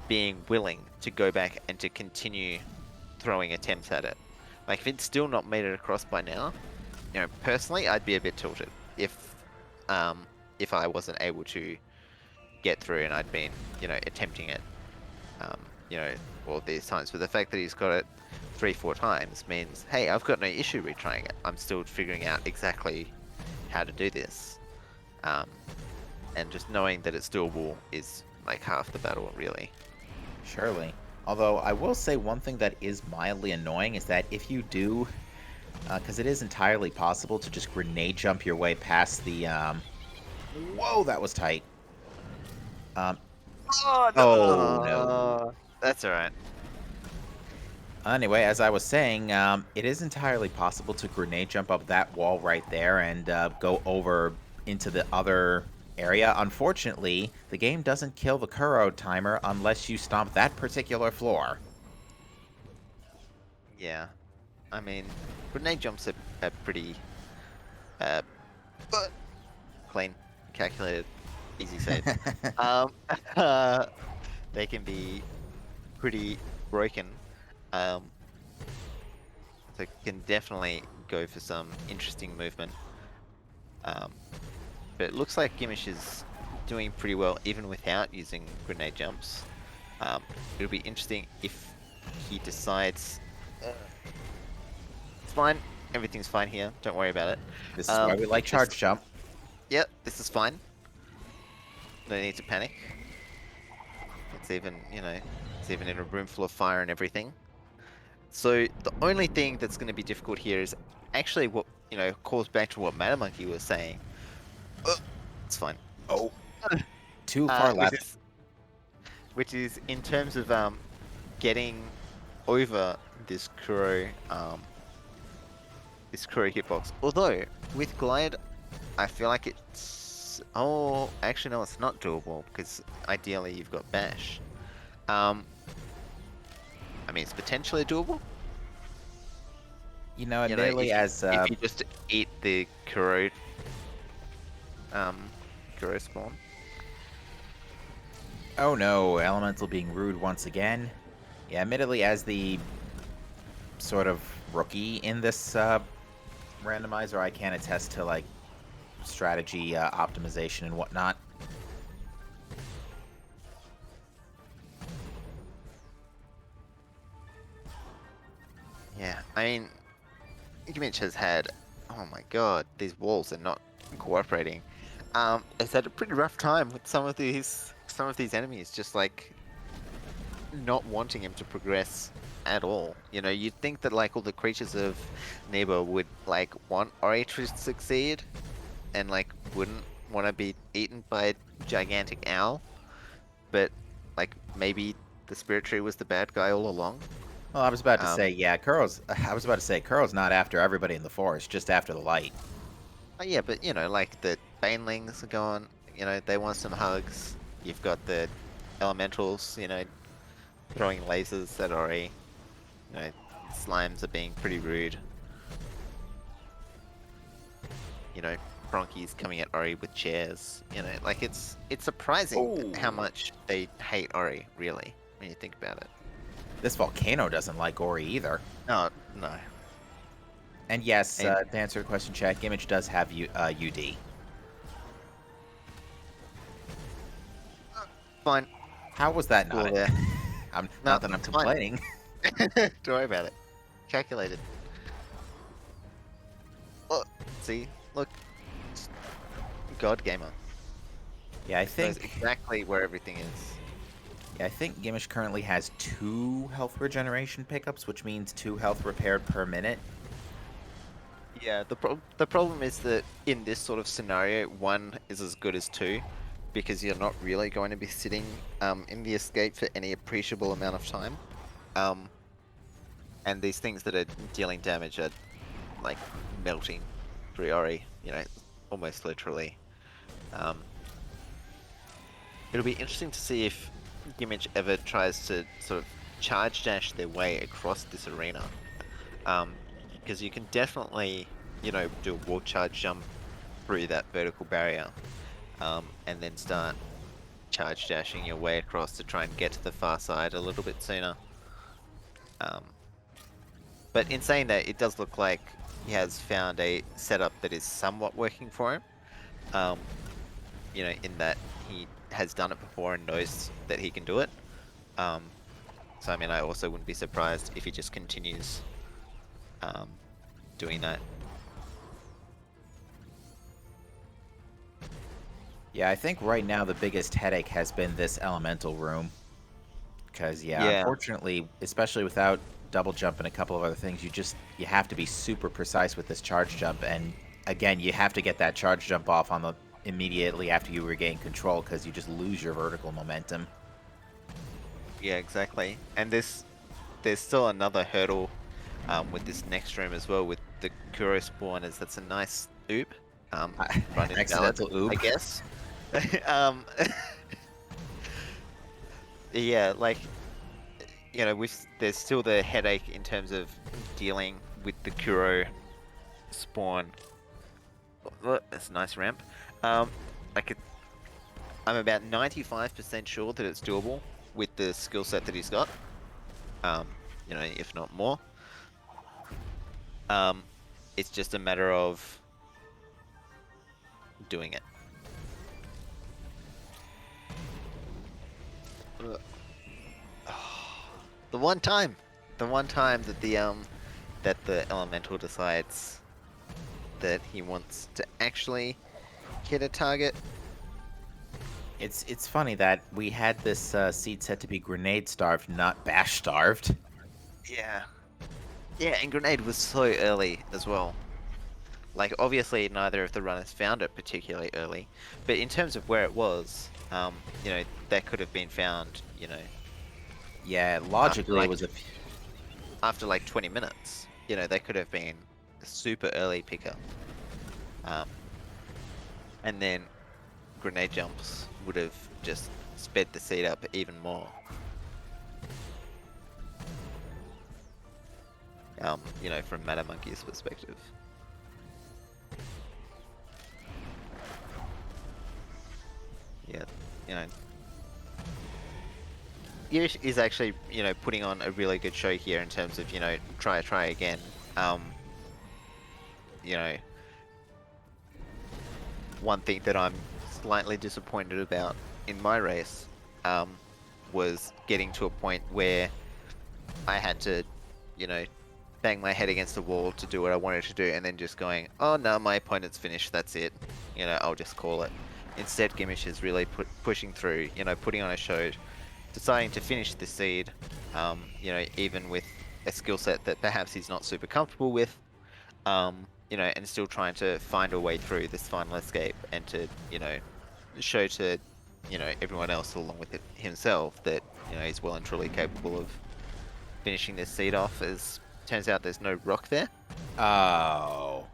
being willing to go back and to continue throwing attempts at it. Like, if it's still not made it across by now, you know, personally, I'd be a bit tilted if I wasn't able to get through and I'd been, you know, attempting it, you know, all these times. But the fact that he's got it 3-4 times means, hey, I've got no issue retrying it. I'm still figuring out exactly how to do this. And just knowing that it's doable is like half the battle, really. Surely. Although I will say one thing that is mildly annoying is that if you do, because it is entirely possible to just grenade jump your way past the, whoa, that was tight. Oh no. That's alright. Anyway, as I was saying, it is entirely possible to grenade jump up that wall right there and go over into the other area. Unfortunately, the game doesn't kill the Kuro timer unless you stomp that particular floor. Yeah. I mean, grenade jumps are pretty clean, calculated, easy save. They can be pretty broken. So can definitely go for some interesting movement. But it looks like Gimich is doing pretty well even without using grenade jumps. It'll be interesting if he decides... it's fine. Everything's fine here. Don't worry about it. This is why we like charge jump. Yep, this is fine. No need to panic. It's even, you know, it's even in a room full of fire and everything. So the only thing that's going to be difficult here is actually what, you know, calls back to what Mattermonkey was saying. It's fine. Oh, too far left. Which is in terms of getting over this Kuro hitbox. Although with glide, I feel like it's actually no, it's not doable because ideally you've got bash. I mean, it's potentially doable. You know, You know, admittedly, as if you just eat the Kuro, Kuro spawn. oh no, Elemental being rude once again. Yeah, admittedly, as the sort of rookie in this randomizer, I can attest to like strategy optimization and whatnot. Yeah, I mean, Gimich has had, oh my god, these walls are not cooperating. It's had a pretty rough time with some of these enemies, just like not wanting him to progress at all. You know, you'd think that like all the creatures of Nebo would like want Ori to succeed, and like wouldn't want to be eaten by a gigantic owl, but like maybe the spirit tree was the bad guy all along. Well, I was about to Um, say, yeah, Kuro's. I was about to say, Kuro's not after everybody in the forest, just after the light. Oh, yeah, but you know, like the banelings are going, you know, they want some hugs. You've got the elementals, you know, throwing lasers at Ori. You know, slimes are being pretty rude. You know, Bronchi's coming at Ori with chairs. You know, like it's surprising how Ooh. much they hate Ori, really, when you think about it. This volcano doesn't like Ori either. No, no. And yes, And to answer the question, chat, Gimich does have UD. fine. How was that Cool not? there. I'm No, not that I'm it's fine. complaining. Don't worry about it. Calculated. Look, see, look. God gamer. Yeah, I Knows think. exactly where everything is. Yeah, I think Gimich currently has 2 health regeneration pickups, which means 2 health repaired per minute. Yeah, the problem is that in this sort of scenario, 1 is as good as 2, because you're not really going to be sitting in the escape for any appreciable amount of time. And these things that are dealing damage are like melting through Ori, you know, almost literally. It'll be interesting to see if Gimich ever tries to sort of charge dash their way across this arena. Because you can definitely, you know, do a wall charge jump through that vertical barrier, and then start charge dashing your way across to try and get to the far side a little bit sooner. But in saying that, it does look like he has found a setup that is somewhat working for him. You know, in that he has done it before and knows that he can do it. So I mean, I also wouldn't be surprised if he just continues doing that. Yeah, I think right now the biggest headache has been this elemental room. Because, yeah, Yeah. unfortunately, especially without double jump and a couple of other things, you have to be super precise with this charge jump. And again, you have to get that charge jump off on the immediately after you regain control, because you just lose your vertical momentum. Yeah, exactly. And there's still another hurdle with this next room as well, with the Kuro spawners. That's a nice oop. Run Accidental invalid, oop. I guess. um, yeah, like, you know, there's still the headache in terms of dealing with the Kuro spawn. Look, that's a nice ramp. Like, I'm about 95% sure that it's doable with the skill set that he's got. You know, if not more. It's just a matter of doing it. The one time that the elemental decides that he wants to actually hit a target. It's funny that we had this seed set to be grenade starved, not bash starved. Yeah. Yeah, and grenade was so early as well. Like, obviously neither of the runners found it particularly early, but in terms of where it was, you know, that could have been found, you know, Yeah, logically it was after like 20 minutes. You know, they could have been a super early picker. And then grenade jumps would have just sped the seed up even more. you know, from Mattermonkey's perspective. Yeah, you know, Girish is actually, you know, putting on a really good show here in terms of, you know, try again. You know, one thing that I'm slightly disappointed about in my race, was getting to a point where I had to, you know, bang my head against the wall to do what I wanted to do, and then just going, oh no, my opponent's finished, that's it. You know, I'll just call it. Instead, Gimich is really pushing through, you know, putting on a show, deciding to finish the seed, you know, even with a skill set that perhaps he's not super comfortable with, you know, and still trying to find a way through this final escape and to, you know, show to, you know, everyone else along with it himself that, you know, he's well and truly capable of finishing this seed off. As turns out there's no rock there. Oh.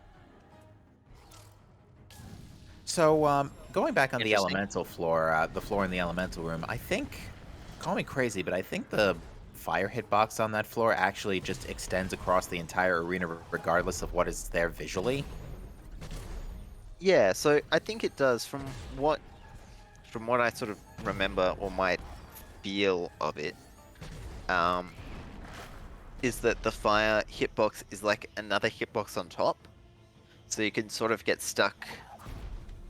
So, going back on the Interesting. elemental floor, the floor in the elemental room, I think, call me crazy, but I think the fire hitbox on that floor actually just extends across the entire arena regardless of what is there visually. Yeah, so I think it does from what I sort of remember or might feel of it, is that the fire hitbox is like another hitbox on top. So you can sort of get stuck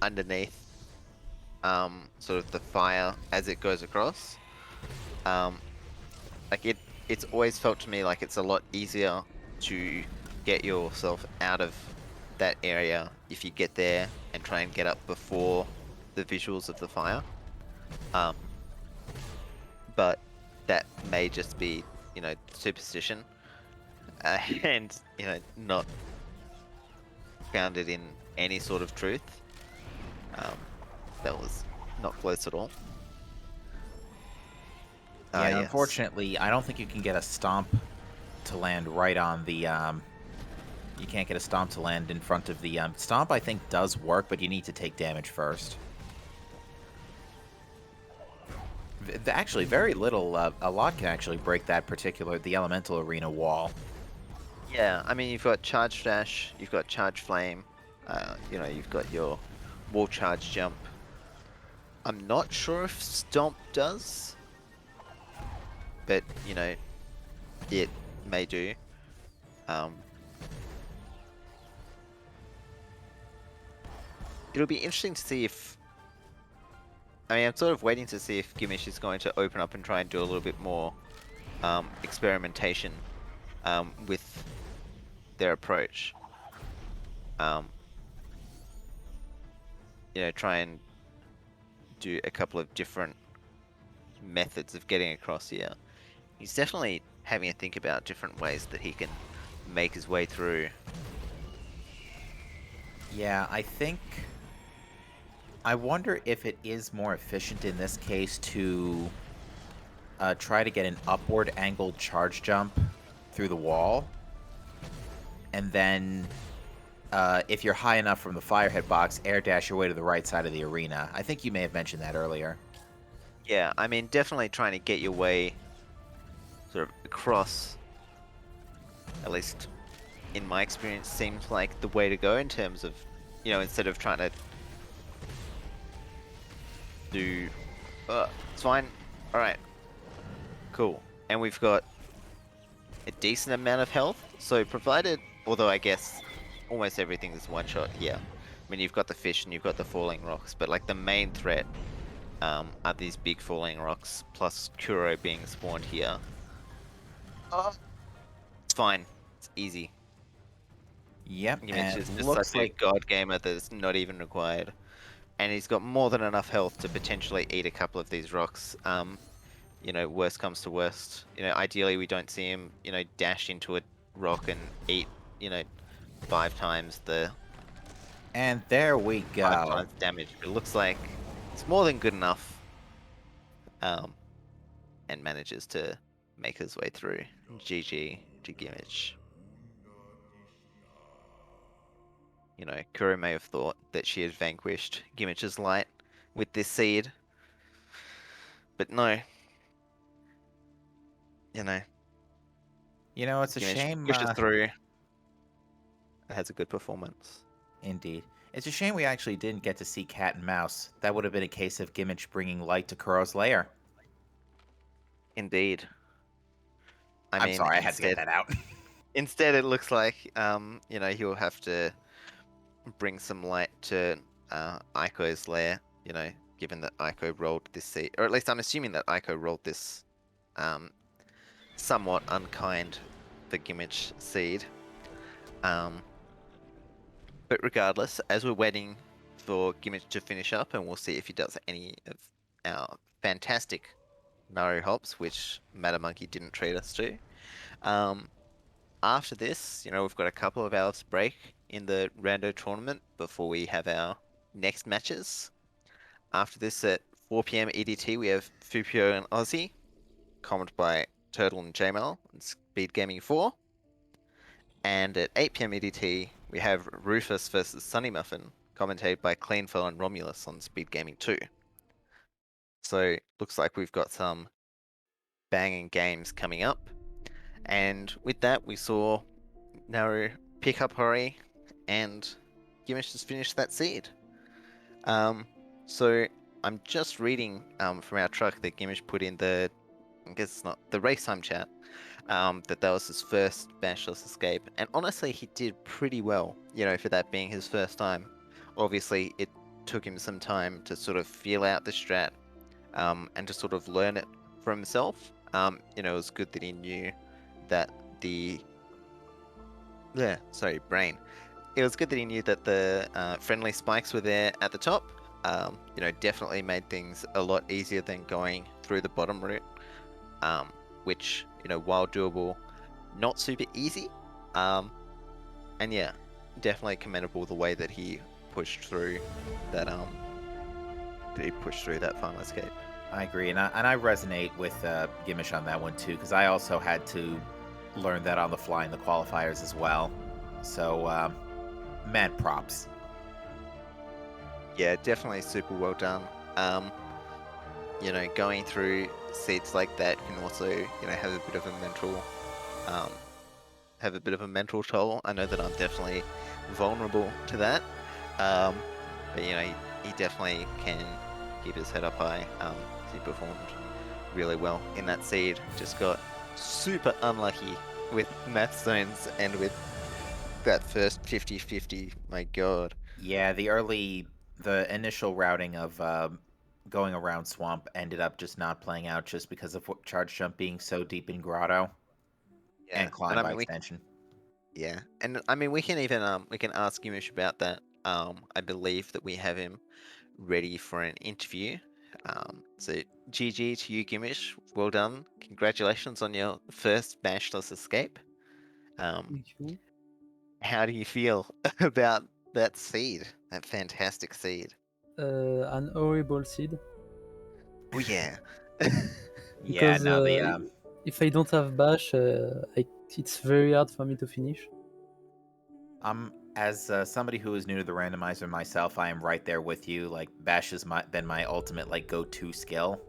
underneath sort of the fire as it goes across. Like it's always felt to me like it's a lot easier to get yourself out of that area if you get there and try and get up before the visuals of the fire. But that may just be, you know, superstition, and, you know, not founded in any sort of truth. That was not close at all. Yeah, Yes. unfortunately, I don't think you can get a stomp to land right on the, you can't get a stomp to land in front of the, stomp I think does work, but you need to take damage first. Actually, very little, a lot can actually break that particular, the elemental arena wall. Yeah, I mean, you've got charge dash, you've got charge flame, you know, you've got your wall charge jump. I'm not sure if stomp does, but, you know, it may do. It'll be interesting to see if, I mean, I'm sort of waiting to see if Gimich is going to open up and try and do a little bit more experimentation with their approach. You know, try and do a couple of different methods of getting across here. He's definitely having a think about different ways that he can make his way through. Yeah, I wonder if it is more efficient in this case to try to get an upward angled charge jump through the wall. And then, if you're high enough from the fire hitbox, air dash your way to the right side of the arena. I think you may have mentioned that earlier. Yeah, I mean, definitely trying to get your way sort of across, at least in my experience, seems like the way to go in terms of, you know, instead of trying to do... it's fine. Alright. Cool. And we've got a decent amount of health, so provided... Although I guess almost everything is one shot here. I mean, you've got the fish and you've got the falling rocks, but like the main threat are these big falling rocks, plus Kuro being spawned here. It's fine. It's easy. Yep, It's and just looks such a like god gamer that it's not even required. And he's got more than enough health to potentially eat a couple of these rocks. You know, worst comes to worst. You know, ideally we don't see him, you know, dash into a rock and eat, you know, 5 times the and there we 5 go. times damage. It looks like it's more than good enough. And manages to make his way through. GG to Gimich. You know, Kuro may have thought that she had vanquished Gimich's light with this seed. But no. You know. You know, it's a Gimich shame. pushes through. It has a good performance. Indeed. It's a shame we actually didn't get to see Cat and Mouse. That would have been a case of Gimich bringing light to Kuro's lair. Indeed. I I'm mean, sorry, I had to get that out. instead it looks like he'll have to bring some light to Aiko's lair. Given that Aiko rolled this seed, or at least I'm assuming that Aiko rolled this somewhat unkind for Gimich seed. But regardless, as we're waiting for Gimich to finish up, and we'll see if he does any of our fantastic Naru hops, which Mattermonkey didn't treat us to. After this, we've got a couple of hours break in the rando tournament before we have our next matches. After this, at 4 p.m. EDT, we have Fupio and Aussie, commented by Turtle and JML and SpeedGaming 4. And at 8 p.m. EDT, we have Rufus versus Sunny Muffin, commentated by Cleanfell and Romulus on SpeedGaming 2. So, looks like we've got some banging games coming up. And with that, we saw Naru pick up Hori, and Gimich has finished that seed. So I'm just reading from our truck that Gimich put in I guess it's not the race time chat, that was his first Bashless escape, and honestly, he did pretty well. For that being his first time. Obviously, it took him some time to sort of feel out the strat, and to sort of learn it for himself. It was good that he knew that brain. It was good that he knew that the friendly spikes were there at the top. Definitely made things a lot easier than going through the bottom route, which, while doable, not super easy. And yeah, definitely commendable the way that he pushed through that final escape. I agree, and I resonate with Gimich on that one too, because I also had to learn that on the fly in the qualifiers as well. So, mad props. Yeah, definitely super well done. Going through seats like that can also, have a bit of a mental toll. I know that I'm definitely vulnerable to that. But he definitely can keep his head up high. He performed really well in that seed. Just got super unlucky with math zones and with that first 50-50. My god. Yeah, the initial routing of going around Swamp ended up just not playing out just because of Charge Jump being so deep in Grotto. Yeah, and Climb by extension. Yeah, and I mean we can ask Gimish about that. I believe that we have him ready for an interview. So GG to you, Gimish. Well done. Congratulations on your first Bashless escape. Thank you. How do you feel about that seed? That fantastic seed. An horrible seed. Oh yeah. Because Yeah, if I don't have bash, it's very hard for me to finish. As somebody who is new to the randomizer myself, I am right there with you. Like, bash has been my ultimate go-to skill.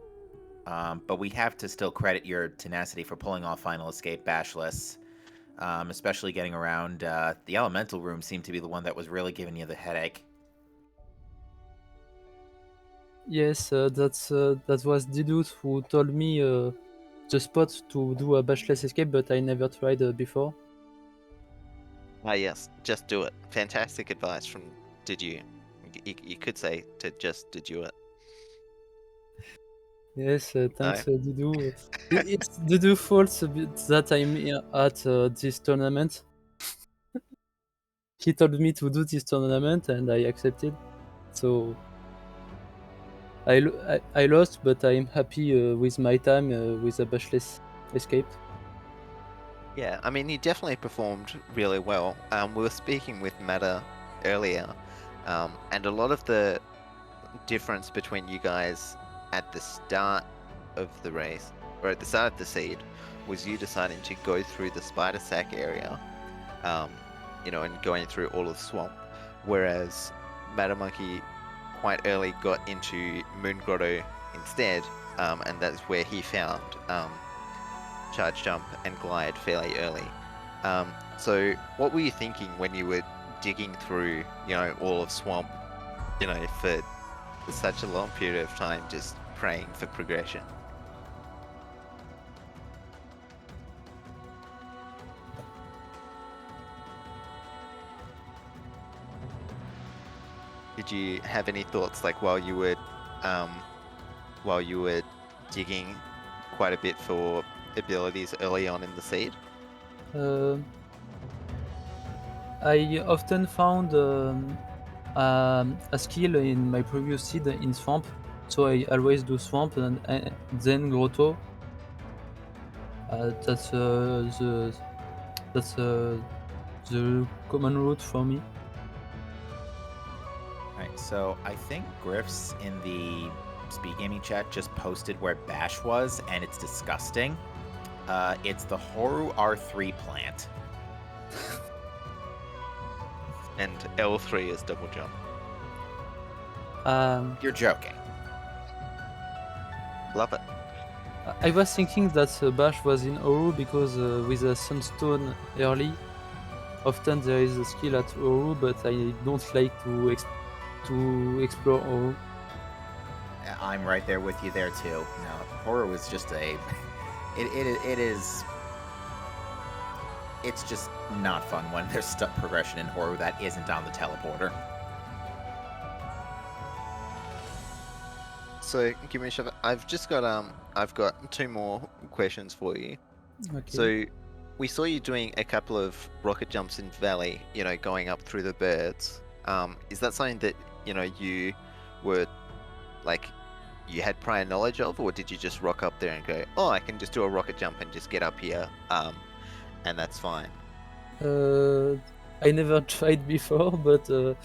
But we have to still credit your tenacity for pulling off Final Escape bashless. Especially getting around the elemental room seemed to be the one that was really giving you the headache. Yes, that was Didut who told me the spot to do a bashless escape, but I never tried before. Yes, just do it. Fantastic advice from Did You. You could say to just did you it. Yes, thanks, Didu. It's Didu's fault that I'm here at this tournament. He told me to do this tournament and I accepted. So I lost, but I'm happy with my time with a bashless escape. Yeah, I mean, you definitely performed really well. We were speaking with Matter earlier, and a lot of the difference between you guys at the start of the race, or at the start of the seed, was you deciding to go through the spider sack area, and going through all of the swamp, whereas Mattermonkey quite early got into Moon Grotto instead, and that's where he found charge jump, and glide fairly early. So what were you thinking when you were digging through, all of Swamp, for such a long period of time, just praying for progression? Did you have any thoughts like while you were digging quite a bit for abilities early on in the seed? Uh, I often found a skill in my previous seed in Swamp, so I always do Swamp and then Grotto. That's the common route for me. Alright, so I think Griff's in the SpeedGaming chat just posted where Bash was, and it's disgusting. It's the Horu R3 plant. And L3 is double jump. You're joking. Love it. I was thinking that Bash was in Oru because with a Sunstone early, often there is a skill at Oru, but I don't like to explore Oru. I'm right there with you there too. No, Horu is just a. It is. It's just not fun when there's stuck progression in Horu that isn't on the teleporter. So, Gimich, I've got 2 more questions for you. Okay. So, we saw you doing a couple of rocket jumps in Valley, going up through the birds. Is that something that, you were, you had prior knowledge of, or did you just rock up there and go, oh, I can just do a rocket jump and just get up here, and that's fine? I never tried before, but that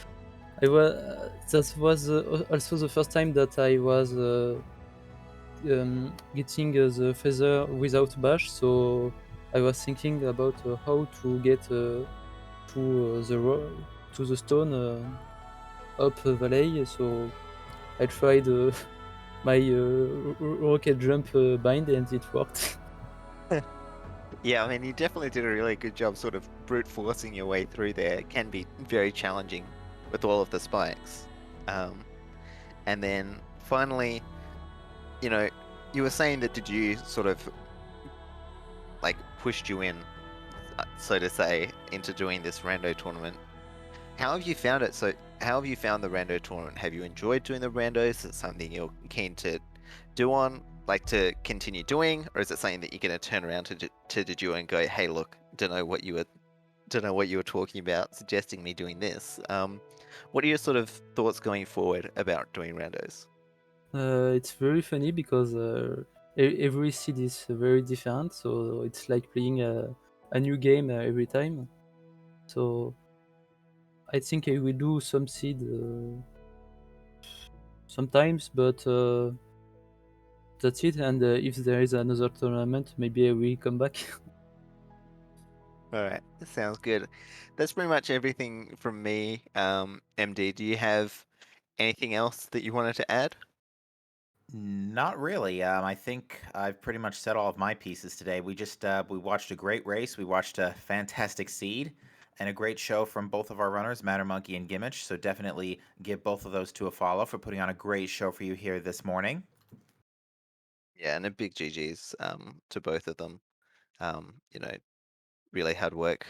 was also the first time that I was getting the feather without Bash. So I was thinking about how to get to the stone up valley. So I tried my rocket jump bind, and it worked. Yeah, I mean, you definitely did a really good job sort of brute forcing your way through there. It can be very challenging with all of the spikes. And then finally, you were saying that did you sort of pushed you in, so to say, into doing this rando tournament. How have you found it? So, how have you found the rando tournament? Have you enjoyed doing the randos? Is it something you're keen to do on, to continue doing, or is it something that you're going to turn around to the duo and go, "Hey, look, don't know what you were talking about, suggesting me doing this." What are your sort of thoughts going forward about doing randos? It's very funny because every seed is very different, so it's like playing a new game every time. So I think I will do some seed sometimes, but that's it. And if there is another tournament, maybe I will come back. All right, sounds good. That's pretty much everything from me. MD, do you have anything else that you wanted to add? Not really. I think I've pretty much said all of my pieces today. We watched a great race. We watched a fantastic seed and a great show from both of our runners, Mattermonkey and Gimich. So definitely give both of those two a follow for putting on a great show for you here this morning. Yeah, and a big GG's to both of them. You know, really hard work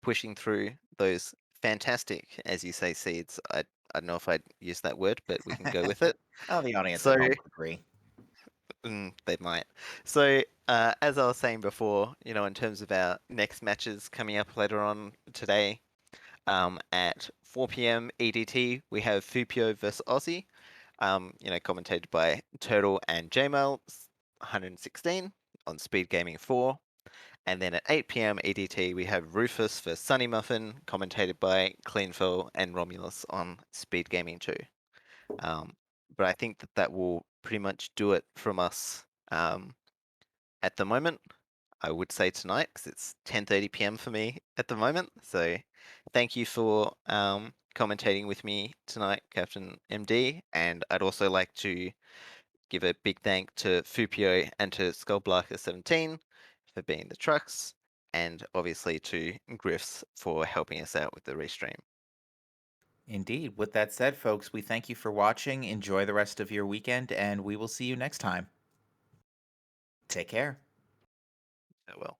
pushing through those fantastic, as you say, seeds. I don't know if I'd use that word, but we can go with it. Oh, the audience So at home would agree. they might. So as I was saying before, in terms of our next matches coming up later on today, at 4 p.m. EDT, we have Fupio versus Aussie. Commentated by Turtle and Jmail 116 on Speed Gaming 4. And then at 8 p.m. EDT, we have Rufus for Sunny Muffin, commentated by Cleanfell and Romulus on Speed Gaming 2. But I think that will pretty much do it from us at the moment. I would say tonight, because it's 10:30 p.m. for me at the moment. So thank you for commentating with me tonight, Captain MD. And I'd also like to give a big thank to Fupio and to Skullblacker17 for being the trucks, and obviously to Griffs for helping us out with the restream. Indeed. With that said, folks, we thank you for watching. Enjoy the rest of your weekend, and we will see you next time. Take care. Farewell.